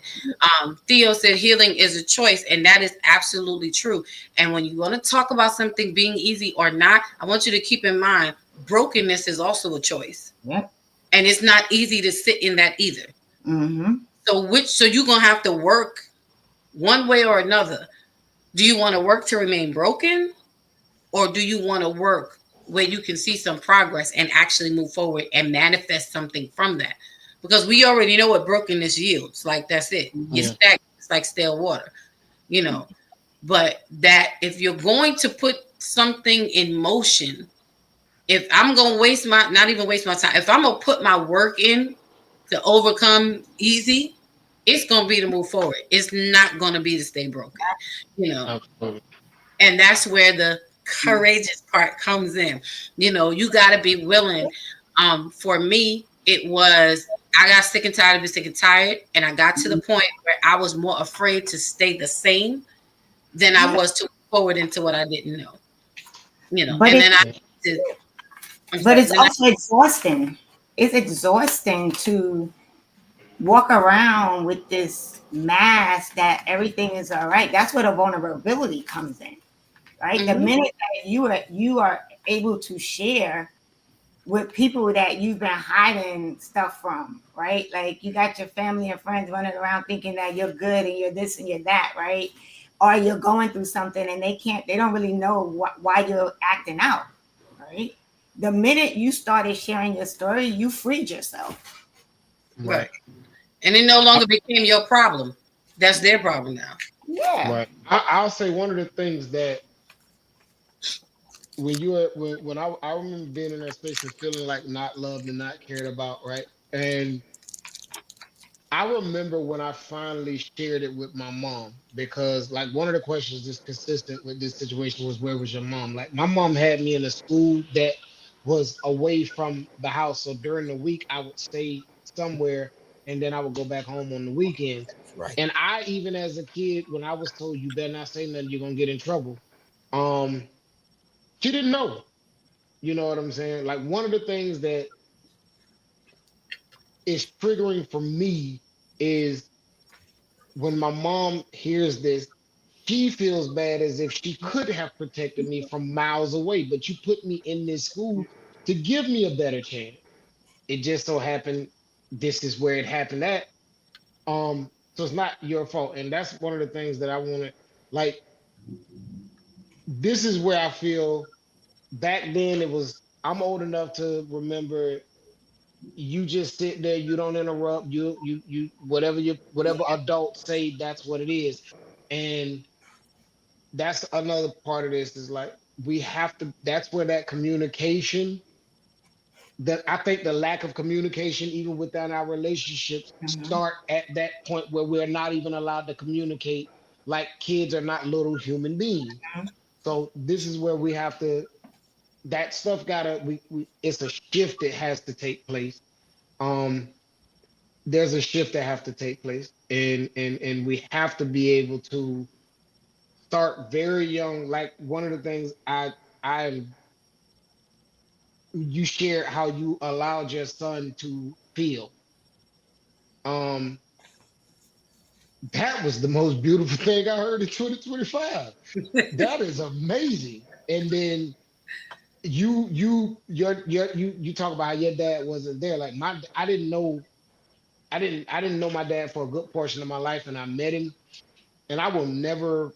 Speaker 3: Theo said healing is a choice, and that is absolutely true. And when you want to talk about something being easy or not, I want you to keep in mind, brokenness is also a choice.
Speaker 5: Yep.
Speaker 3: And it's not easy to sit in that either.
Speaker 5: Mm-hmm.
Speaker 3: So you're going to have to work one way or another. Do you want to work to remain broken, or do you want to work where you can see some progress and actually move forward and manifest something from that? Because we already know what brokenness yields. Like, that's it. You're stagnant. It's like stale water, But that if you're going to put something in motion, if I'm going to not even waste my time, if I'm going to put my work in to overcome easy, it's going to be to move forward. It's not going to be to stay broken,
Speaker 4: Absolutely.
Speaker 3: And that's where the courageous part comes in. You got to be willing. For me, it was, I got sick and tired of being sick and tired. And I got to the point where I was more afraid to stay the same than I was to move forward into what I didn't know.
Speaker 5: But
Speaker 3: and then
Speaker 5: But it's also exhausting. It's exhausting to walk around with this mask that everything is all right. That's where the vulnerability comes in, right? The
Speaker 3: Mhm.
Speaker 5: minute that you are able to share with people that you've been hiding stuff from, right? Like, you got your family and friends running around thinking that you're good and you're this and you're that, right? Or you're going through something and they don't really know why you're acting out, right? The minute you started sharing your story, you freed yourself.
Speaker 3: Right. And it no longer became your problem. That's their problem now.
Speaker 5: Yeah.
Speaker 4: Right. I'll say one of the things that when I remember being in that space and feeling like not loved and not cared about, right? And I remember when I finally shared it with my mom, because like one of the questions that's consistent with this situation was, where was your mom? Like, my mom had me in a school that was away from the house. So during the week I would stay somewhere and then I would go back home on the weekends.
Speaker 6: Right.
Speaker 4: And I, even as a kid, when I was told you better not say nothing, you're gonna get in trouble. Um, she didn't know. You know what I'm saying? Like one of the things that is triggering for me is when my mom hears this, she feels bad as if she could have protected me from miles away, but you put me in this school to give me a better chance. It just so happened this is where it happened at. So it's not your fault. And that's one of the things that I want to like. This is where I feel back then it was I'm old enough to remember you just sit there, you don't interrupt, you whatever adults say, that's what it is. And that's another part of this is like we have to that's where that communication that I think the lack of communication even within our relationships
Speaker 5: Mhm.
Speaker 4: start at that point where we're not even allowed to communicate like kids are not little human beings. So this is where we have to that stuff gotta we it's a shift that has to take place. Um there's a shift that have to take place and we have to be able to start very young. Like one of the things I you shared how you allowed your son to feel. Um, that was the most beautiful thing I heard in 2025. That is amazing. And then you talk about how your dad wasn't there. Like my I didn't know my dad for a good portion of my life, and I met him, and I will never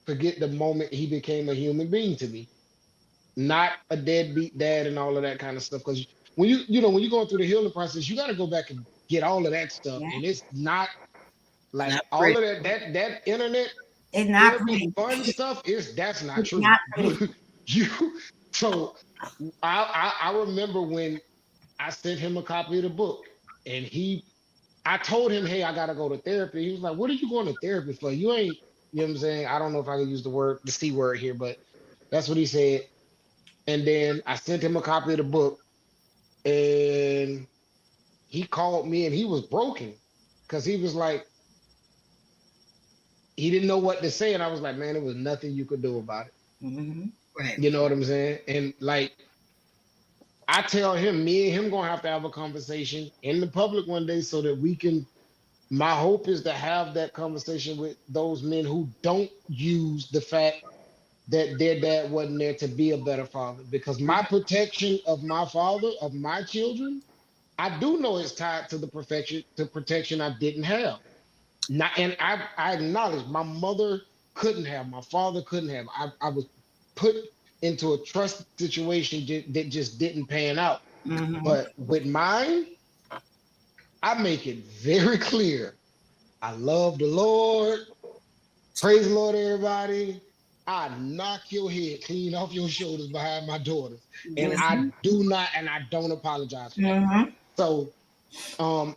Speaker 4: forget the moment he became a human being to me, not a deadbeat dad and all of that kind of stuff. Because when when you're going through the healing process, you got to go back and get all of that stuff,
Speaker 5: Yeah,
Speaker 4: and it's not
Speaker 3: It's
Speaker 4: like
Speaker 3: not
Speaker 4: all
Speaker 3: pretty.
Speaker 4: of that internet
Speaker 5: it's not
Speaker 4: therapy
Speaker 5: pretty.
Speaker 4: fun stuff is that's not
Speaker 5: It's
Speaker 4: true.
Speaker 5: not pretty.
Speaker 4: You so I remember when I sent him a copy of the book, and I told him, hey, I gotta go to therapy. He was like, what are you going to therapy for? You ain't, you know what I'm saying? I don't know if I can use the C word here, but that's what he said. And then I sent him a copy of the book, and he called me and he was broken because he was like, he didn't know what to say. And I was like, man, there was nothing you could do about it.
Speaker 5: Mhm.
Speaker 3: Right.
Speaker 4: You know what I'm saying? And like, I tell him, me and him gonna have to have a conversation in the public one day so that we can. My hope is to have that conversation with those men who don't use the fact that their dad wasn't there to be a better father. Because my protection of my father, of my children, I do know it's tied to the perfection, to protection I didn't have. Not, and I acknowledge my mother couldn't have, my father couldn't have. I was put into a trust situation that just didn't pan out.
Speaker 5: Mhm.
Speaker 4: But with mine, I make it very clear. I love the Lord. Praise the Lord, everybody. I knock your head clean off your shoulders behind my daughters. And I
Speaker 5: Mhm.
Speaker 4: do not, and I don't apologize for that.
Speaker 5: Mhm.
Speaker 4: So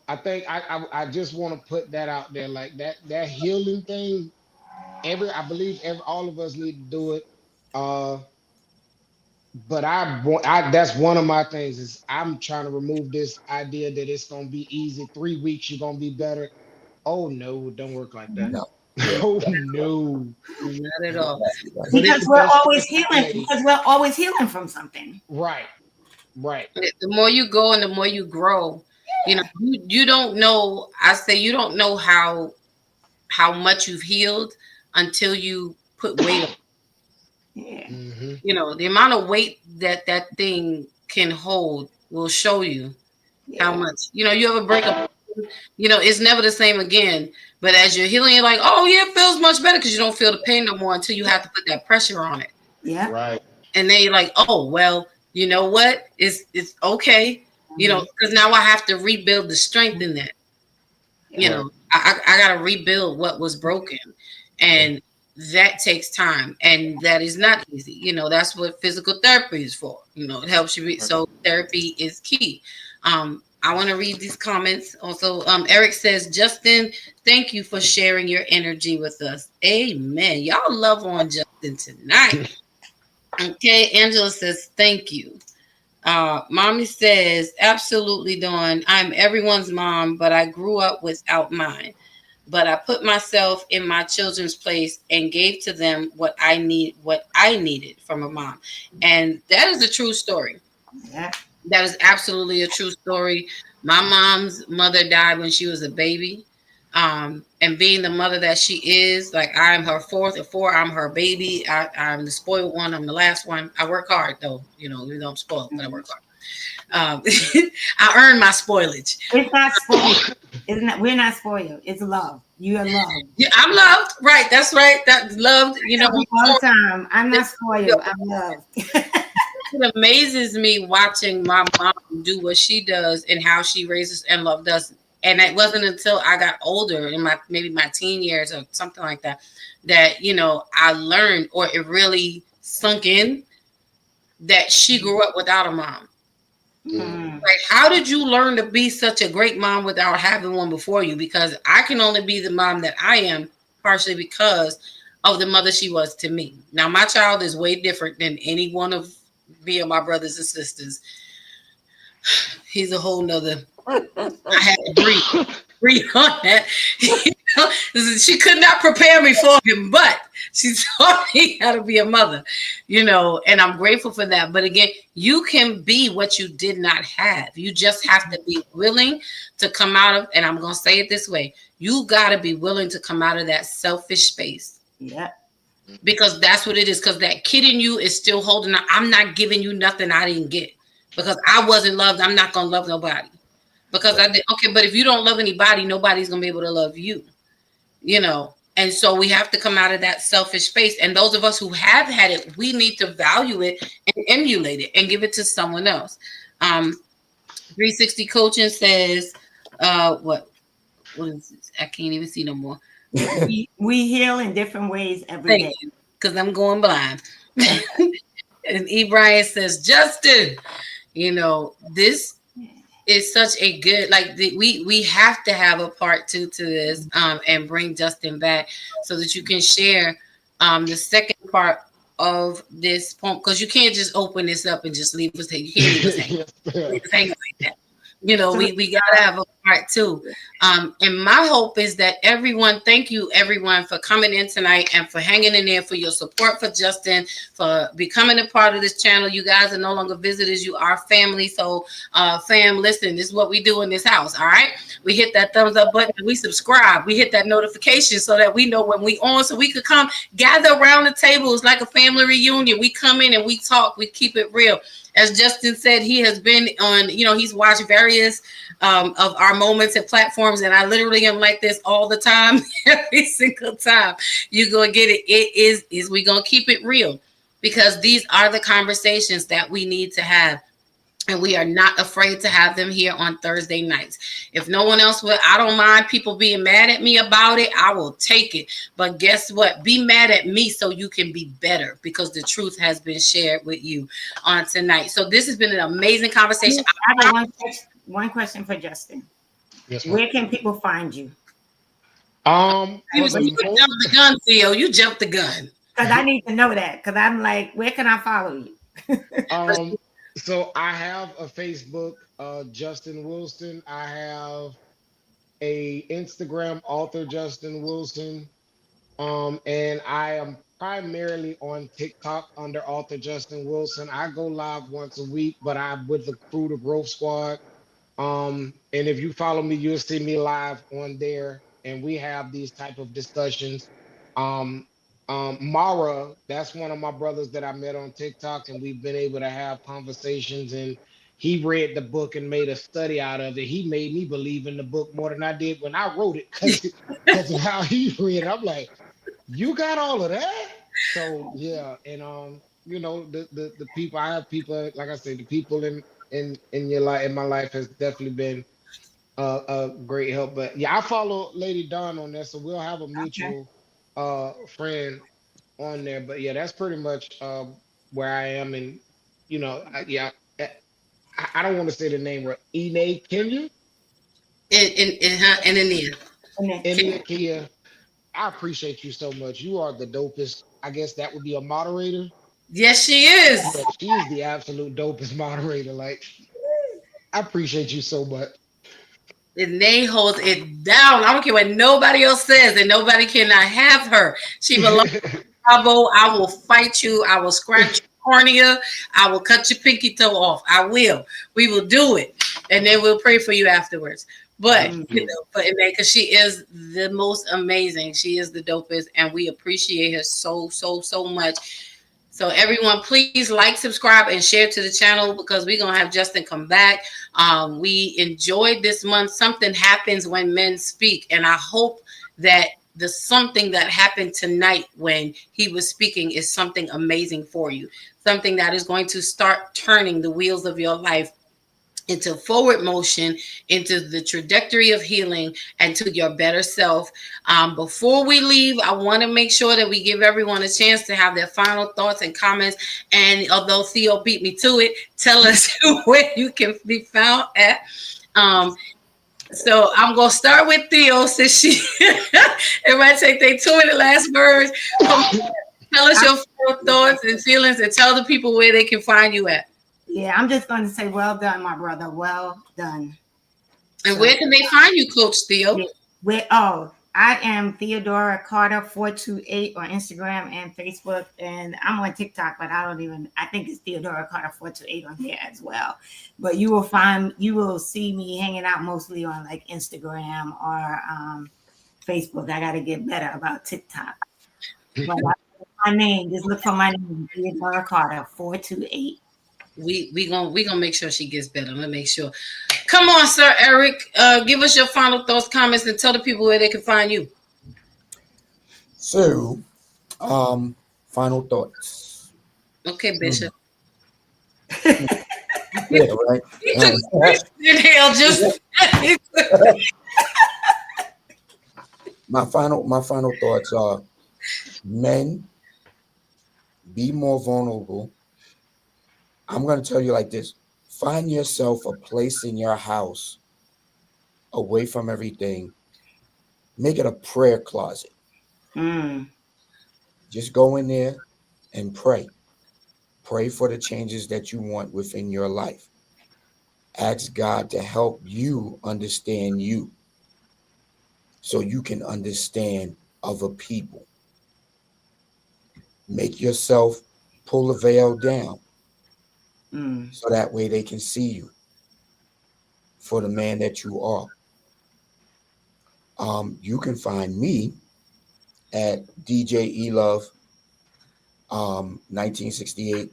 Speaker 4: I think I just want to put that out there, like that healing thing. I believe all of us need to do it. Uh, but that's one of my things is I'm trying to remove this idea that it's gonna be easy. 3 weeks you're gonna be better. Oh no, it don't work like that.
Speaker 5: Mhm.
Speaker 6: No. Yeah.
Speaker 4: Oh no.
Speaker 3: Not at all.
Speaker 6: Exactly right.
Speaker 4: But
Speaker 5: Because we're
Speaker 4: those
Speaker 5: always
Speaker 4: steps get
Speaker 5: healing.
Speaker 4: made.
Speaker 5: Because we're always healing from something.
Speaker 4: Right, right.
Speaker 3: The more you go and the more you grow, you don't know. I say you don't know how much you've healed until you put weight on.
Speaker 5: Yeah.
Speaker 4: Hmm.
Speaker 3: The amount of weight that thing can hold will show you how
Speaker 5: Yeah.
Speaker 3: much. You ever break up, it's never the same again. But as you're healing, you're like, oh yeah, it feels much better because you don't feel the pain no more until you have to put that pressure on it.
Speaker 5: Yeah.
Speaker 4: Right.
Speaker 3: And then you're like, oh well, you know what? It's okay,
Speaker 5: Mhm.
Speaker 3: because now I have to rebuild the strength in that.
Speaker 5: Yeah.
Speaker 4: Right.
Speaker 3: I got to rebuild what was broken, and that takes time, and that is not easy. That's what physical therapy is for. It helps you.
Speaker 4: Right.
Speaker 3: So therapy is key. I want to read these comments. Also, Eric says, Justin, thank you for sharing your energy with us. Amen. Y'all love on Justin tonight. Okay, Angela says, thank you. Mommy says, absolutely, Dawn. I'm everyone's mom, but I grew up without mine. but I put myself in my children's place and gave to them what I needed from a mom. And that is a true story.
Speaker 5: Yeah.
Speaker 3: That is absolutely a true story. My mom's mother died when she was a baby. And being the mother that she is, like I'm her fourth or four, I'm her baby. I'm the spoiled one. I'm the last one. I work hard though, even though I'm spoiled, but I work hard. I earn my spoilage.
Speaker 5: It's not spoiled. It's not. We're not spoiled. It's love. You are loved.
Speaker 3: Yeah, I'm loved. Right. That's right. That's loved.
Speaker 5: All the time. I'm not spoiled. I'm loved.
Speaker 3: It amazes me watching my mom do what she does and how she raises and love does. And it wasn't until I got older in maybe my teen years or something like that, that, I learned, or it really sunk in, that she grew up without a mom. Like, how did you learn to be such a great mom without having one before you? Because I can only be the mom that I am partially because of the mother she was to me. Now, my child is way different than any one of me and my brothers and sisters. He's a whole nother. I had to breathe on that. She could not prepare me for him, but she taught me how to be a mother, and I'm grateful for that. But again, you can be what you did not have. You just have to be willing to come out of, and I'm going to say it this way, you got to be willing to come out of that selfish space.
Speaker 5: Yeah.
Speaker 3: Because that's what it is. Because that kid in you is still holding on. I'm not giving you nothing I didn't get. Because I wasn't loved, I'm not going to love nobody. Because I did. Okay, but if you don't love anybody, nobody's going to be able to love you. And so we have to come out of that selfish space. And those of us who have had it, we need to value it and emulate it and give it to someone else. 360 Coaching says, what is this? I can't even see no more.
Speaker 5: We heal in different ways every day.
Speaker 3: Because I'm going blind. And E. Brian says, Justin, this is such a good, we have to have a part 2 to this, and bring Justin back so that you can share the second part of this poem, because you can't just open this up and just leave us. You can't leave us hanging like that. We gotta have a part 2. And my hope is that thank you everyone for coming in tonight and for hanging in there, for your support for Justin, for becoming a part of this channel. You guys are no longer visitors, you are family. So fam, listen, this is what we do in this house. All right, we hit that thumbs up button, we subscribe, we hit that notification so that we know when we on, so we could come gather around the table. It's like a family reunion. We come in and we talk, we keep it real. As Justin said, he has been on, he's watched various of our moments and platforms, and I literally am like this all the time, every single time. You're going to get it. It is we going to keep it real, because these are the conversations that we need to have. And we are not afraid to have them here on Thursday nights. If no one else will, I don't mind people being mad at me about it. I will take it. But guess what? Be mad at me so you can be better, because the truth has been shared with you on tonight. So this has been an amazing conversation.
Speaker 5: I have one question for Justin.
Speaker 4: Yes, ma'am.
Speaker 5: Where can people find you?
Speaker 3: You jumped the gun, Theo. You jumped the gun.
Speaker 5: Because I need to know that. Because I'm like, where can I follow you?
Speaker 4: So I have a Facebook, Justin Wilson. I have a Instagram, author Justin Wilson. And I am primarily on TikTok under author Justin Wilson. I go live once a week, but I'm with the crew, the Growth Squad. And if you follow me, you'll see me live on there, and we have these type of discussions. Mara, that's one of my brothers that I met on TikTok, and we've been able to have conversations, and he read the book and made a study out of it. He made me believe in the book more than I did when I wrote it, because of how he read it. I'm like, you got all of that? So yeah, and the people, I have people, like I said, the people in your life, in my life, has definitely been a great help. But yeah, I follow Lady Dawn on there, so we'll have a mutual friend on there. But yeah, that's pretty much where I am. And I don't want to say the name right. Ine Kenya?
Speaker 3: And
Speaker 4: Kenya. I appreciate you so much. You are the dopest. I guess that would be a moderator.
Speaker 3: Yes, she is.
Speaker 4: Yeah, she is the absolute dopest moderator. Like, I appreciate you so much.
Speaker 3: And they holds it down. I don't care what nobody else says, and nobody cannot have her. She belongs to Bravo. I will fight you. I will scratch your cornea. I will cut your pinky toe off. I will. We will do it, and then we'll pray for you afterwards. But
Speaker 6: Thank
Speaker 3: you
Speaker 6: you.
Speaker 3: know, but because she is the most amazing, she is the dopest, and we appreciate her so much. So everyone, please like, subscribe, and share to the channel because we're gonna have Justin come back. We enjoyed this month. Something happens when men speak, and I hope that the something that happened tonight when he was speaking is something amazing for you. Something that is going to start turning the wheels of your life into forward motion, into the trajectory of healing, and to your better self. Before we leave, I want to make sure that we give everyone a chance to have their final thoughts and comments. And although Theo beat me to it, tell us where you can be found at. Um, so I'm gonna start with Theo since she everybody take their 2 minute last words. Tell us your final thoughts and feelings and tell the people where they can find you at.
Speaker 5: Yeah, I'm just going to say, well done, my brother. Well done.
Speaker 3: And
Speaker 5: So,
Speaker 3: where can they find you, Coach Theo?
Speaker 5: yeah, I am Theodora Carter 428 on Instagram and Facebook, and I'm on TikTok, but I think it's Theodora Carter 428 on there as well. But you will see me hanging out mostly on like Instagram or Facebook. I got to get better about TikTok. But my name, just look for my name, Theodora Carter 428.
Speaker 3: We gonna make sure she gets better. Let's make sure. Come on, Sir Eric. Give us your final thoughts, comments, and tell the people where they can find you.
Speaker 6: So, final thoughts.
Speaker 3: Okay, Bishop.
Speaker 6: Yeah, right.
Speaker 3: Inhale, just
Speaker 6: My final thoughts are: men, be more vulnerable. I'm going to tell you like this: find yourself a place in your house away from everything. Make it a prayer closet.
Speaker 5: Mm.
Speaker 6: Just go in there and pray. Pray for the changes that you want within your life. Ask God to help you understand you so you can understand other people. Make yourself pull the veil down
Speaker 5: Mm.
Speaker 6: so that way they can see you for the man that you are. You can find me at DJ Elove 1968.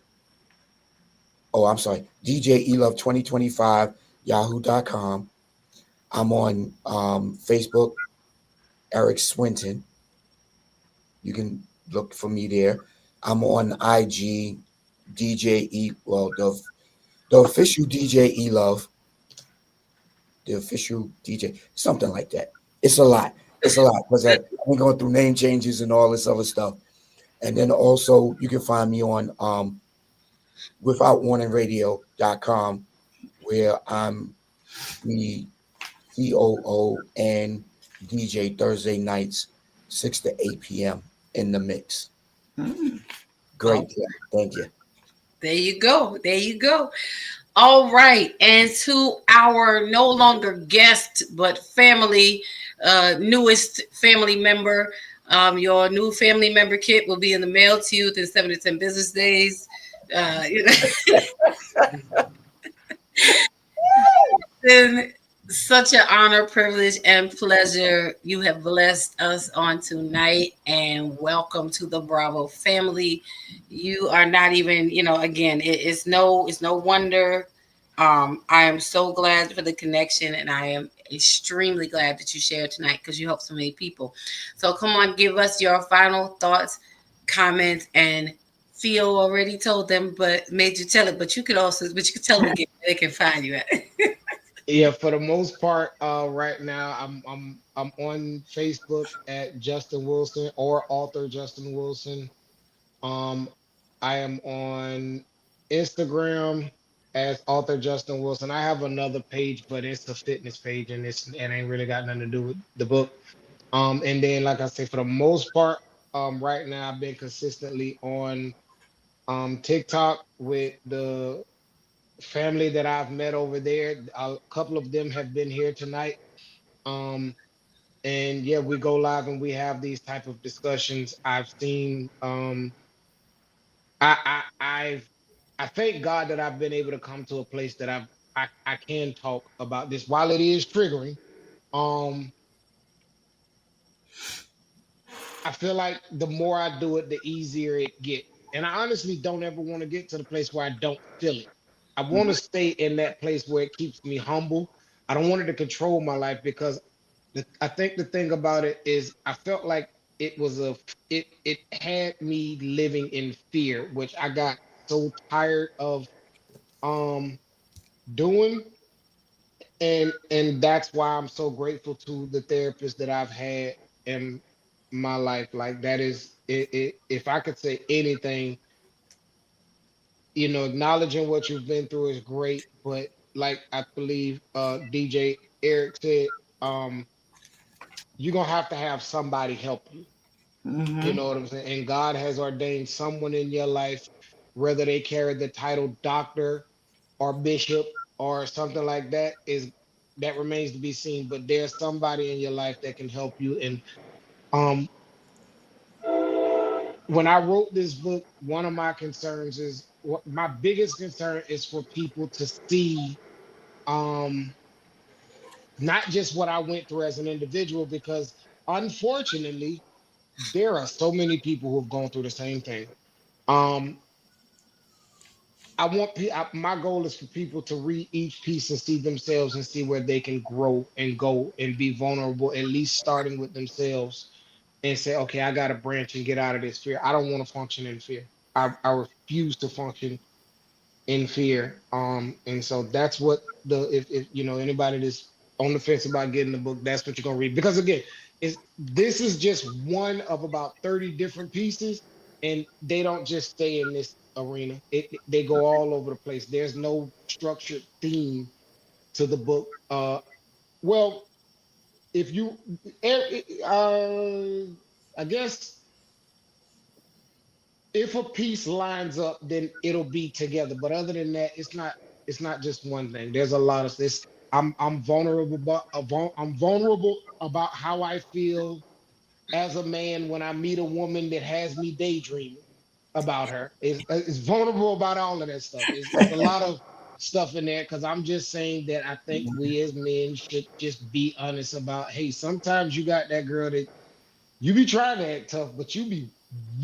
Speaker 6: Oh, I'm sorry, DJ Elove 2025 yahoo.com. I'm on Facebook, Eric Swinton. You can look for me there. I'm on IG, the official DJ Elove, the official DJ, something like that. It's a lot. It's a lot because I've been going through name changes and all this other stuff. And then also you can find me on withoutwarningradio.com where I'm the COO and DJ Thursday nights, 6 to 8 p.m. in the mix.
Speaker 5: Mm.
Speaker 6: Great. Thank you.
Speaker 3: there you go. There you go. All right. And to our no longer guest, but family, newest family member, your new family member kit will be in the mail to you within 7 to 10 business days. You know. Been such an honor, privilege, and pleasure. You have blessed us on tonight, and welcome to the Bravo family. You are not even, again, it's no wonder. I am so glad for the connection, and I am extremely glad that you shared tonight because you helped so many people. So come on, give us your final thoughts, comments, and Theo already told them, but made you tell it. But you could tell them again where they can find you at.
Speaker 4: Yeah, for the most part, right now I'm on Facebook at Justin Wilson or author Justin Wilson. Um, I am on Instagram as author Justin Wilson. I have another page, but it's a fitness page, and it ain't really got nothing to do with the book. And then, like I say, for the most part, right now I've been consistently on TikTok with the family that I've met over there. A couple of them have been here tonight. And yeah, we go live and we have these type of discussions. I've seen I thank God that I've been able to come to a place that I can talk about this while it is triggering. Um I feel like the more I do it, the easier it gets. And I honestly don't ever want to get to the place where I don't feel it. I want to stay in that place where it keeps me humble. I don't want it to control my life because I think the thing about it is I felt like it had me living in fear, which I got so tired of um doing. And that's why I'm so grateful to the therapist that I've had in my life. Like that is it, if I could say anything, acknowledging what you've been through is great, but like I believe DJ Eric said, um, you're gonna have to have somebody help you. You
Speaker 5: Mm-hmm.
Speaker 4: know what I'm saying? And God has ordained someone in your life, whether they carry the title doctor or bishop or something like that, is that remains to be seen. But there's somebody in your life that can help you. And um when I wrote this book, one of my concerns is what my biggest concern is for people to see um not just what I went through as an individual, because unfortunately there are so many people who have gone through the same thing. Um, my goal is for people to read each piece and see themselves and see where they can grow and go and be vulnerable, at least starting with themselves and say, okay, I got to branch and get out of this fear. I don't want to function in fear. I refuse to function in fear. And so that's what if anybody that's on the fence about getting the book, that's what you're gonna read. Because again, this is just one of about 30 different pieces, and they don't just stay in this arena. They go all over the place. There's no structured theme to the book. Well, if you I guess if a piece lines up, then it'll be together. But other than that, it's not just one thing. There's a lot of this. I'm vulnerable I'm vulnerable about how I feel as a man when I meet a woman that has me daydreaming about her. It's vulnerable about all of that stuff. It's a lot of stuff in there because I'm just saying that I think we as men should just be honest about, hey, sometimes you got that girl that you be trying to act tough, but you be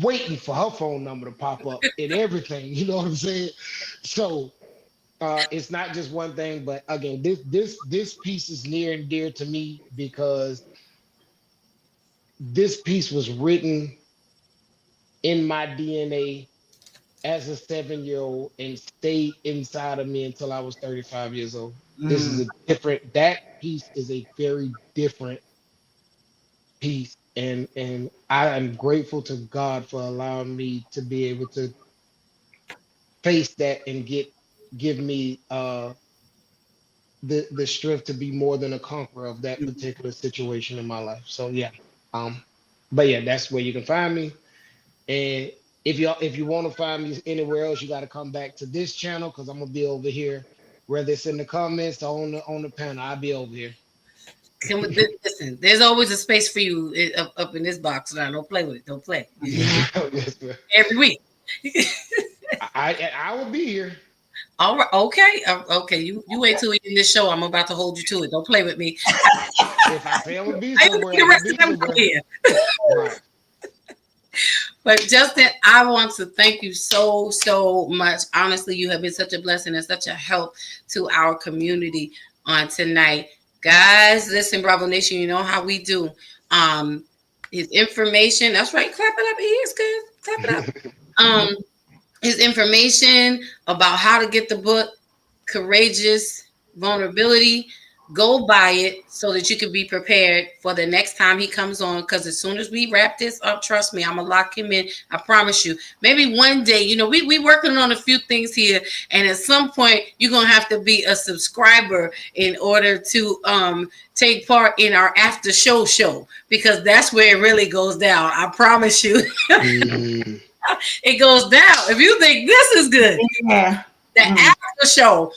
Speaker 4: waiting for her phone number to pop up and everything. You know what I'm saying? So it's not just one thing, but again, this piece is near and dear to me because this piece was written in my DNA as a 7-year-old and stayed inside of me until I was 35 years old. This is that piece is a very different piece. And I am grateful to God for allowing me to be able to face that and give me the strength to be more than a conqueror of that particular situation in my life. So yeah. But yeah, that's where you can find me. And if you want to find me anywhere else, you got to come back to this channel because I'm gonna be over here, whether it's in the comments or on the panel. I'll be over here.
Speaker 3: Listen, there's always a space for you up in this box now. Don't play with it. Don't play.
Speaker 4: Yes,
Speaker 3: Every week.
Speaker 4: I will be here.
Speaker 3: All right. Okay. Okay. You wait till we end this show. I'm about to hold you to it. Don't play with me.
Speaker 4: If I say I'm gonna be somewhere,
Speaker 3: the rest of them here.
Speaker 4: Right.
Speaker 3: But Justin, I want to thank you so much. Honestly, you have been such a blessing and such a help to our community on tonight. Guys, listen, Bravo Nation, you know how we do. His information, that's right, clap it up. He is good. Clap it up. His information about how to get the book, Courageous Vulnerability. Go buy it so that you can be prepared for the next time he comes on. Because as soon as we wrap this up, trust me, I'm gonna lock him in. I promise you. Maybe one day, we working on a few things here, and at some point, you're gonna have to be a subscriber in order to take part in our after show because that's where it really goes down. I promise you, it goes down. If you think this is good, the after show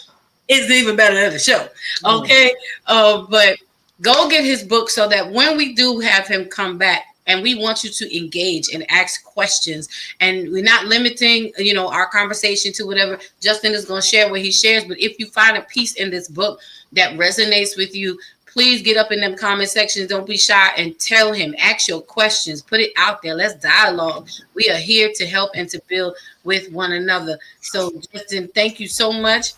Speaker 3: is even better than the show. Okay. But Go get his book so that when we do have him come back, and we want you to engage and ask questions, and we're not limiting, our conversation to whatever Justin is going to share what he shares. But if you find a piece in this book that resonates with you, please get up in them comment sections. Don't be shy and tell him. Ask your questions. Put it out there. Let's dialogue. We are here to help and to build with one another. So, Justin, thank you so much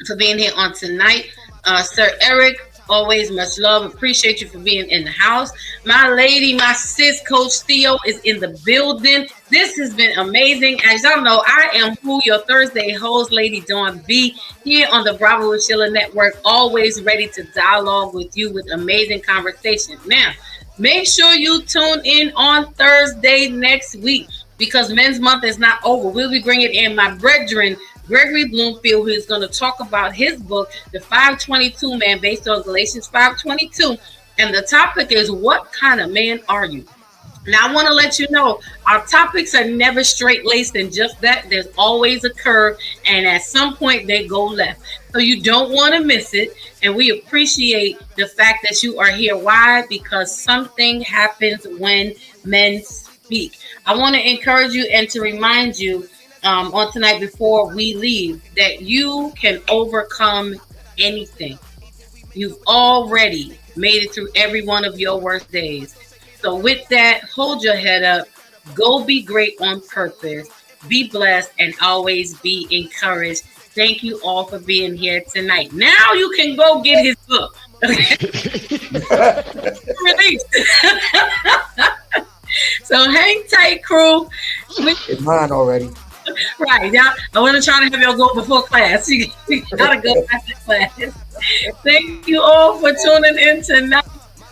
Speaker 3: for being here on tonight. Sir Eric, always much love. Appreciate you for being in the house. My lady, my sis, Coach Theo is in the building. This has been amazing. As y'all know, I am who your Thursday host, Lady Dawn B, here on the Bravo with Sheila Network, always ready to dialogue with you with amazing conversation. Now, make sure you tune in on Thursday next week, because Men's Month is not over. We'll be bringing in my brethren, Gregory Bloomfield, who is going to talk about his book, The 522 Man, based on Galatians 5:22. And the topic is, what kind of man are you? Now, I want to let you know, our topics are never straight-laced and just that. There's always a curve, and at some point, they go left. So you don't want to miss it, and we appreciate the fact that you are here. Why? Because something happens when men speak. I want to encourage you and to remind you on tonight before we leave that you can overcome anything. You've already made it through every one of your worst days. So with that, hold your head up, go be great on purpose, be blessed, and always be encouraged. Thank you all for being here tonight. Now you can go get his book. Release. So hang tight, crew.
Speaker 6: It's mine already.
Speaker 3: Right, y'all. I want to try to have y'all go before class. You gotta go after class. Thank you all for tuning in tonight.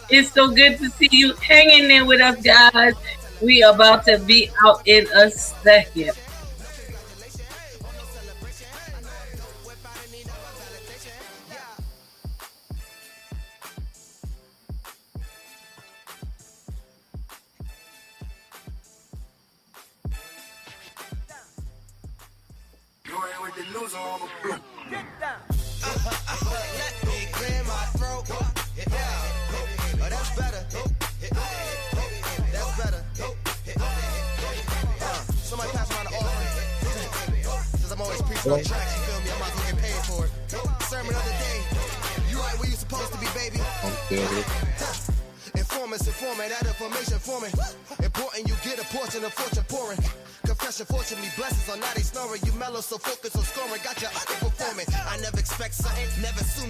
Speaker 3: It's so good to see you hanging in with us, guys. We are about to be out in a second.
Speaker 1: You ain't with the loser on the block. Get down.
Speaker 2: Let me clear my throat. Oh, that's better. That's better. Somebody pass around the offering. Cause I'm always preaching on tracks, you feel me? I'm not gonna get paid for it. Sermon of the day. You right where you supposed to be, baby. Informants informant, that information forming. Important you get a portion of fortune pouring. Confession, fortunately, blessings on now they snoring. You mellow, so focused on scoring. Got you underperforming. I never expect something, never assume.